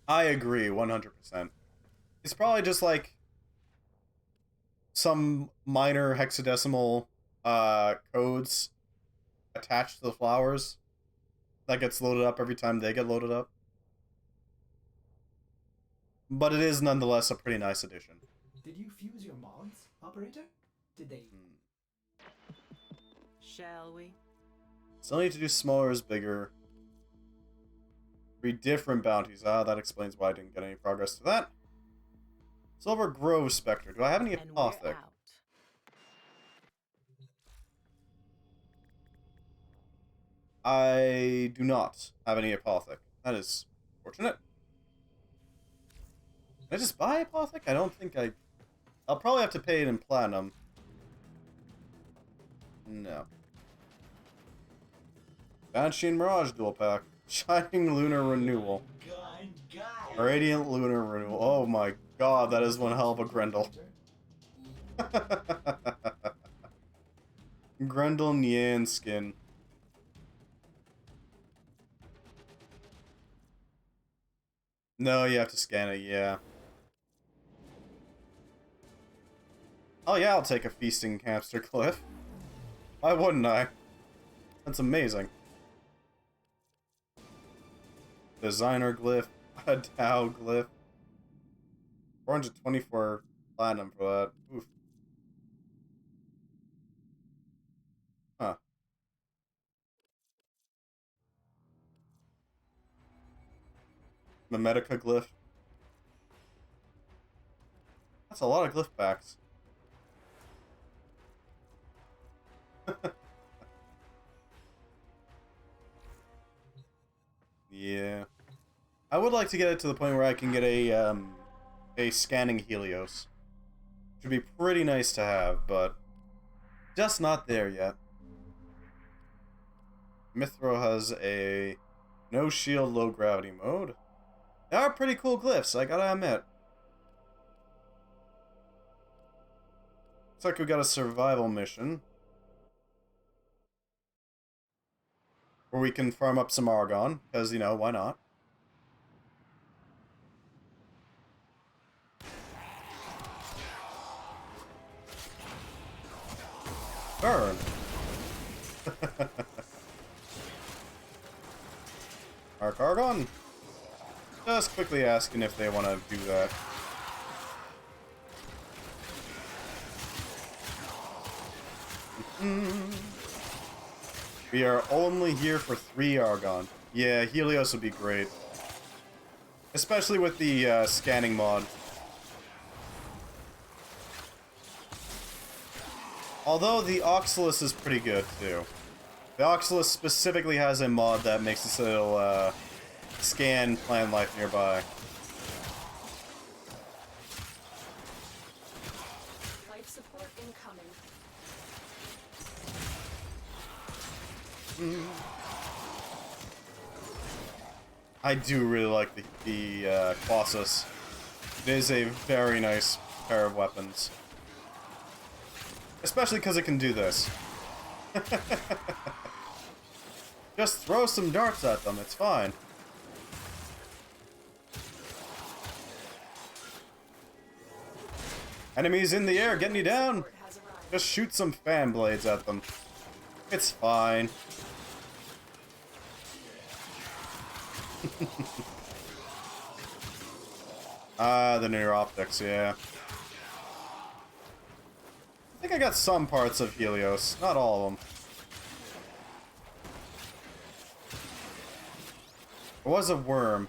I agree, 100%. It's probably just like some minor hexadecimal codes attached to the flowers that gets loaded up every time they get loaded up. But it is nonetheless a pretty nice addition. Did you fuse your mods, operator? Did they... Shall we? Still need to do smaller is bigger. 3 different bounties. Ah, that explains why I didn't get any progress to that. Silver Grove Spectre. Do I have any And we're Apothic? out. I do not have any Apothic. That is fortunate. Can I just buy Apothic? I don't think I... I'll probably have to pay it in Platinum. No. Banshee and Mirage dual pack. Shining Lunar Renewal. Radiant Lunar Renewal. Oh my god, that is one hell of a Grendel. Grendel Nyan skin. No, you have to scan it, yeah. Oh yeah, I'll take a Feasting Hamster Glyph. Why wouldn't I? That's amazing. Designer Glyph. A Tau Glyph. 424 platinum for that. Oof. Huh. Memedica Glyph. That's a lot of glyph packs. Yeah. I would like to get it to the point where I can get a scanning Helios. Which would be pretty nice to have, but just not there yet. Mithro has a no shield, low gravity mode. They are pretty cool glyphs, I gotta admit. Looks like we got a survival mission. Where we can farm up some Argon, because, you know, why not? Burn! Arc Argon? Just quickly asking if they want to do that. We are only here for 3 Argon. Yeah, Helios would be great. Especially with the scanning mod. Although the Oxalis is pretty good too. The Oxalis specifically has a mod that makes it so it'll scan plant life nearby. Life support incoming. I do really like the Colossus. It is a very nice pair of weapons. Especially because it can do this. Just throw some darts at them, it's fine. Enemies in the air, getting you down! Just shoot some fan blades at them. It's fine. Ah, the near optics, yeah. I think I got some parts of Helios, not all of them. It was a worm.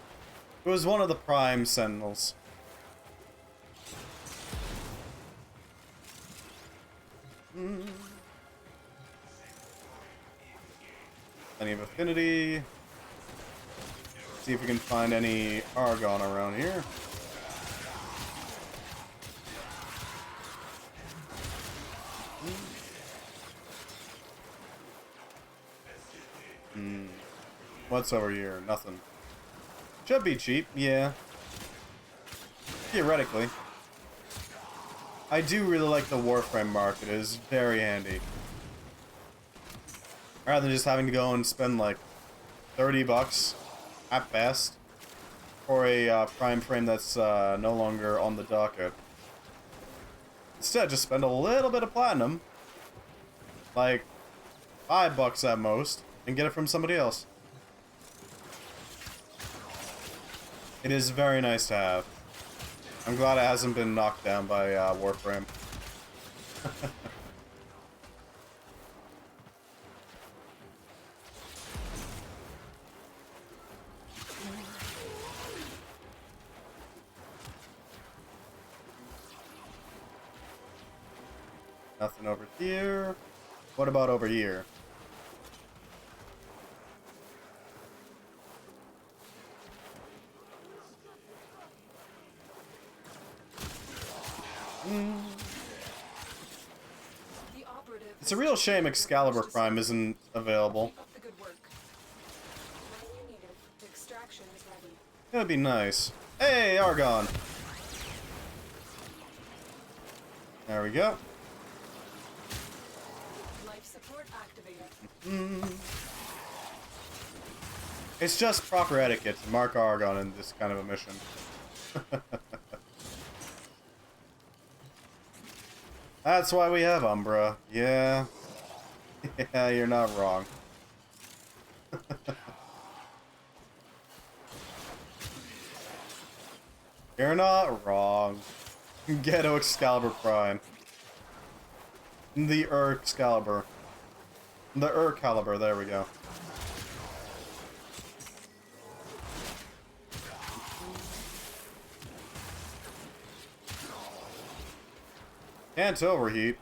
It was one of the Prime Sentinels. Plenty of affinity. See if we can find any Argon around here. What's over here? Nothing. Should be cheap, yeah. Theoretically. I do really like the Warframe market. It is very handy. Rather than just having to go and spend like 30 bucks at best for a Prime frame that's no longer on the docket. Instead, just spend a little bit of platinum, like $5 at most, and get it from somebody else. It is very nice to have. I'm glad it hasn't been knocked down by Warframe. Nothing over here. What about over here? It's a real shame Excalibur Prime isn't available. Keep up the good work. When you need it That'd be nice. Hey, Argon! There we go. Life support activated. It's just proper etiquette to mark Argon in this kind of a mission. That's why we have Umbra. Yeah. Yeah, you're not wrong. You're not wrong. Ghetto Excalibur Prime. The Excalibur. The Caliber, there we go. Can't overheat.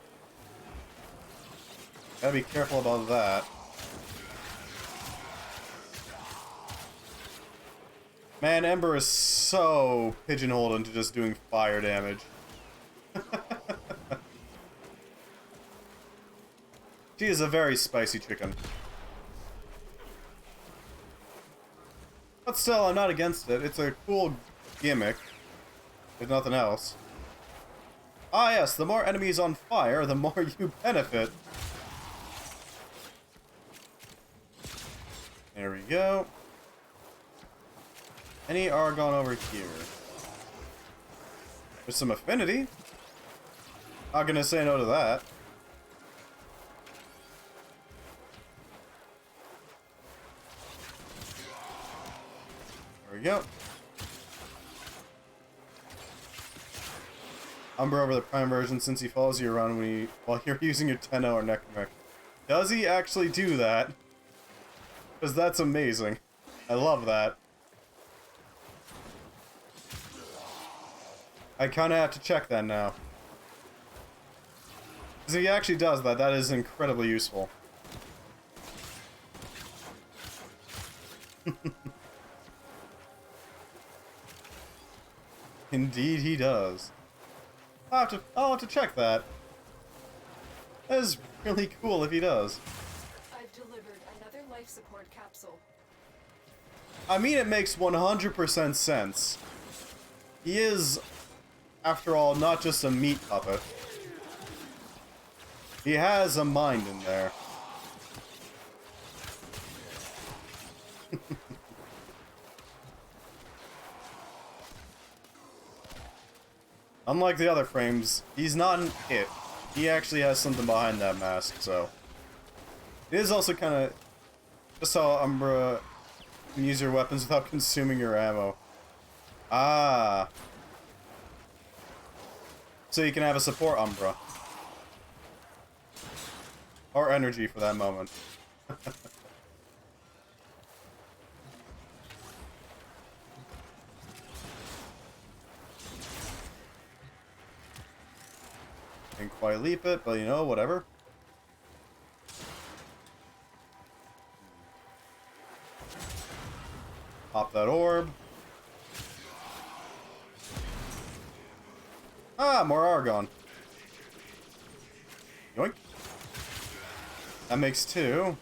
Gotta be careful about that. Man, Ember is so pigeonholed into just doing fire damage. She is a very spicy chicken. But still, I'm not against it. It's a cool gimmick, if nothing else. Ah yes, the more enemies on fire, the more you benefit. There we go. Any Argon over here? There's some affinity. Not gonna say no to that. There we go. Umbra over the Prime version since he follows you around while you're using your Tenno or Necromech. Does he actually do that? Because that's amazing. I love that. I kind of have to check that now. Because if he actually does that, that is incredibly useful. Indeed he does. I'll have to check that. That is really cool if he does. I've delivered another life support capsule. I mean, it makes 100% sense. He is, after all, not just a meat puppet. He has a mind in there. Unlike the other frames, he's not an it. He actually has something behind that mask, so... It is also kind of... Just how Umbra can use your weapons without consuming your ammo. Ah. So you can have a support Umbra. Or energy for that moment. Didn't quite leap it, but you know, whatever. Pop that orb. Ah, more Argon. Yoink. That makes 2.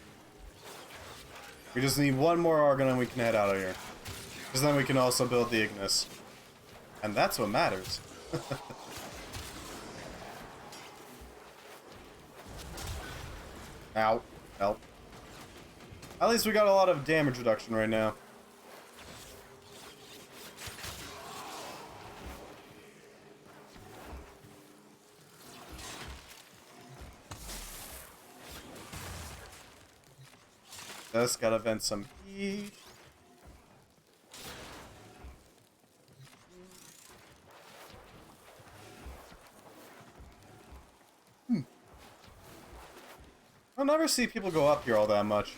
We just need 1 more Argon and we can head out of here. Because then we can also build the Ignis. And that's what matters. Ow. Help. At least we got a lot of damage reduction right now. Just gotta vent some heat. I'll never see people go up here all that much.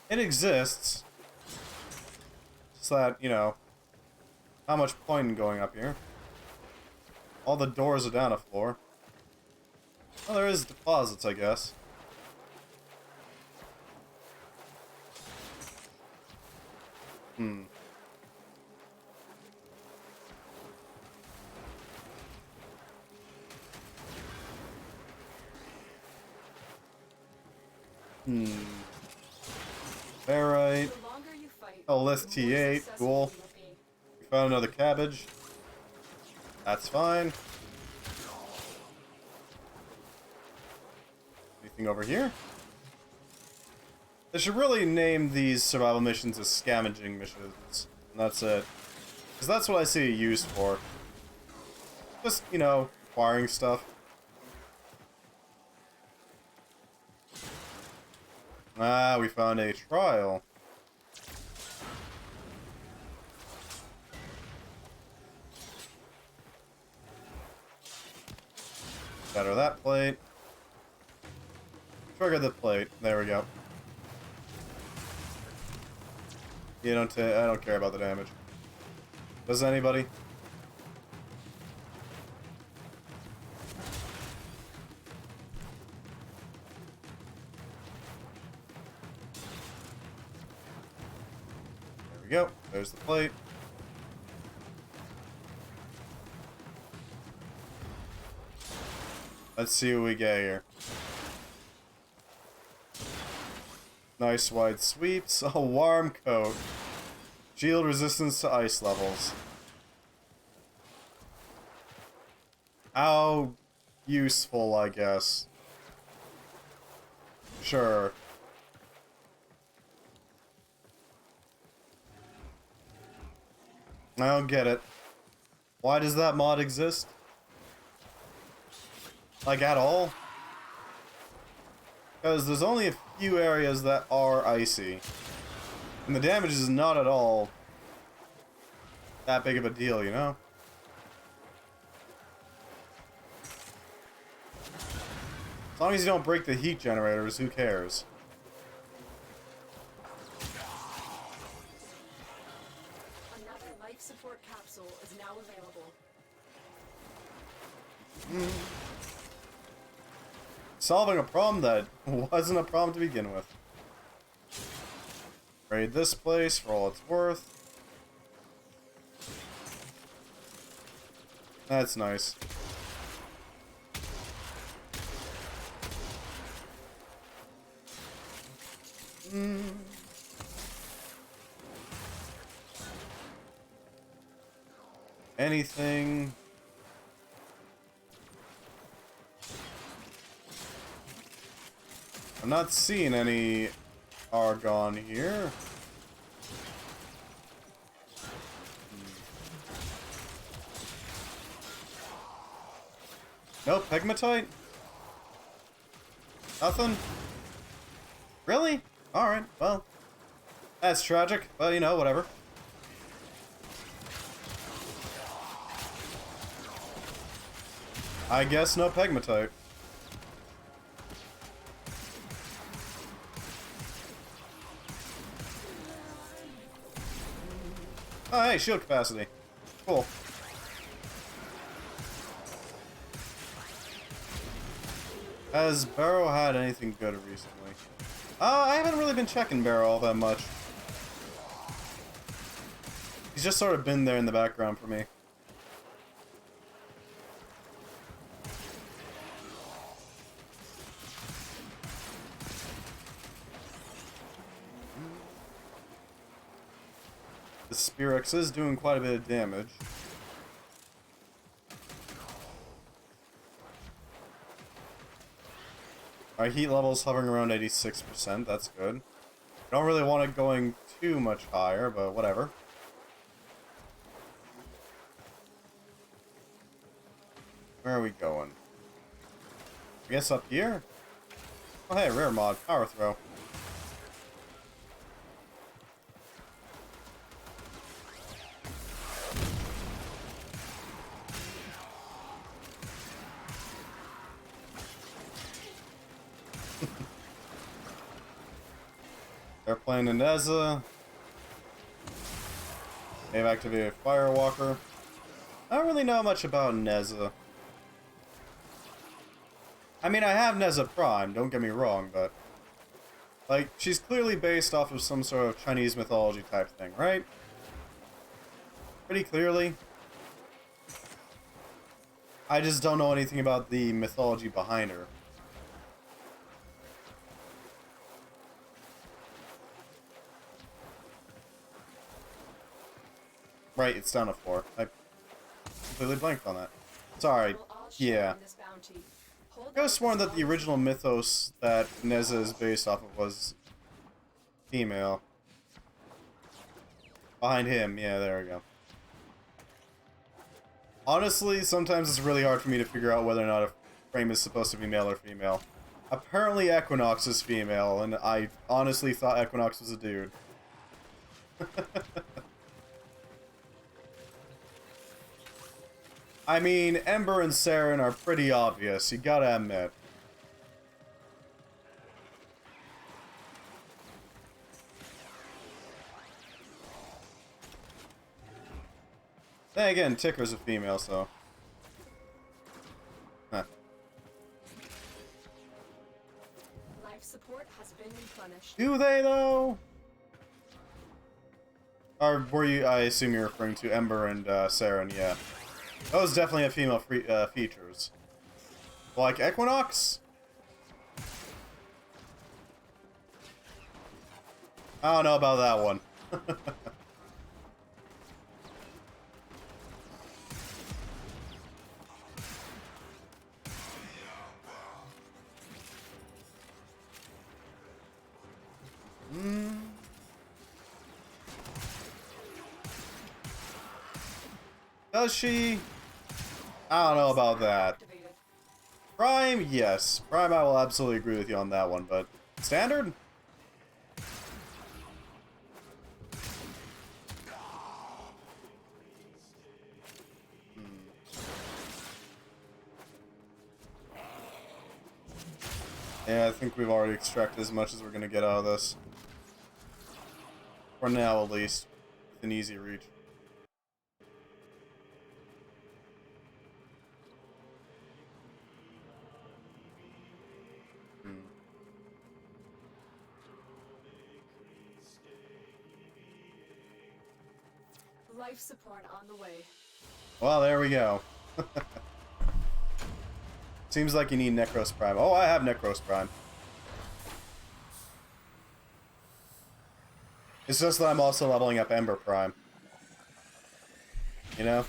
It exists. Just that, you know, not much point in going up here. All the doors are down a floor. Well, there is deposits, I guess. Alright. The longer you fight, Oh, list T8, cool. We found another cabbage. That's fine. Anything over here? They should really name these survival missions as scavenging missions. And that's it. Because that's what I see it used for. Just, you know, acquiring stuff. Ah, we found a trial. Shatter that plate. Trigger the plate. There we go. You don't. I don't care about the damage. Does anybody? There we go. There's the plate. Let's see what we get here. Nice wide sweeps. A warm coat. Shield resistance to ice levels. How useful, I guess. Sure. I don't get it. Why does that mod exist? Like, at all? Because there's only a few areas that are icy. And the damage is not at all that big of a deal, you know? As long as you don't break the heat generators, who cares? Another life support capsule is now available. Solving a problem that wasn't a problem to begin with. Raid this place for all it's worth. That's nice. Anything? I'm not seeing any argon here. No pegmatite? Nothing? Really? Alright, well. That's tragic, but you know, whatever. I guess no pegmatite. Oh, hey, shield capacity. Cool. Has Barrow had anything good recently? I haven't really been checking Barrow all that much. He's just sort of been there in the background for me. The Spirex is doing quite a bit of damage. Our heat level's hovering around 86%, that's good. Don't really want it going too much higher, but whatever. Where are we going? I guess up here? Oh hey, rare mod, power throw. They're playing Ineza. They've activated Firewalker. I don't really know much about Neza. I mean, I have Neza Prime, don't get me wrong, but... like, she's clearly based off of some sort of Chinese mythology type thing, right? Pretty clearly. I just don't know anything about the mythology behind her. Right, it's down to 4. I completely blanked on that. Sorry. We'll all share Yeah. in this bounty. Hold I could have out sworn the that the original mythos that Neza is based off of was female. Behind him, yeah, there we go. Honestly, sometimes it's really hard for me to figure out whether or not a frame is supposed to be male or female. Apparently Equinox is female, and I honestly thought Equinox was a dude. I mean, Ember and Siren are pretty obvious, you gotta admit. Then again, Ticker's a female, so... Huh. life support has been replenished. Do they, though? Or were you... I assume you're referring to Ember and Siren, yeah. Those definitely have female features. Like Equinox? I don't know about that one. Does she? I don't know about that. Activated. Prime, yes. Prime, I will absolutely agree with you on that one, but standard? Yeah, I think we've already extracted as much as we're going to get out of this. For now, at least. Within easy reach. Life support on the way. Well, there we go. Seems like you need Necros Prime. Oh, I have Necros Prime. It's just that I'm also leveling up Ember Prime. You know?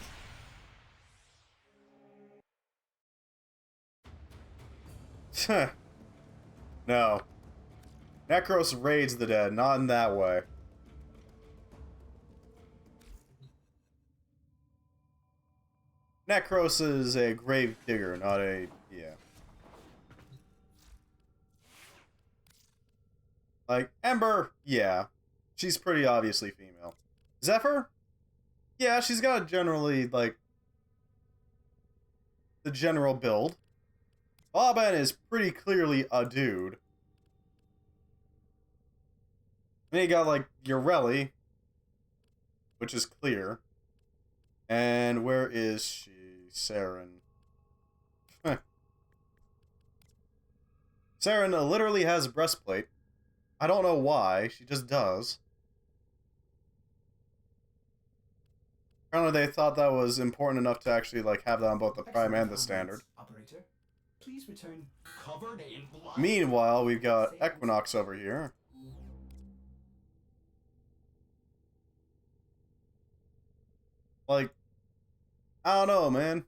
No. Necros raids the dead, not in that way. Necros is a grave digger, not a... yeah. Like, Ember, yeah. She's pretty obviously female. Zephyr? Yeah, she's got generally, like... the general build. Boban is pretty clearly a dude. Then you got, like, Ureli, which is clear. And where is she? Siren. Siren literally has a breastplate. I don't know why, she just does. Apparently they thought that was important enough to actually like have that on both the Prime and the Standard. Operator, please return covered in blood. Meanwhile, we've got Equinox over here. Like, I don't know, man.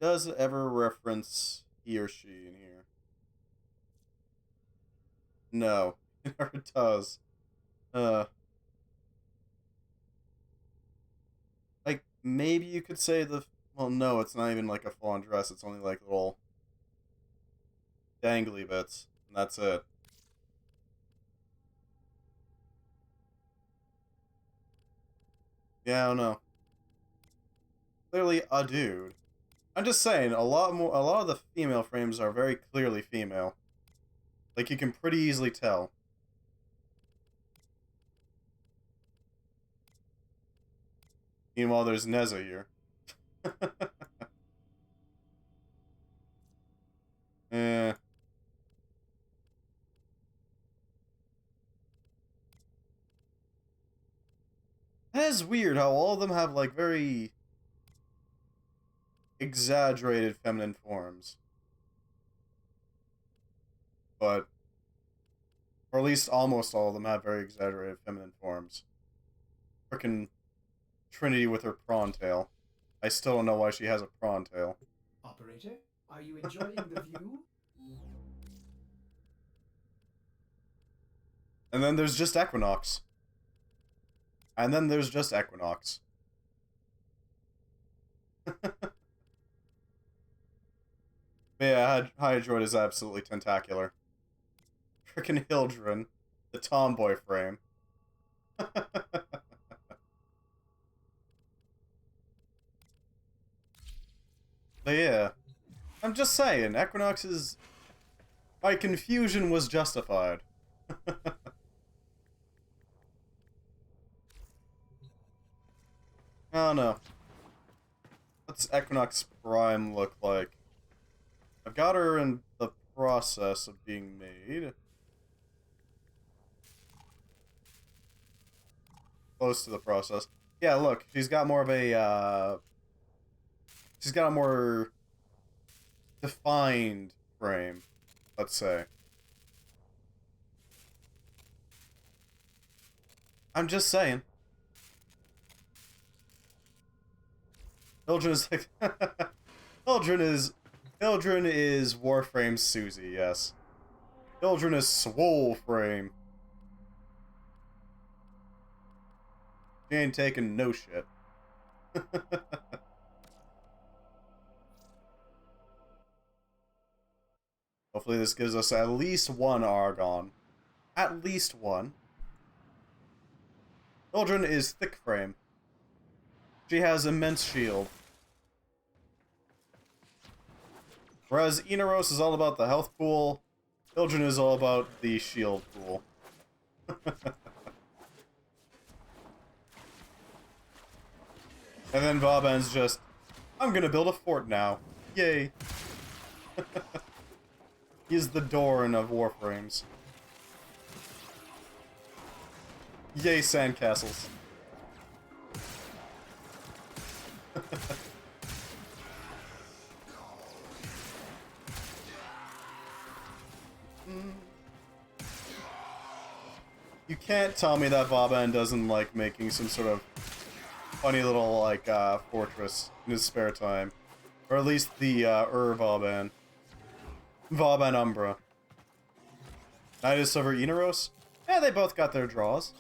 Does it ever reference he or she in here? No, it never does. Like, maybe you could say the... well, no, it's not even like a full-on dress. It's only like little dangly bits, and that's it. Yeah, I don't know. Clearly a dude. I'm just saying, a lot of the female frames are very clearly female. Like, you can pretty easily tell. Meanwhile, there's Neza here. Eh. That is weird how all of them have, like, very... exaggerated feminine forms. But, or at least almost all of them have very exaggerated feminine forms. Frickin' Trinity with her prawn tail. I still don't know why she has a prawn tail. Operator, are you enjoying the view? And then there's just Equinox. And then there's just Equinox. But yeah, Hydroid is absolutely tentacular. Frickin' Hildren, the tomboy frame. But yeah, I'm just saying, Equinox is... My confusion was justified. I don't know. What's Equinox Prime look like? I've got her in the process of being made. Close to the process. Yeah, look, she's got more of a, she's got a more defined frame, let's say. I'm just saying. Hildren is like... Hildren is Warframe's Susie, yes. Hildren is Swole Frame. She ain't taking no shit. Hopefully this gives us at least one Argon. At least one. Hildren is Thick Frame. She has immense shield. Whereas Enos is all about the health pool, Hildren is all about the shield pool. And then Vauban's just, I'm gonna build a fort now. Yay. He's the Doran of Warframes. Yay, sandcastles. You can't tell me that Vauban doesn't like making some sort of funny little, like, fortress in his spare time. Or at least the, Vauban. Vauban Umbra. Nidus over Enos? Yeah, they both got their draws.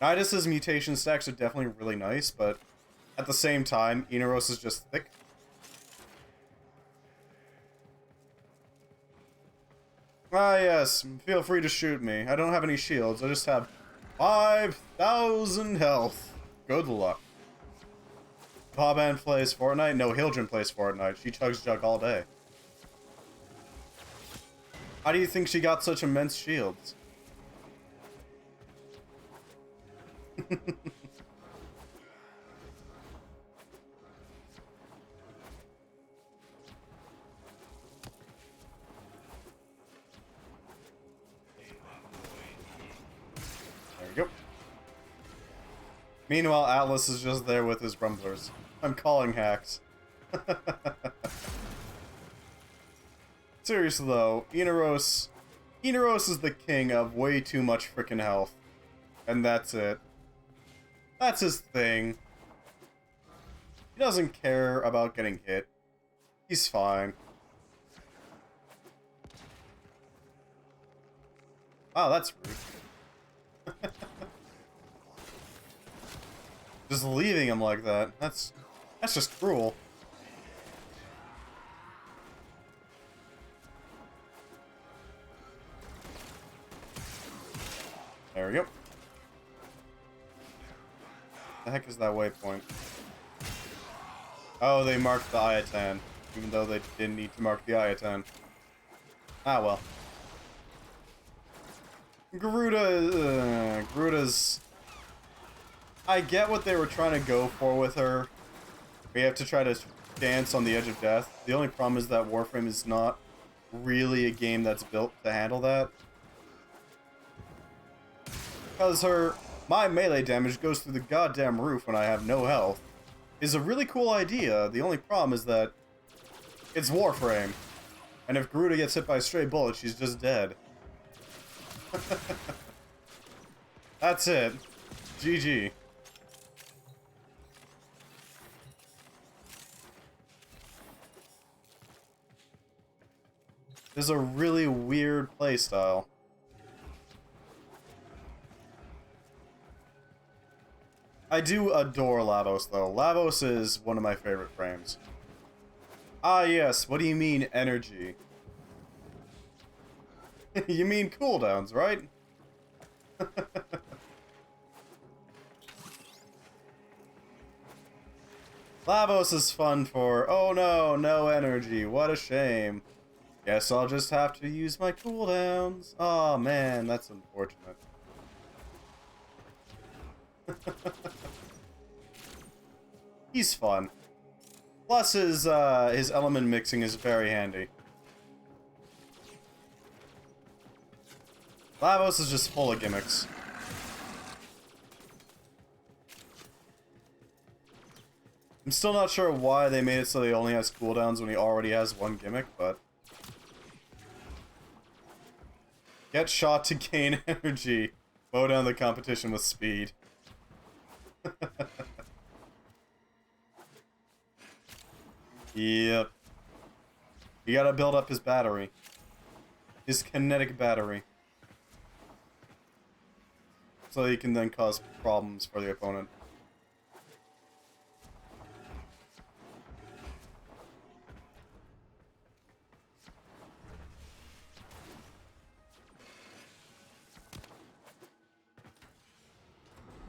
Nidus's mutation stacks are definitely really nice, but at the same time, Enos is just thick. Ah, yes, feel free to shoot me. I don't have any shields, I just have 5,000 health. Good luck. Vauban plays Fortnite? No, Hildren plays Fortnite. She chugs jug all day. How do you think she got such immense shields? There we go. Meanwhile, Atlas is just there with his rumblers. I'm calling hacks. Seriously though, Enos is the king of way too much frickin' health. And that's it. That's his thing. He doesn't care about getting hit. He's fine. Wow, that's rude. Just leaving him like that. That's just cruel. There we go. The heck is that waypoint? Oh, they marked the Iatan, even though they didn't need to mark the Iatan. Ah, well. Garuda's... I get what they were trying to go for with her. We have to try to dance on the edge of death. The only problem is that Warframe is not really a game that's built to handle that. Because my melee damage goes through the goddamn roof when I have no health. is a really cool idea. The only problem is that it's Warframe. And if Garuda gets hit by a stray bullet, she's just dead. That's it. GG. This is a really weird playstyle. I do adore Lavos, though. Lavos is one of my favorite frames. Ah, yes. What do you mean, energy? You mean cooldowns, right? Lavos is fun for, oh no, no energy. What a shame. Guess I'll just have to use my cooldowns. Oh man, that's unfortunate. He's fun. Plus his element mixing is very handy. Lavos is just full of gimmicks. I'm still not sure why they made it so he only has cooldowns when he already has one gimmick, but... Get shot to gain energy. Bow down the competition with speed. Yep. You gotta build up his battery. His kinetic battery. So he can then cause problems for the opponent.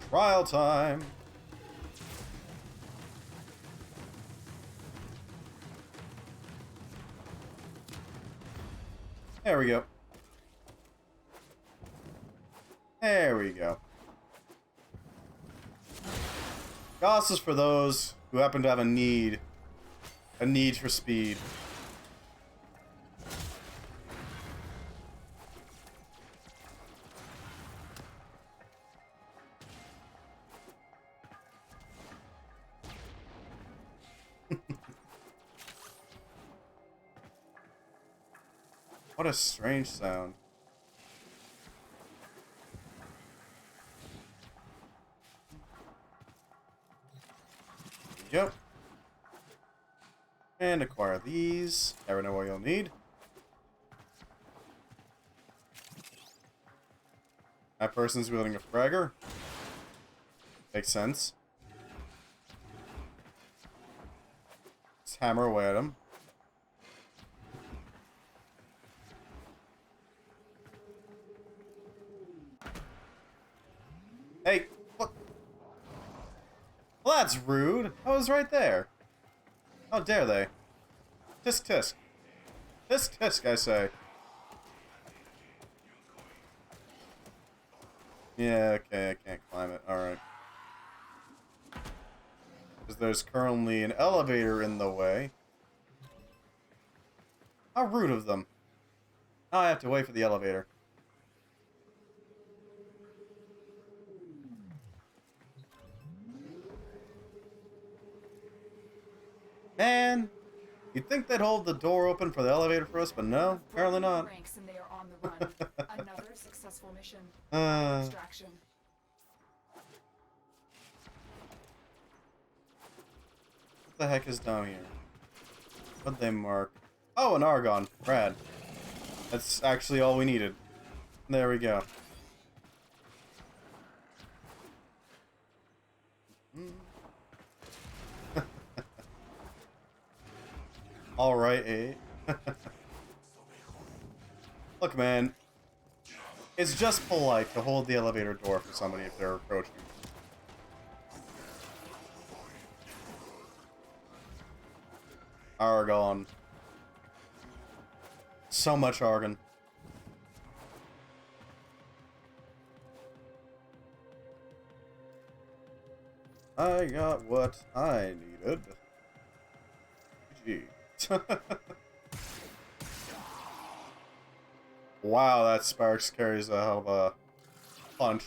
Trial time! There we go. There we go. Goss is for those who happen to have a need for speed. What a strange sound. Yep. And acquire these. Never know what you'll need. That person's wielding a fragger. Makes sense. Let's hammer away at him. Hey, look. Well, that's rude. I was right there. How dare they? Tisk tisk. Tisk tisk, I say. Yeah, okay, I can't climb it. Alright. Because there's currently an elevator in the way. How rude of them. Now I have to wait for the elevator. Man, you'd think they'd hold the door open for the elevator for us, but no, apparently not. Ranks and they are on the run. Another successful mission. What Extraction. the heck is down here? What'd they mark? Oh, an Argon. Rad. That's actually all we needed. There we go. Alright, eh? Look, man. It's just polite to hold the elevator door for somebody if they're approaching. Argon. So much Argon. I got what I needed. GG. Wow, that Sparks carries a hell of a punch.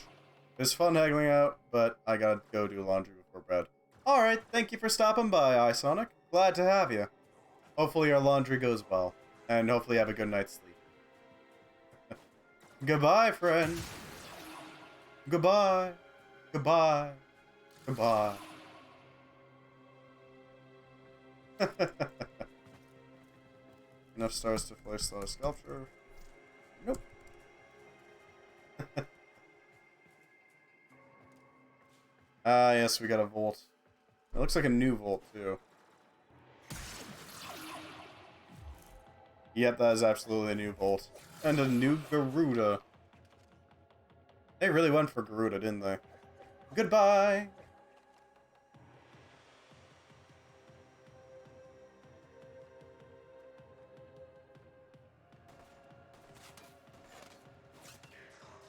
It's fun haggling out, but I gotta go do laundry before bed. Alright, thank you for stopping by, iSonic. Glad to have you. Hopefully your laundry goes well. And hopefully you have a good night's sleep. Goodbye, friend. Goodbye. Goodbye. Goodbye. Enough stars to place a sculpture. Nope. Ah, yes, we got a vault. It looks like a new vault, too. Yep, that is absolutely a new vault. And a new Garuda. They really went for Garuda, didn't they? Goodbye!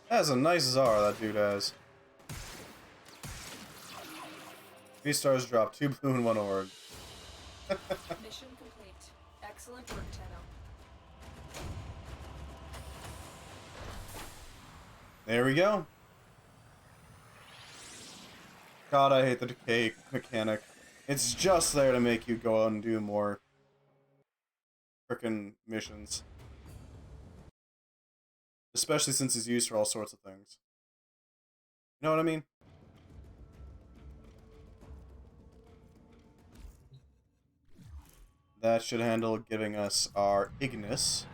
That's a nice Zara that dude has. 3 stars dropped, 2 blue and 1 orange. Mission complete. Excellent work, Tenno. There we go. God, I hate the decay mechanic. It's just there to make you go out and do more frickin' missions. Especially since it's used for all sorts of things. You know what I mean? That should handle giving us our Ignis.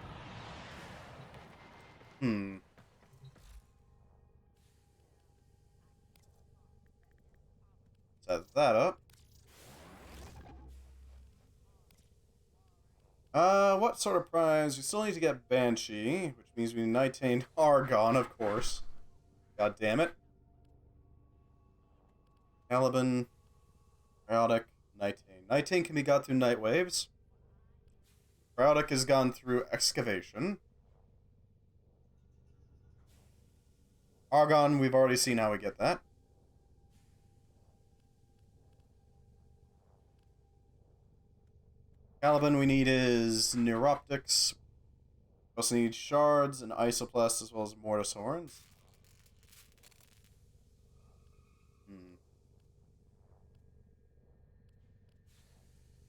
Set that up. What sort of prize? We still need to get Banshee, which means we Nightained Argon, of course. God damn it. Caliban, Crowdic, Nightained. Nightained can be got through night waves. Crowdic has gone through excavation. Argon, we've already seen how we get that. Caliban, we need is Neuroptics. We also need Shards and Isoplast as well as Mortis Horns.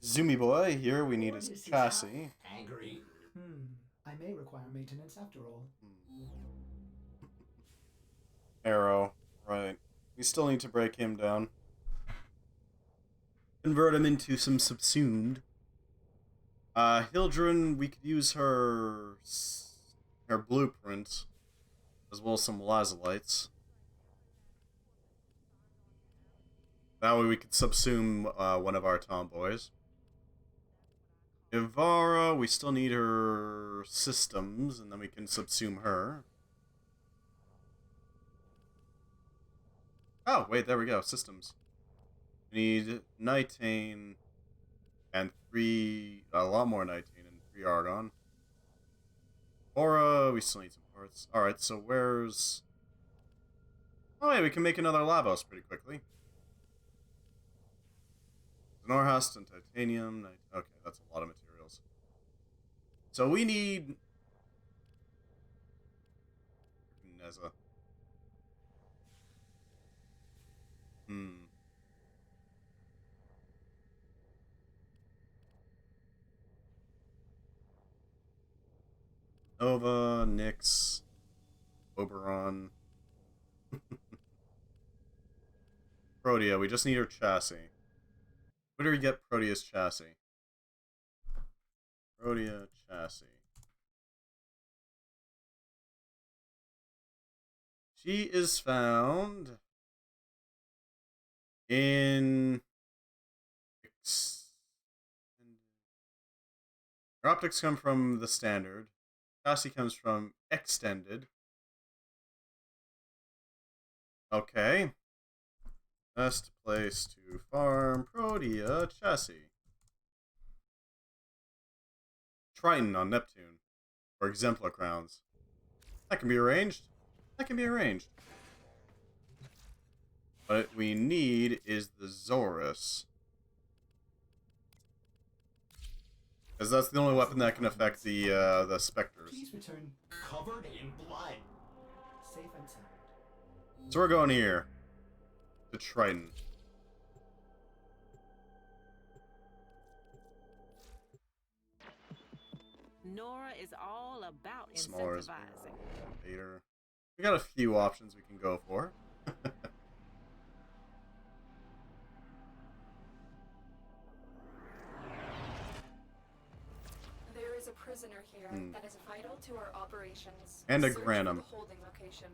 Zoomy Boy, here we need his chassis. Angry. I may require maintenance after all. Arrow, right. We still need to break him down. Convert him into some subsumed. Hildren, we could use her blueprint, as well as some lazolites. That way we could subsume one of our tomboys. Ivara, we still need her systems, and then we can subsume her. Oh, wait, there we go, systems. We need Nightained and a lot more Nightained and 3 Argon. Aura, we still need some parts. Alright, so where's... Oh yeah, we can make another Lavos pretty quickly. Norhast and Titanium. Okay, that's a lot of materials. So we need... Neza. Nova, Nyx, Oberon. Protea, we just need her chassis. Where do we get Protea's chassis? Protea chassis. She is found in her optics come from the standard. Chassis comes from extended. Okay. Best place to farm Protea chassis. Triton on Neptune. Or Exemplar crowns. That can be arranged. That can be arranged. What we need is the Zorus. Because that's the only weapon that can affect the Spectres. Please return covered in blood. Safe and sound. So we're going here. To Triton. Nora is all about Smaller is incentivizing. Vader. We got a few options we can go for. There is a prisoner here that is vital to our operations. And a Search for Granum. the holding location.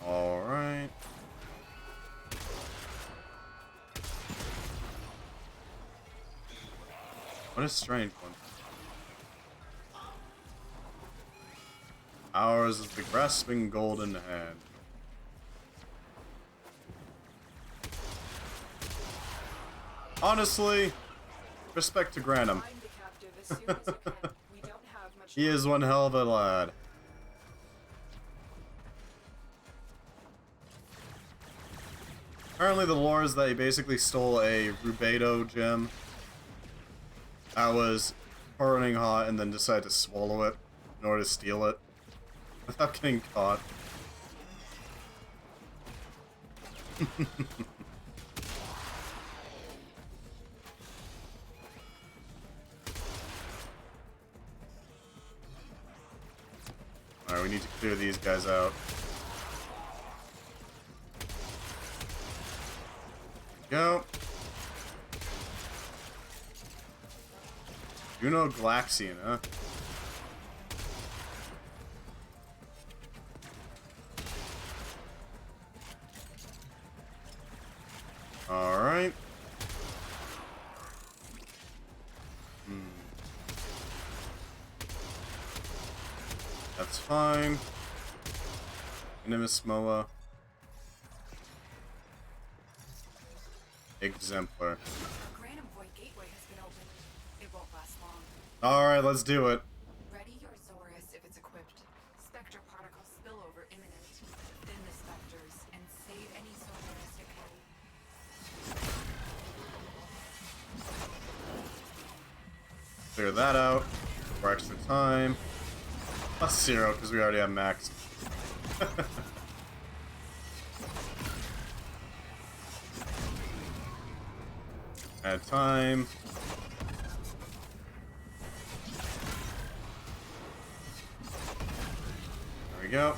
Alright. What is strength one? Ours is the grasping golden hand. Honestly, respect to Granum. Find the captive as soon as you can. We don't have much He is one hell of a lad. Apparently the lore is that he basically stole a Rubedo gem that was burning hot and then decided to swallow it in order to steal it without getting caught. Alright, we need to clear these guys out. Go. You know Galaxian, huh? Alright. That's fine. Inimus Moa. Exemplar. Granum Void Gateway has been opened. It won't last long. Alright, let's do it. Ready your Zorus if it's equipped. Spectre particle spillover imminent. Thin the specters and save any Zorus you can. Clear that out for extra time. Plus 0 because we already have max. Add time. There we go.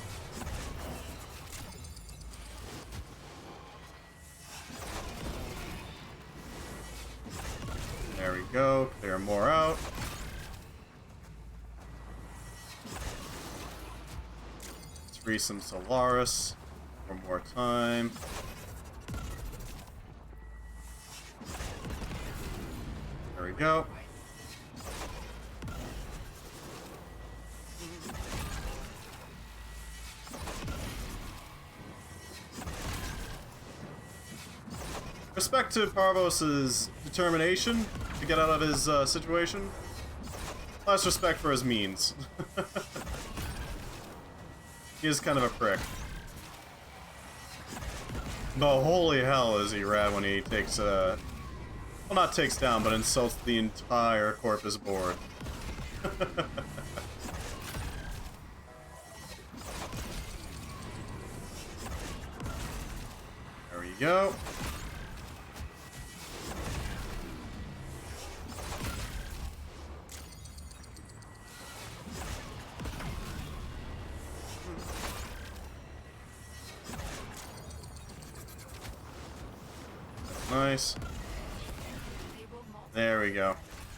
There we go. Clear more out. Let's free some Solaris for more time. There we go. Respect to Parvos's determination to get out of his situation. Less respect for his means. He is kind of a prick. But holy hell is he rad when he takes, well, not takes down, but insults the entire Corpus board. There we go. Nice. There we go.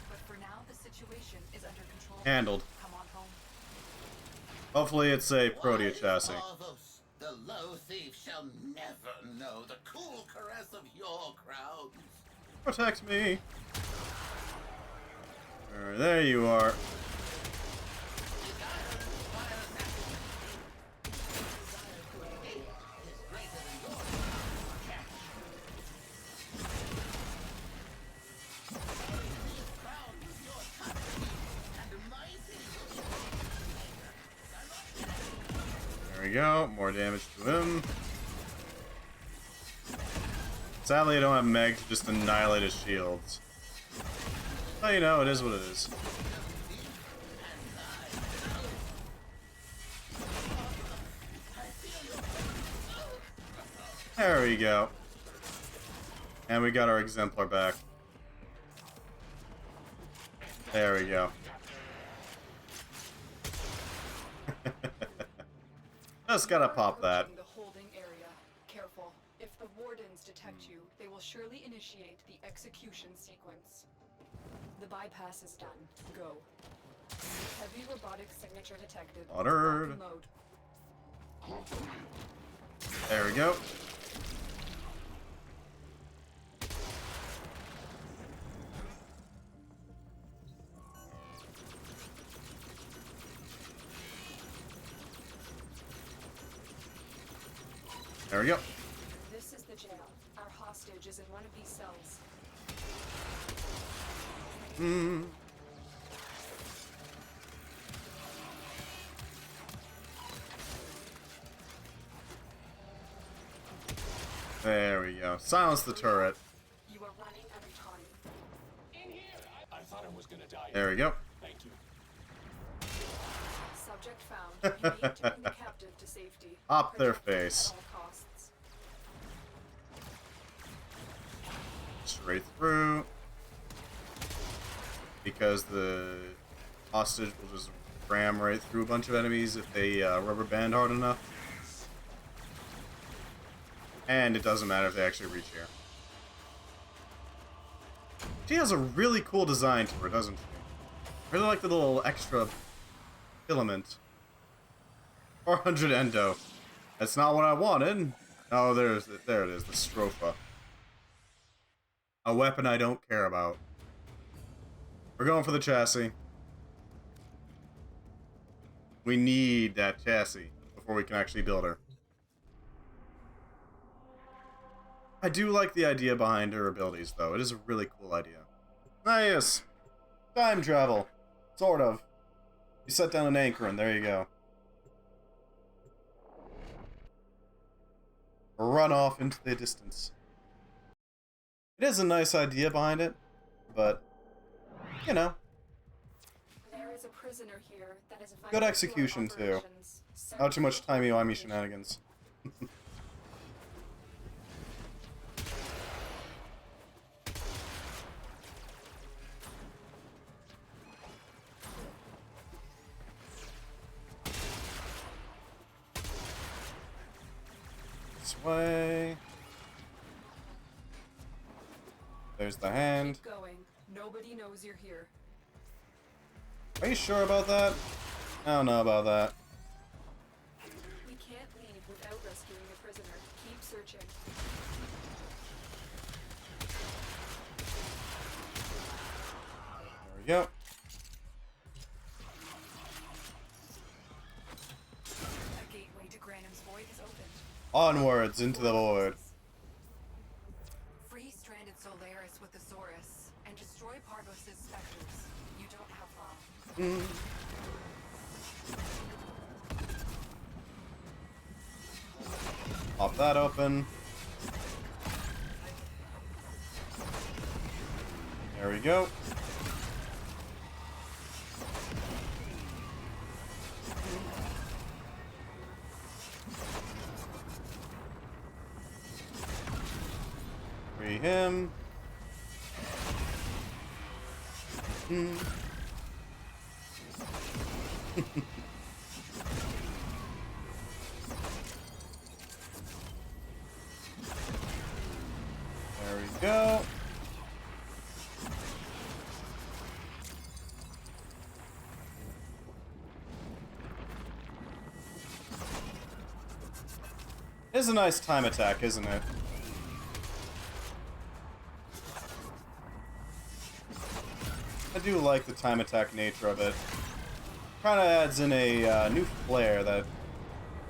But for now, the situation is under control. Handled. Come on home. Hopefully it's a Protea chassis. Parvos, the low thief shall never know the cool caress of your crowds. Protect me. There you are. There we go. More damage to him. Sadly, I don't have Meg to just annihilate his shields. But you know, it is what it is. There we go. And we got our exemplar back. There we go. Just gotta pop that. The holding area. Careful. If the wardens detect you, they will surely initiate the execution sequence. The bypass is done. Go. Heavy robotic signature detected. Ordered. Mode. There we go. There we go. This is the jail. Our hostage is in one of these cells. There we go. Silence the turret. You are running out of time. In here! I thought I was gonna die. There we go. Thank you. Subject found. You need to bring the captive to safety. Up their Protect them face. at all costs. Straight through. Because the hostage will just ram right through a bunch of enemies if they rubber band hard enough. And it doesn't matter if they actually reach here. She has a really cool design to her, doesn't she? I really like the little extra filament. 400 endo. That's not what I wanted. Oh, there it is, the Stropha. A weapon I don't care about. We're going for the chassis. We need that chassis before we can actually build her. I do like the idea behind her abilities, though. It is a really cool idea. Ah, yes. Time travel. Sort of. You set down an anchor, and there you go. Run off into the distance. It is a nice idea behind it, but, you know. There is a prisoner here that is Good execution, too. Not too much timey-wimey shenanigans. This way. There's the hand. Keep going. Nobody knows you're here. Are you sure about that? I don't know about that. We can't leave without rescuing the prisoner. Keep searching. There we go. A gateway to Granum's Void is opened. Onwards into the void. Free stranded Solaris with Thesaurus and destroy Parvos' specters. You don't have long. Pop that open. There we go. Free him. There we go. It's a nice time attack, isn't it? I do like the time attack nature of it. Kind of adds in a new flair that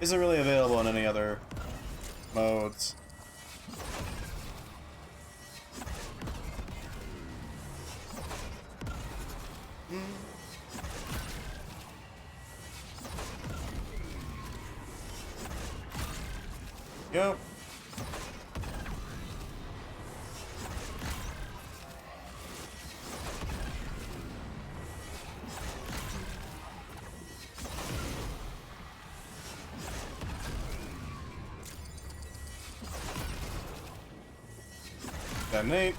isn't really available in any other modes. Yep. Detonate.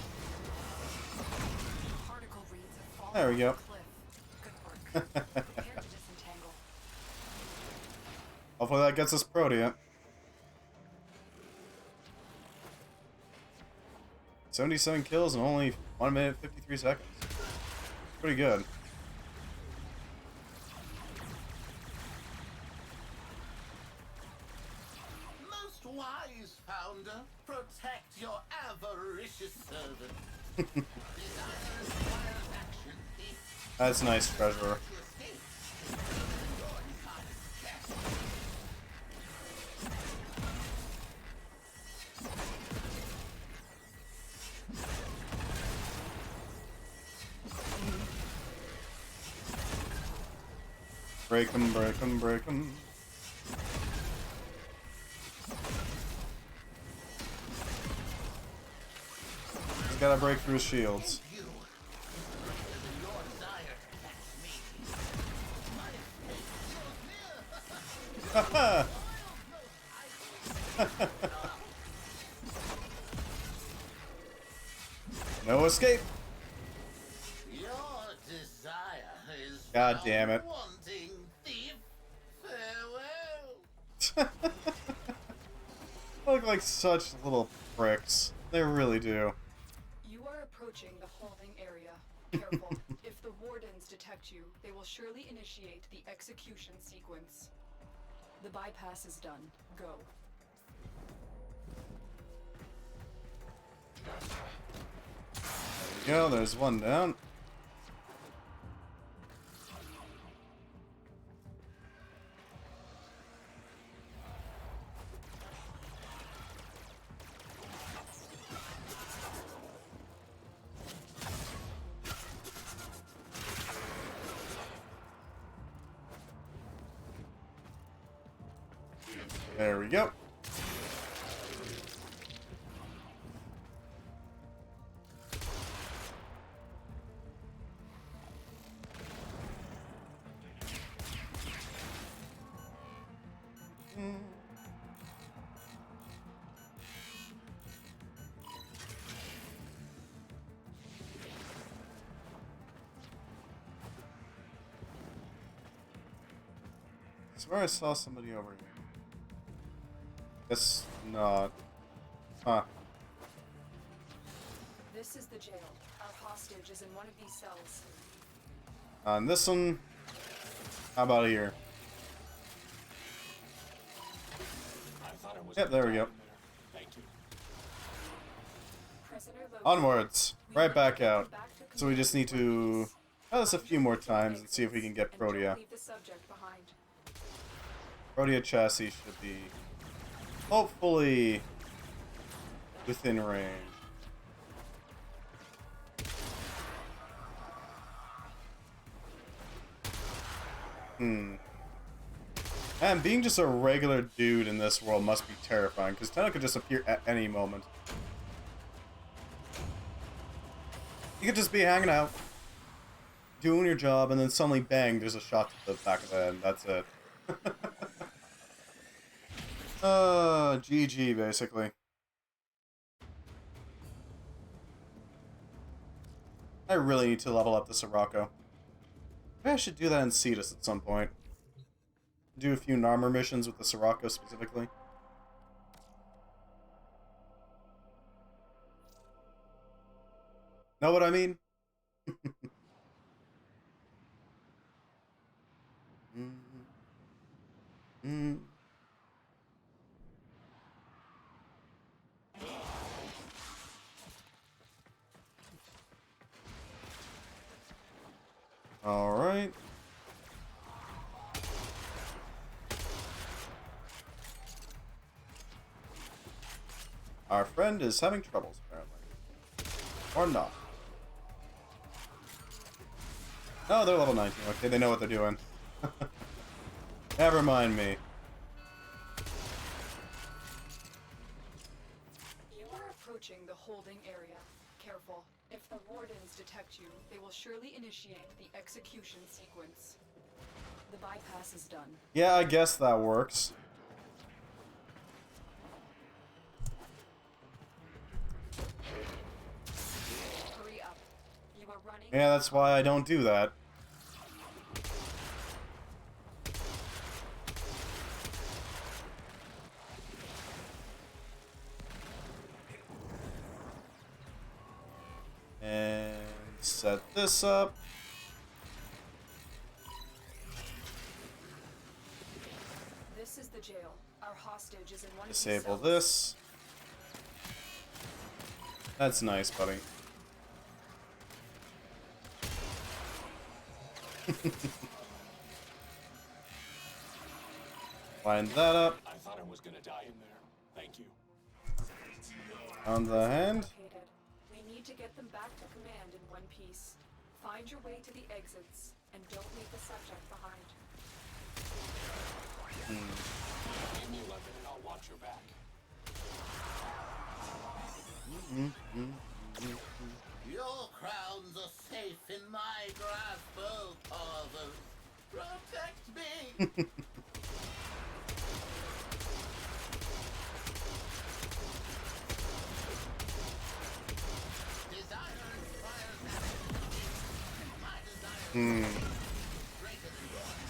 Particle reeds have fallen There we go. off the cliff. Good work. Prepare to disentangle. Hopefully that gets us Protea. 77 kills in only 1 minute 53 seconds. Pretty good. Most wise founder, protect your avaricious servant. Desire requires action. That's nice, treasurer. To escape. Your entire castle. Break him, break him, break him. He's gotta break through his shields. You. Your desire attacks me. My fate Haha! No escape! Your desire is God damn it. wanting thief. Farewell. Look like such little pricks. They really do. You are approaching the holding area. Careful. If the wardens detect you, they will surely initiate the execution sequence. The bypass is done. Go. There we go, there's one down. There we go. I swear I saw somebody over here. Guess not. Huh. This is the jail. Our hostage is in one of these cells. On this one, how about here? Yep, there we go. Thank you. Prisoner located. Onwards. Right back out. Back to So we just need to try this a few more times and see if we can get and don't Protea. leave the subject behind. Protea chassis should be hopefully within range. And being just a regular dude in this world must be terrifying, because Tenno could just appear at any moment. You could just be hanging out, doing your job, and then suddenly, bang, there's a shot to the back of the head. That's it. GG, basically. I really need to level up the Sirocco. Maybe I should do that in Cetus at some point. Do a few Narmer missions with the Sirocco specifically. Know what I mean? All right. Our friend is having troubles, apparently. Or not. Oh, they're level 19. Okay, they know what they're doing. Never mind me. You are approaching the holding area. Careful. If the wardens detect you, they will surely initiate the execution sequence. The bypass is done. Yeah, I guess that works. running. Yeah, that's why I don't do that. And set this up. This is the jail. Our hostage is in one of these Disable cells. this. That's nice, buddy. Line that up. I thought I was gonna die in there. Thank you. On the hand. Located. We need to get them back to command in one piece. Find your way to the exits and don't leave the subject behind. Give me 11 and I'll watch your back. Your crowns are safe in my grasp, oh fathers. Protect me! Desire inspires action, and my desire is greater than yours.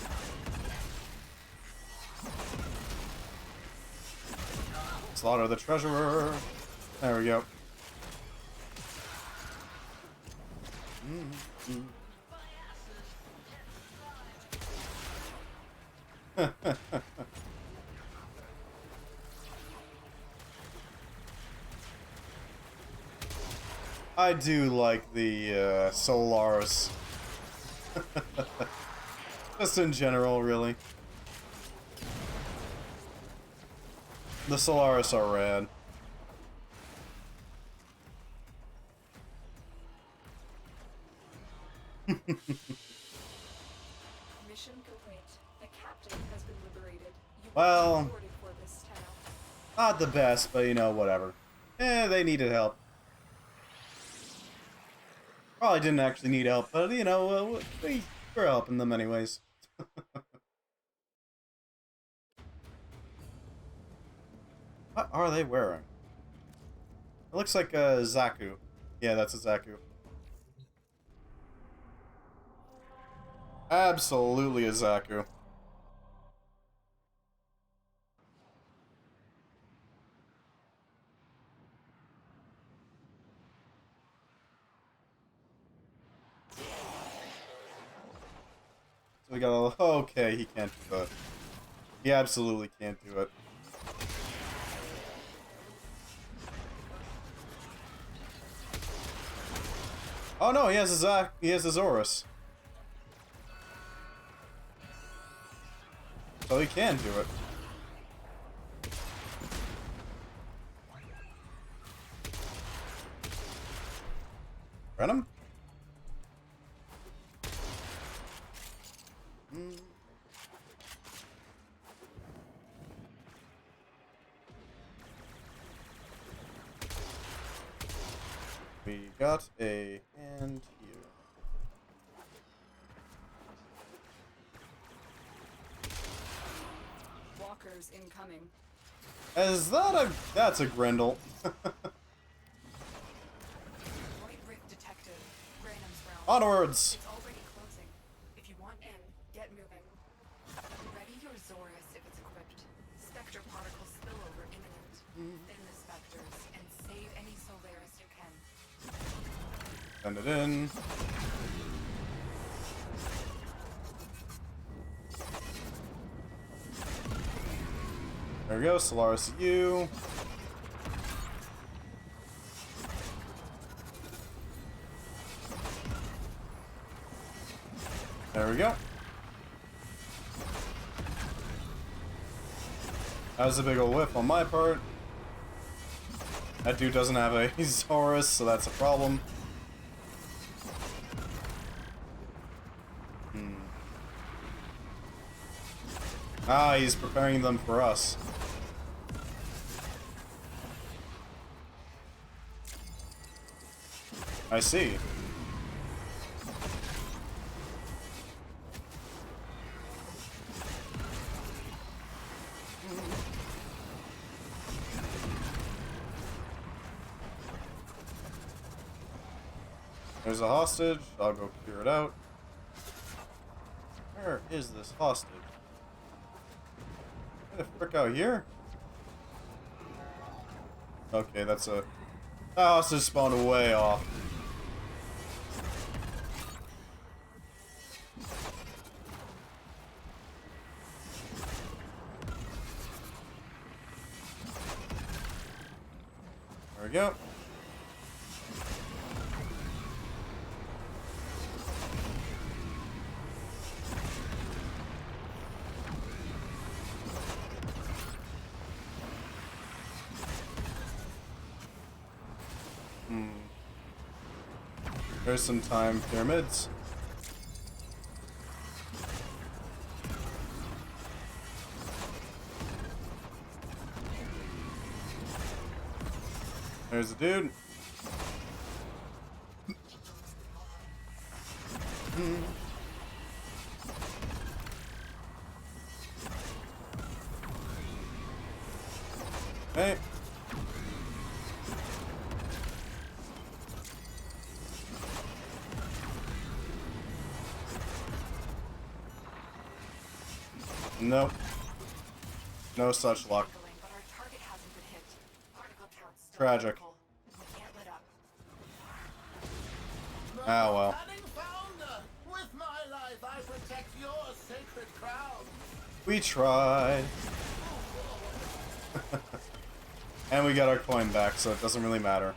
Slaughter the treasurer. There we go. I do like the Solaris. Just in general, really. The Solaris are rad. Mission complete. The captain has been liberated. You Well, were rewarded for this, Tenno. not the best, but you know, whatever. They needed help. Probably didn't actually need help, but you know, we're helping them anyways. What are they wearing? It looks like a Zaku. Yeah, that's a Zaku. Absolutely a Zaku. So we got a... Okay, he can't do that. He absolutely can't do it. Oh no, he has a he has a Zorus. So he can do it. Venom? We got a hand here. Walkers incoming. Is that a... That's a Grendel. Void Rift detected. Graham's realm. Onwards! It's already closing. If you want in, get moving. Ready your Zorus if it's equipped. Spectre particle spillover imminent. Thin the specters and save any Solaris you can. Send it in. There we go, Solaris U. There we go. That was a big ol' whiff on my part. That dude doesn't have a Zorus, so that's a problem. Ah, he's preparing them for us. I see. There's a hostage. I'll go clear it out. Where is this hostage? Get the frick out here? Okay, that's a... That hostage spawned way off. There we go. There's some time pyramids. There's a dude. Hey. Nope. No such luck. But our target hasn't been hit. Particle count's still Tragic. critical. We can't let up. Ah, well. Cunning founder, with my life I protect your sacred crown. We tried. And we got our coin back, so it doesn't really matter.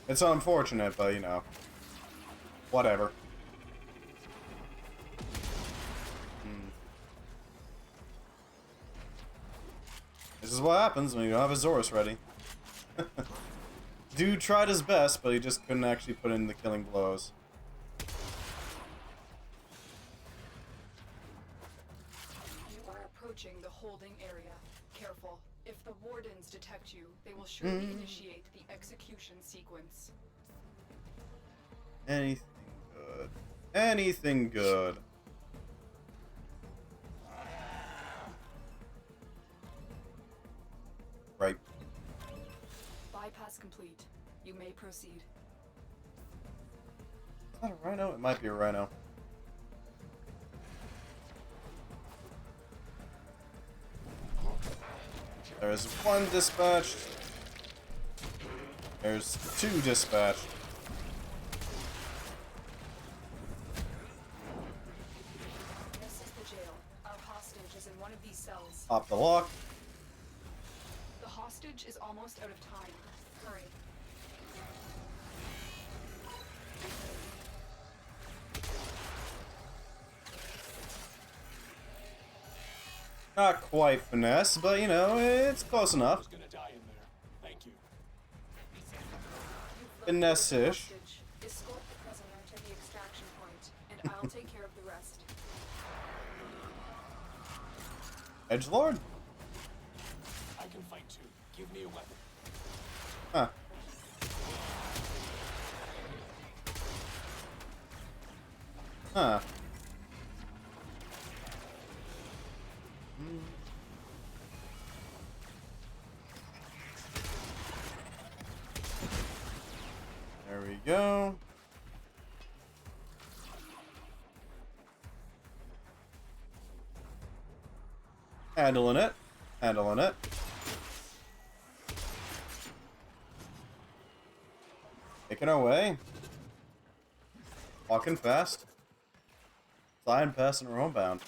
It's unfortunate, but you know. Whatever. This is what happens when you don't have a Zorus ready. Dude tried his best, but he just couldn't actually put in the killing blows. You are approaching the holding area. Careful. If the wardens detect you, they will surely initiate the execution sequence. Anything good. Anything good. Right. Bypass complete. You may proceed. Is that a rhino? It might be a rhino. There's one dispatched. There's two dispatched. This is the jail. Our hostage is in one of these cells. Pop the lock. The hostage is almost out of time. Hurry. Not quite finesse, but you know, it's close I enough. was gonna die in there. Thank you. Finesse-ish. Escort the prisoner to the extraction point, and I'll take care of the rest. Edgelord? I can fight too. Give me a weapon. Huh. Huh. There we go. Handling it. Handling it. Making our way. Walking fast. Flying past and homebound.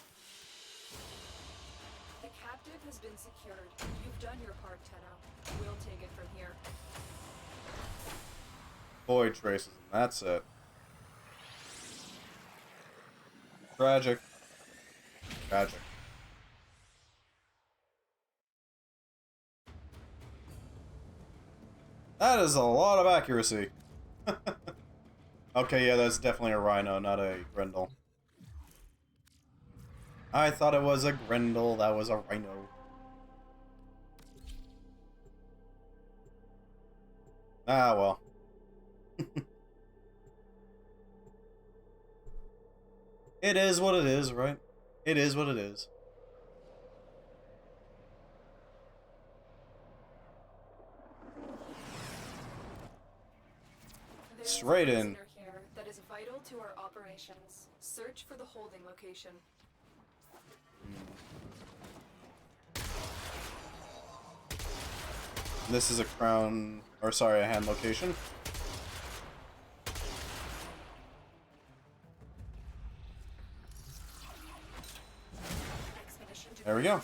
The captive has been secured. You've done your part, Tenno. We'll take it from here. Void traces, and that's it. Tragic. Tragic. That is a lot of accuracy. Okay, yeah, that's definitely a rhino, not a Grendel. I thought it was a Grendel, that was a rhino. Ah, well. It is what it is, right? It is what it is. There's a Straight in. prisoner to our operations. Search for the holding location. This is a crown, or sorry, a hand location. There we go.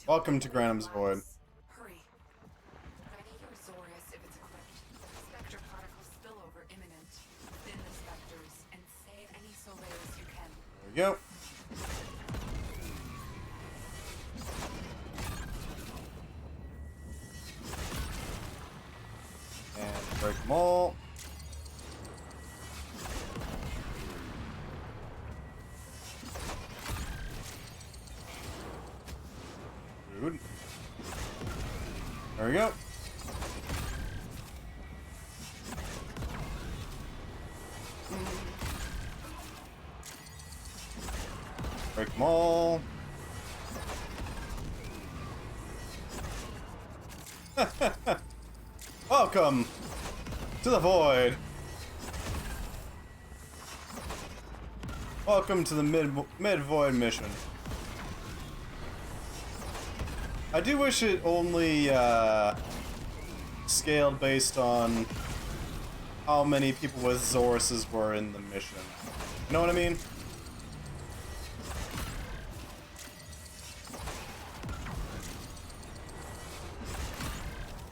Welcome to Granum's Void. Hurry. Ready your Zorus if it's equipped. Spectre particle spillover imminent. Thin the specters and save any Solaris you can. There we go. And break them all. Good. There we go. Break them all. Welcome to the Void. Welcome to the mid-Void mission. I do wish it only scaled based on how many people with Zoruses were in the mission. You know what I mean?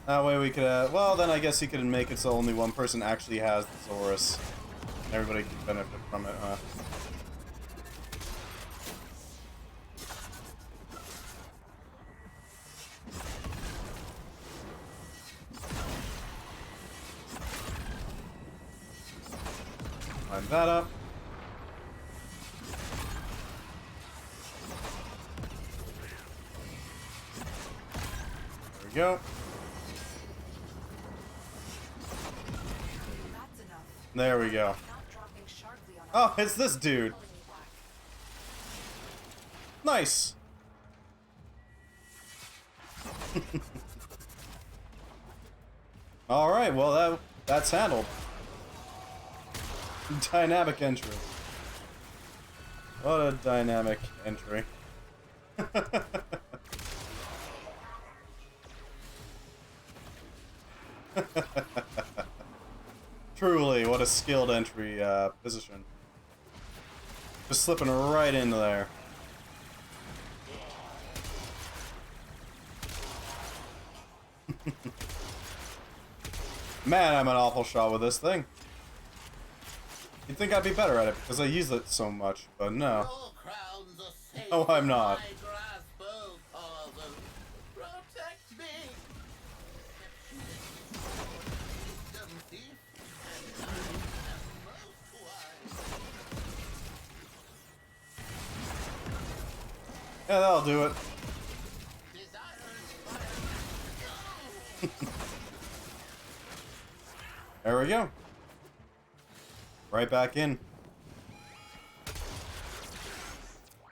That way we could, well then I guess you could make it so only one person actually has the Zorus. Everybody can benefit from it, huh? Line that up. There we go. There we go. Oh, it's this dude. Nice. All right, well that's handled. Dynamic entry. What a dynamic entry. Truly, what a skilled entry position. Just slipping right into there. Man, I'm an awful shot with this thing. You'd think I'd be better at it because I use it so much, but no. No, I'm not. Yeah, that'll do it. There we go. Right back in.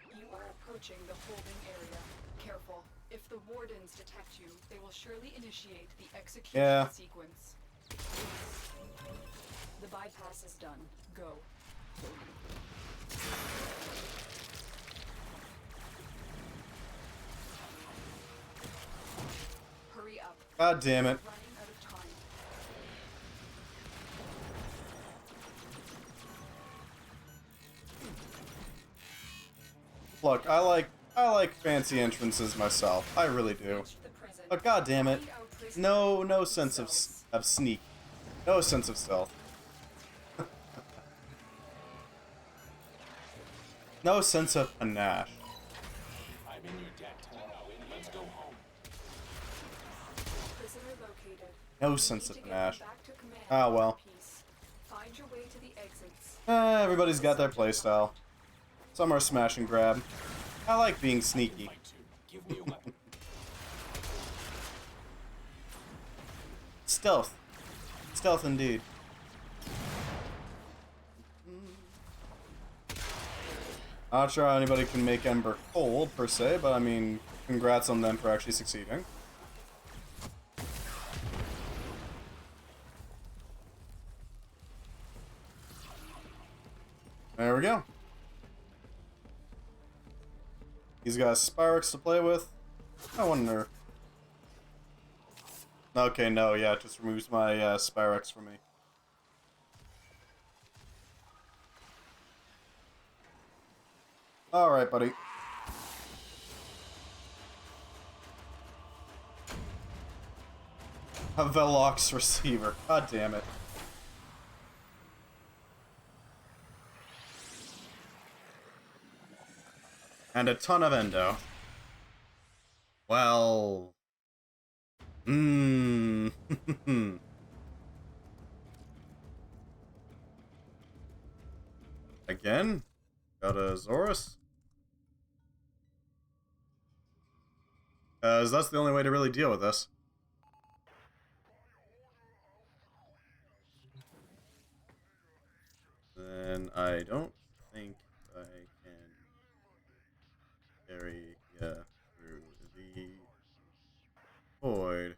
You are approaching the holding area. Careful. If the wardens detect you, they will surely initiate the execution sequence. The bypass is done. Go. Hurry up. God damn it. Running out of time. Look, I like fancy entrances myself. I really do. But god damn it. No sense of sneak. No sense of stealth. No sense of panache. I'm in your debt. Let's go home. Prisoner located. No sense of panache. Ah, well. Find your way to the exits. Everybody's got their playstyle. Some are smash and grab. I like being sneaky. Give me a weapon. Stealth. Stealth indeed. Not sure how anybody can make Ember cold, per se, but I mean, congrats on them for actually succeeding. There we go. He's got Spyrex to play with. I wonder. Okay, no, yeah, it just removes my Spyrex from me. Alright, buddy. A Velox receiver. God damn it. And a ton of endo. Well... Again? Got a Zorus? Because that's the only way to really deal with this. Then I don't think I can carry through the void.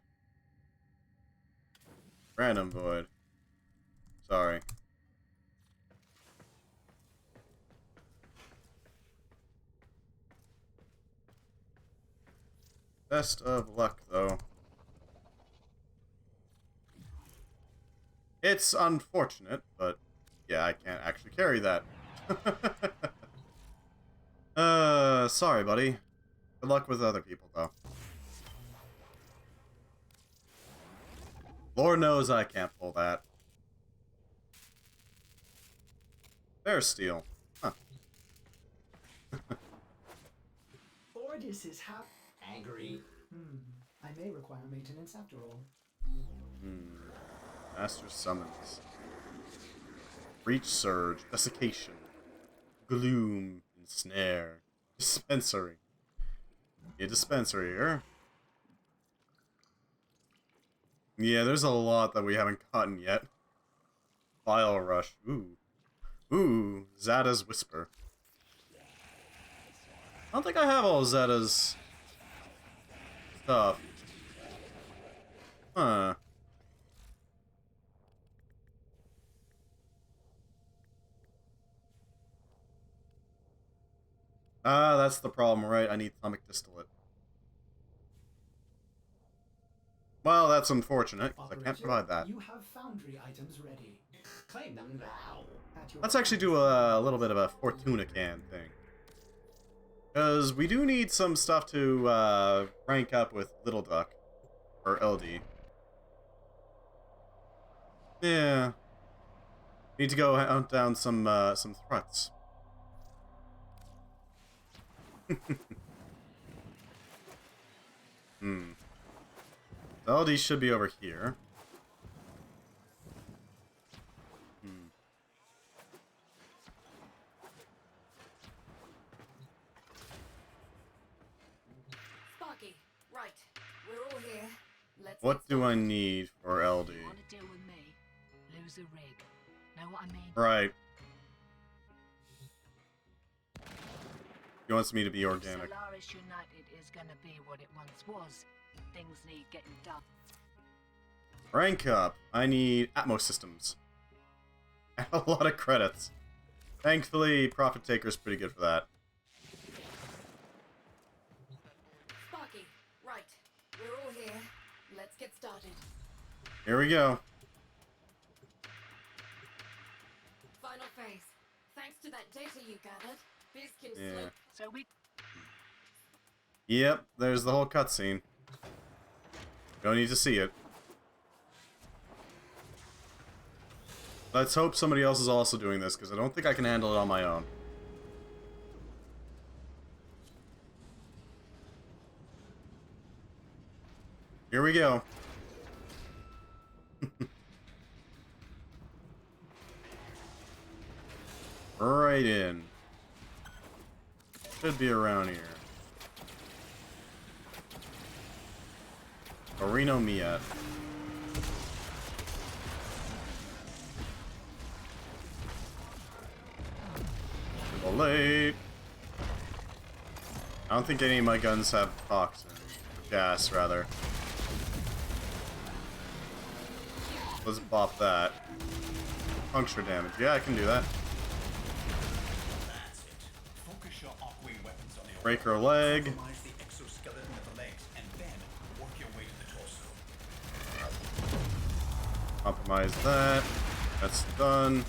Random void. Sorry. Best of luck, though. It's unfortunate, but yeah, I can't actually carry that. Sorry, buddy. Good luck with other people, though. Lord knows I can't pull that. Bear steel. Huh. Ordis is Angry. I may require maintenance after all. Master summons. Breach surge. Desiccation. Gloom. Ensnare. Dispensary. A dispensary here. Yeah, there's a lot that we haven't gotten yet. File rush. Ooh. Ooh. Zada's whisper. I don't think I have all Zada's stuff. Huh. Ah, that's the problem, right? I need Atomic Distillate. Well, that's unfortunate, because I can't provide that. You have foundry items ready. Claim them now. Let's actually do a little bit of a Fortuna can thing. Because we do need some stuff to rank up with Little Duck. Or LD. Yeah. Need to go hunt down some threats. LD should be over here. Sparky, right. We're all here. Let's What do I need for LD? You want to deal with me? Lose a rig. Know what I mean? Right. He wants me to be organic. Solaris United is gonna be what it once was. Things need getting done. Rank up. I need Atmos systems. And a lot of credits. Thankfully, Profit Taker's pretty good for that. Sparky, right. We're all here. Let's get started. Here we go. Final phase. Thanks to that data you gathered, Biz can Yeah. slope. So we Yep, there's the whole cutscene. Don't need to see it. Let's hope somebody else is also doing this, because I don't think I can handle it on my own. Here we go. Right in. Should be around here. Orino Miat. Late. I don't think any of my guns have toxin. Gas, rather. Let's bop that. Puncture damage. Yeah, I can do that. swing weapons on the Break her leg. Compromise the exoskeleton of the legs, and then work your way to the torso. Compromise that. That's done.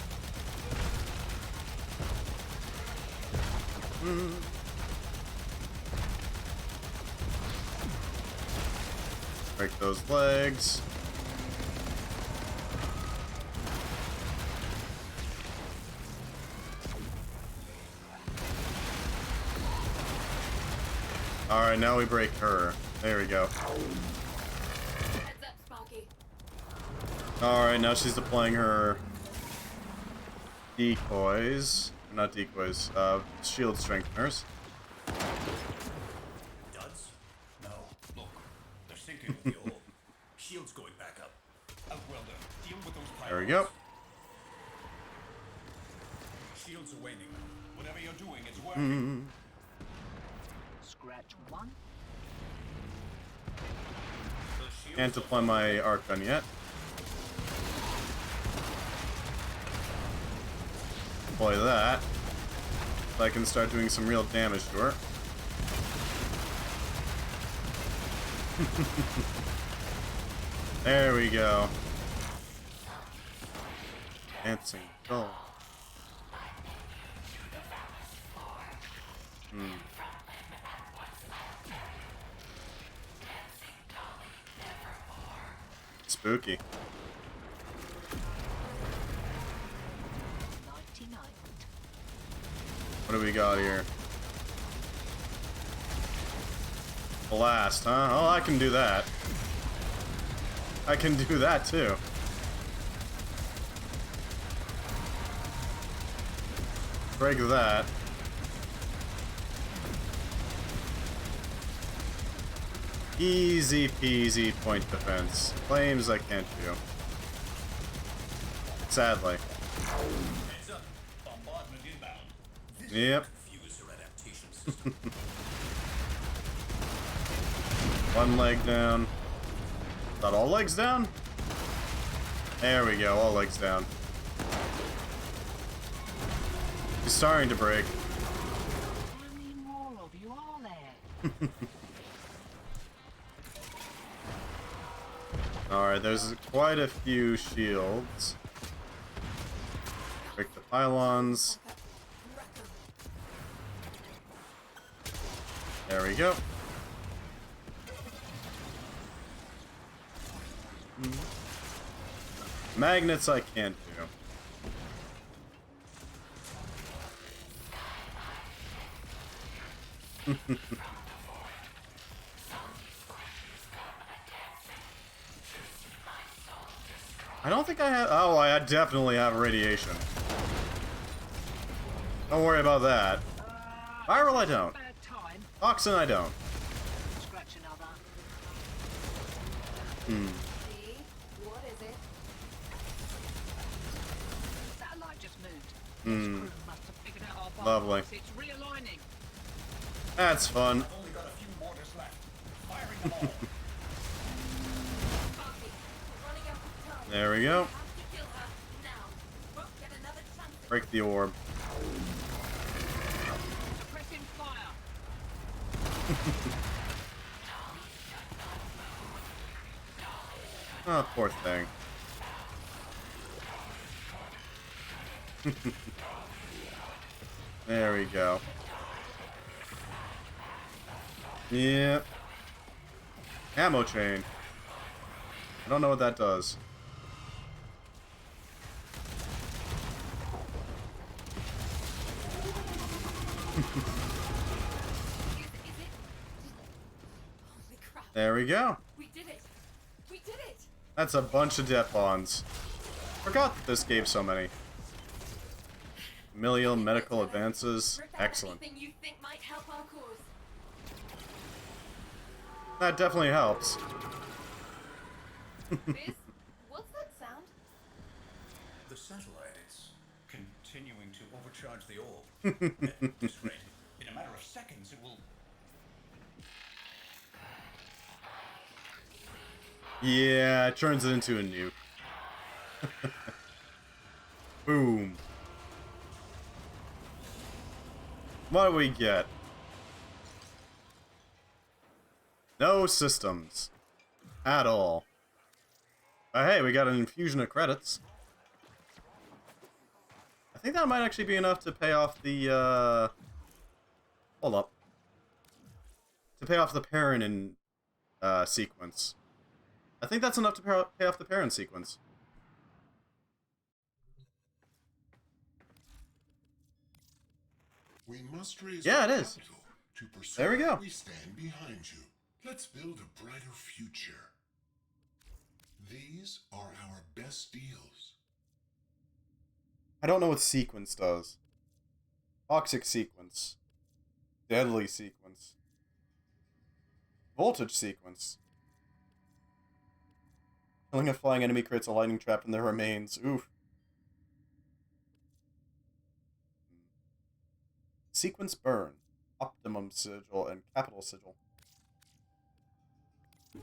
Break those legs. Alright, now we break her. There we go. Heads up, Sparky. Alright, now she's deploying her decoys. Not decoys, shield strengtheners. Duds? No. Look, they're sinking with the orb. Shield's going back up. Outwelder, deal with those pylons. There we go. Shields are waning. Whatever you're doing, it's working. Scratch one. Can't deploy my arc gun yet. Deploy that. So I can start doing some real damage to her. There we go. Dancing doll. Spooky. 99. What do we got here? Blast, huh? Oh, I can do that. I can do that too. Break that. Easy peasy point defense. Flames I can't do. Sadly. Heads up. Bombardment inbound. This Yep. confuse her adaptation system. One leg down. Is that all legs down? There we go, all legs down. He's starting to break. How many more of you are there? Alright, there's quite a few shields. Break the pylons. There we go. Magnets I can't do. I don't think I have. Oh, I definitely have radiation. Don't worry about that. Viral, I don't. Bad time. Toxin, I don't. Scratch another. See? What is it? Satellite just moved. Hmm. Crew must have figured out our Lovely. bypass. It's realigning. That's fun. I've only got a few mortars left. Firing them all. Sparky, running out of time. There we go. Have to kill her now. Won't get another chance. Break the orb. Suppressing fire. Oh, poor thing. There we go. Yep. Ammo chain. I don't know what that does. Holy crap. There we go. We did it. We did it. That's a bunch of death bonds. Forgot that this gave so many. Familial medical advances. Rip out Excellent. anything you think might help our cause. That definitely helps. Biz, what's that sound? The satellite is continuing to overcharge the orb. At this rate, in a matter of seconds, it will. Yeah, it turns it into a nuke. Boom. What do we get? No systems. At all. But hey, we got an infusion of credits. I think that might actually be enough to pay off the, hold up. To pay off the Perrin sequence. I think that's enough to pay off the Perrin sequence. We must raise Yeah, it our is. capital to pursue There we go. We stand behind you. Let's build a brighter future. These are our best deals. I don't know what sequence does. Toxic sequence. Deadly sequence. Voltage sequence. Killing a flying enemy creates a lightning trap in their remains. Oof. Sequence burn. Optimum sigil and capital sigil.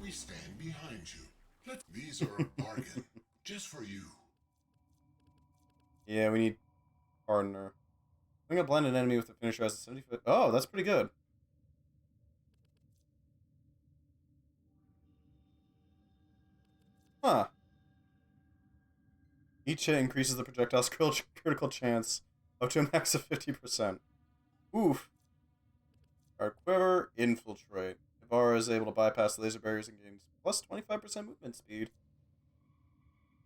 We stand behind you. These are a bargain. Just for you. Yeah, we need partner. I'm gonna blind an enemy with a finisher as a 70-foot. Oh, that's pretty good. Huh. Each hit increases the projectile's critical chance up to a max of 50%. Oof. Our quiver, infiltrate. Ibarra is able to bypass laser barriers and gains plus 25% movement speed.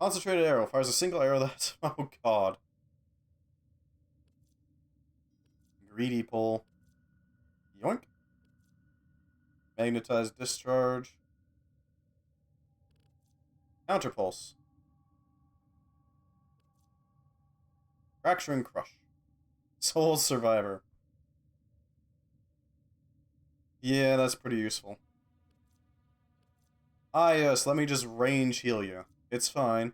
Concentrated arrow fires a single arrow that's... Oh god. Greedy pull. Yoink. Magnetized discharge. Counterpulse. Fracturing crush. Soul survivor. Yeah, that's pretty useful. Ah yes, let me just range heal you. It's fine.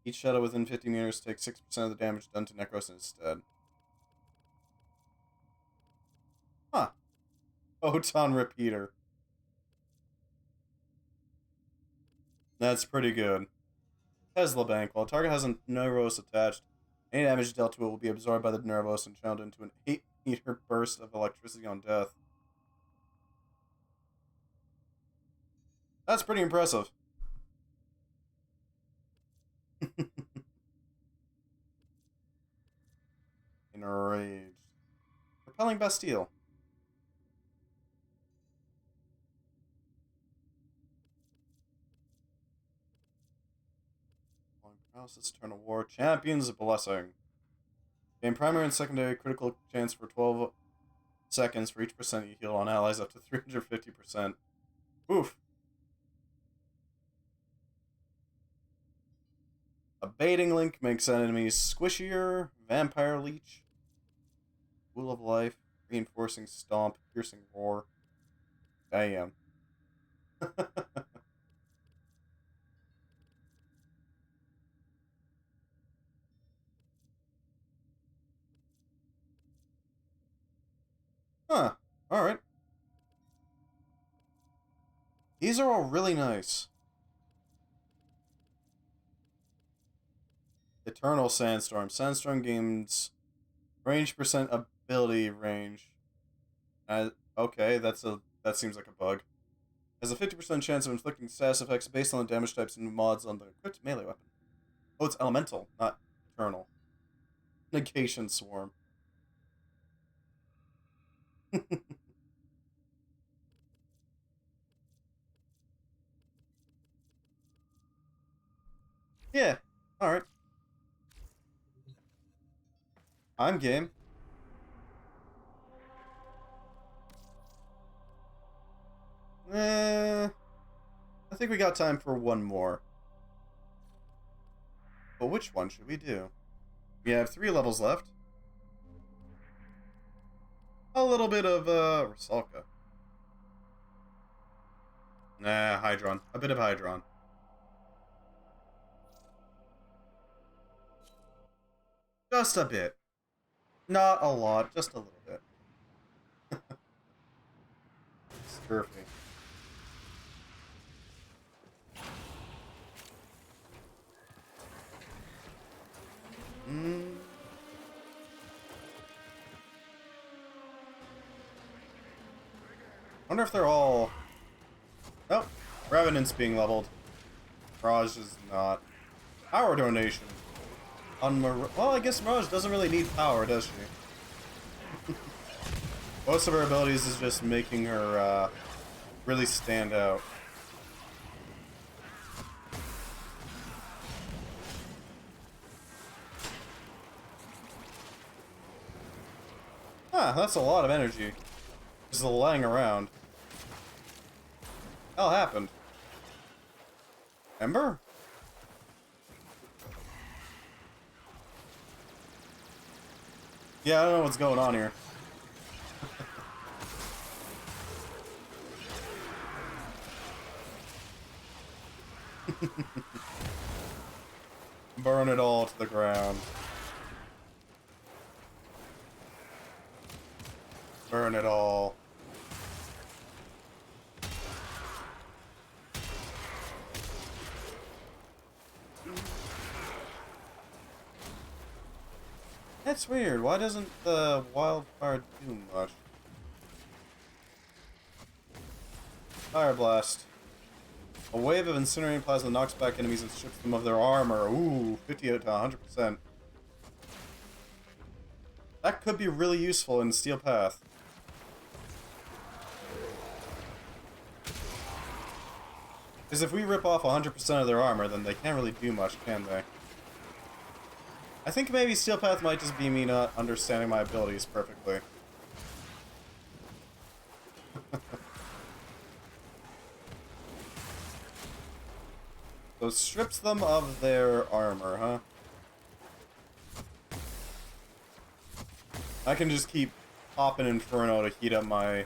Each shadow within 50 meters takes 6% of the damage done to Necros instead. Huh. Photon repeater. That's pretty good. Tesla bank. While a target has a Nervos attached, any damage dealt to it will be absorbed by the Nervos and channeled into an 8-meter burst of electricity on death. That's pretty impressive. Enraged. Repelling Bastille. Paralysis, Turn of War, Champion's Blessing. Gain primary and secondary critical chance for 12 seconds for each percent you heal on allies up to 350%. Oof. A baiting link makes enemies squishier. Vampire Leech. Wheel of Life. Reinforcing Stomp. Piercing Roar. Damn. Huh. Alright. These are all really nice. Eternal Sandstorm. Sandstorm gains range percent ability range. Okay, that seems like a bug. Has a 50% chance of inflicting status effects based on the damage types and mods on the equipped melee weapon. Oh, it's elemental, not eternal. Negation Swarm. Yeah, alright. I'm game. I think we got time for one more. But which one should we do? We have 3 levels left. A little bit of, Rusalka. Nah, Hydron. A bit of Hydron. Just a bit. Not a lot, just a little bit. Scurfy. Wonder if they're all Nope. Revenant's being leveled. Mirage is not. Power donation. On well, I guess Mirage doesn't really need power, does she? Most of her abilities is just making her really stand out. Huh, that's a lot of energy. Just laying around. Hell happened? Ember? Yeah, I don't know what's going on here. Burn it all to the ground. Burn it all. That's weird. Why doesn't the wildfire do much? Fire blast. A wave of incinerating plasma knocks back enemies and strips them of their armor. Ooh, 58 to 100%. That could be really useful in Steel Path. Because if we rip off 100% of their armor, then they can't really do much, can they? I think maybe Steel Path might just be me not understanding my abilities perfectly. So strips them of their armor, huh? I can just keep popping Inferno to heat up my...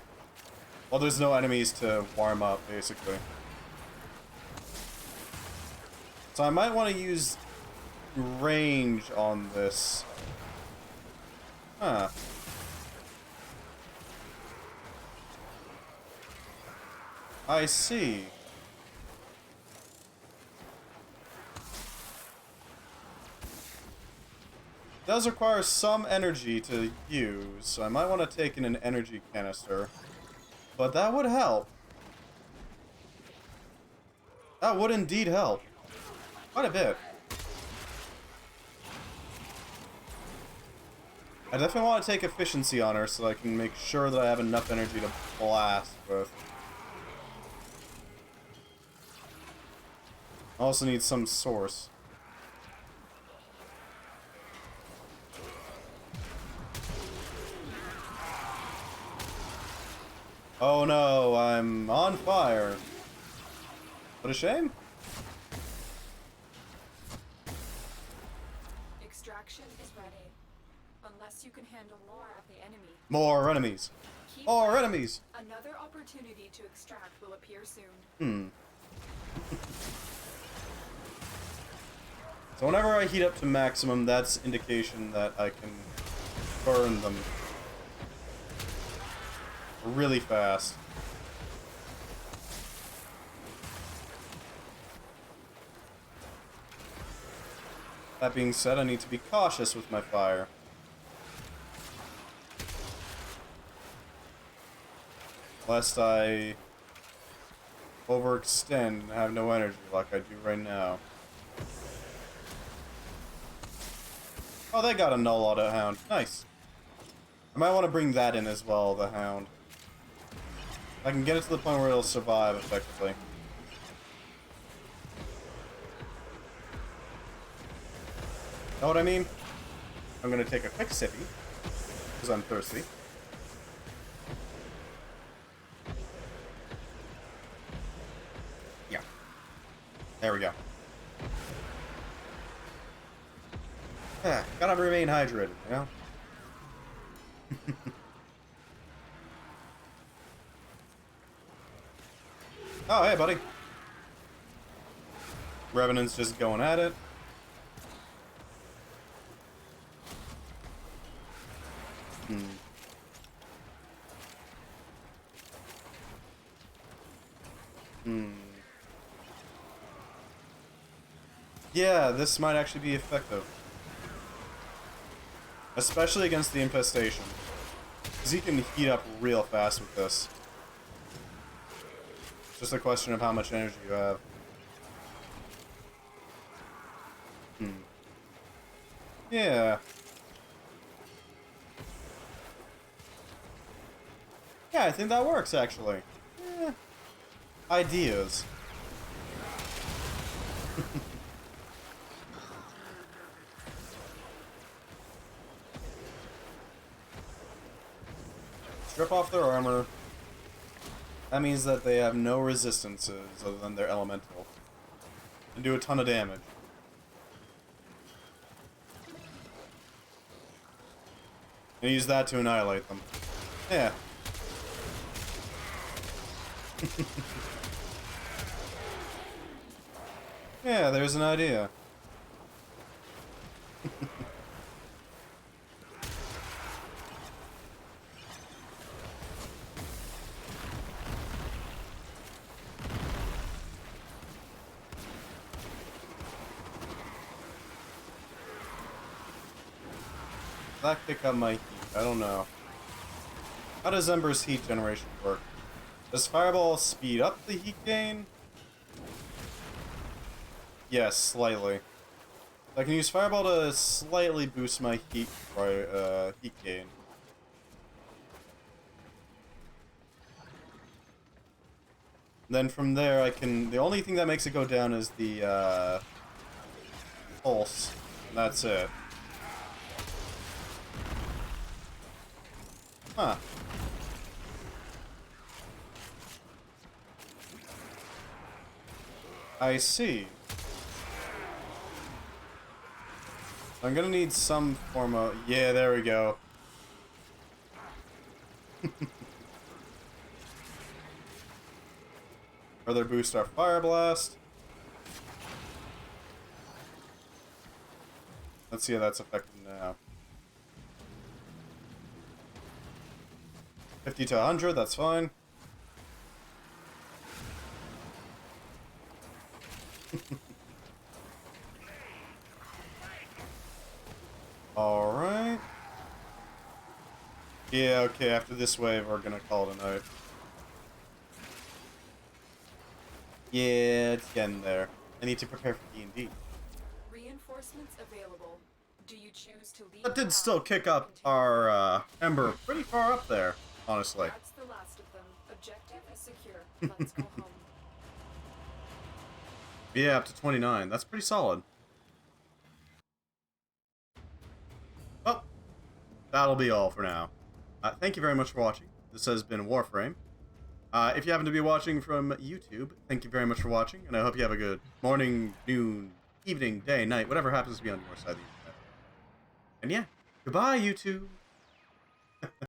Well, there's no enemies to warm up, basically. So I might want to use range on this. Huh. I see. It does require some energy to use, so I might want to take in an energy canister. But that would help. That would indeed help. Quite a bit. I definitely want to take efficiency on her so I can make sure that I have enough energy to blast with. I also need some source. Oh no, I'm on fire. What a shame. Extraction is ready. Unless you can handle more of the enemy. More enemies. Keep More fighting. enemies. Another opportunity to extract will appear soon. So whenever I heat up to maximum, that's indication that I can burn them really fast. That being said, I need to be cautious with my fire. Lest I overextend and have no energy like I do right now. Oh, they got a null auto hound. Nice. I might want to bring that in as well, the hound. I can get it to the point where it'll survive effectively. Know what I mean? I'm gonna take a quick sippy, because I'm thirsty. Yeah. There we go. Yeah, gotta remain hydrated, you know? Oh, hey, buddy. Revenant's just going at it. Yeah, this might actually be effective. Especially against the infestation. Because he can heat up real fast with this. just a question of how much energy you have. Yeah. Yeah, I think that works, actually. Ideas. Strip off their armor. That means that they have no resistances other than their elemental. And do a ton of damage. And use that to annihilate them. Yeah. Yeah, there's an idea. That kick up my heat? I don't know. How does Ember's heat generation work? Does Fireball speed up the heat gain? Yes, slightly. I can use Fireball to slightly boost my heat gain. Then from there I can... The only thing that makes it go down is the pulse. And that's it. Huh. I see. I'm gonna need some form of... Yeah, there we go. Further boost our Fire Blast. Let's see how that's effective now. 50 to 100, that's fine. Alright. Yeah, okay, after this wave, we're gonna call it a night. Yeah, it's getting there. I need to prepare for D&D. Reinforcements available. Do you choose to leave? That did still kick up our Ember pretty far up there, honestly. That's the last of them. Objective is secure. Let's go home. Yeah, up to 29. That's pretty solid. Well, that'll be all for now. Thank you very much for watching. This has been Warframe. If you happen to be watching from YouTube, thank you very much for watching, and I hope you have a good morning, noon, evening, day, night, whatever happens to be on your side of the internet. And yeah, goodbye, YouTube!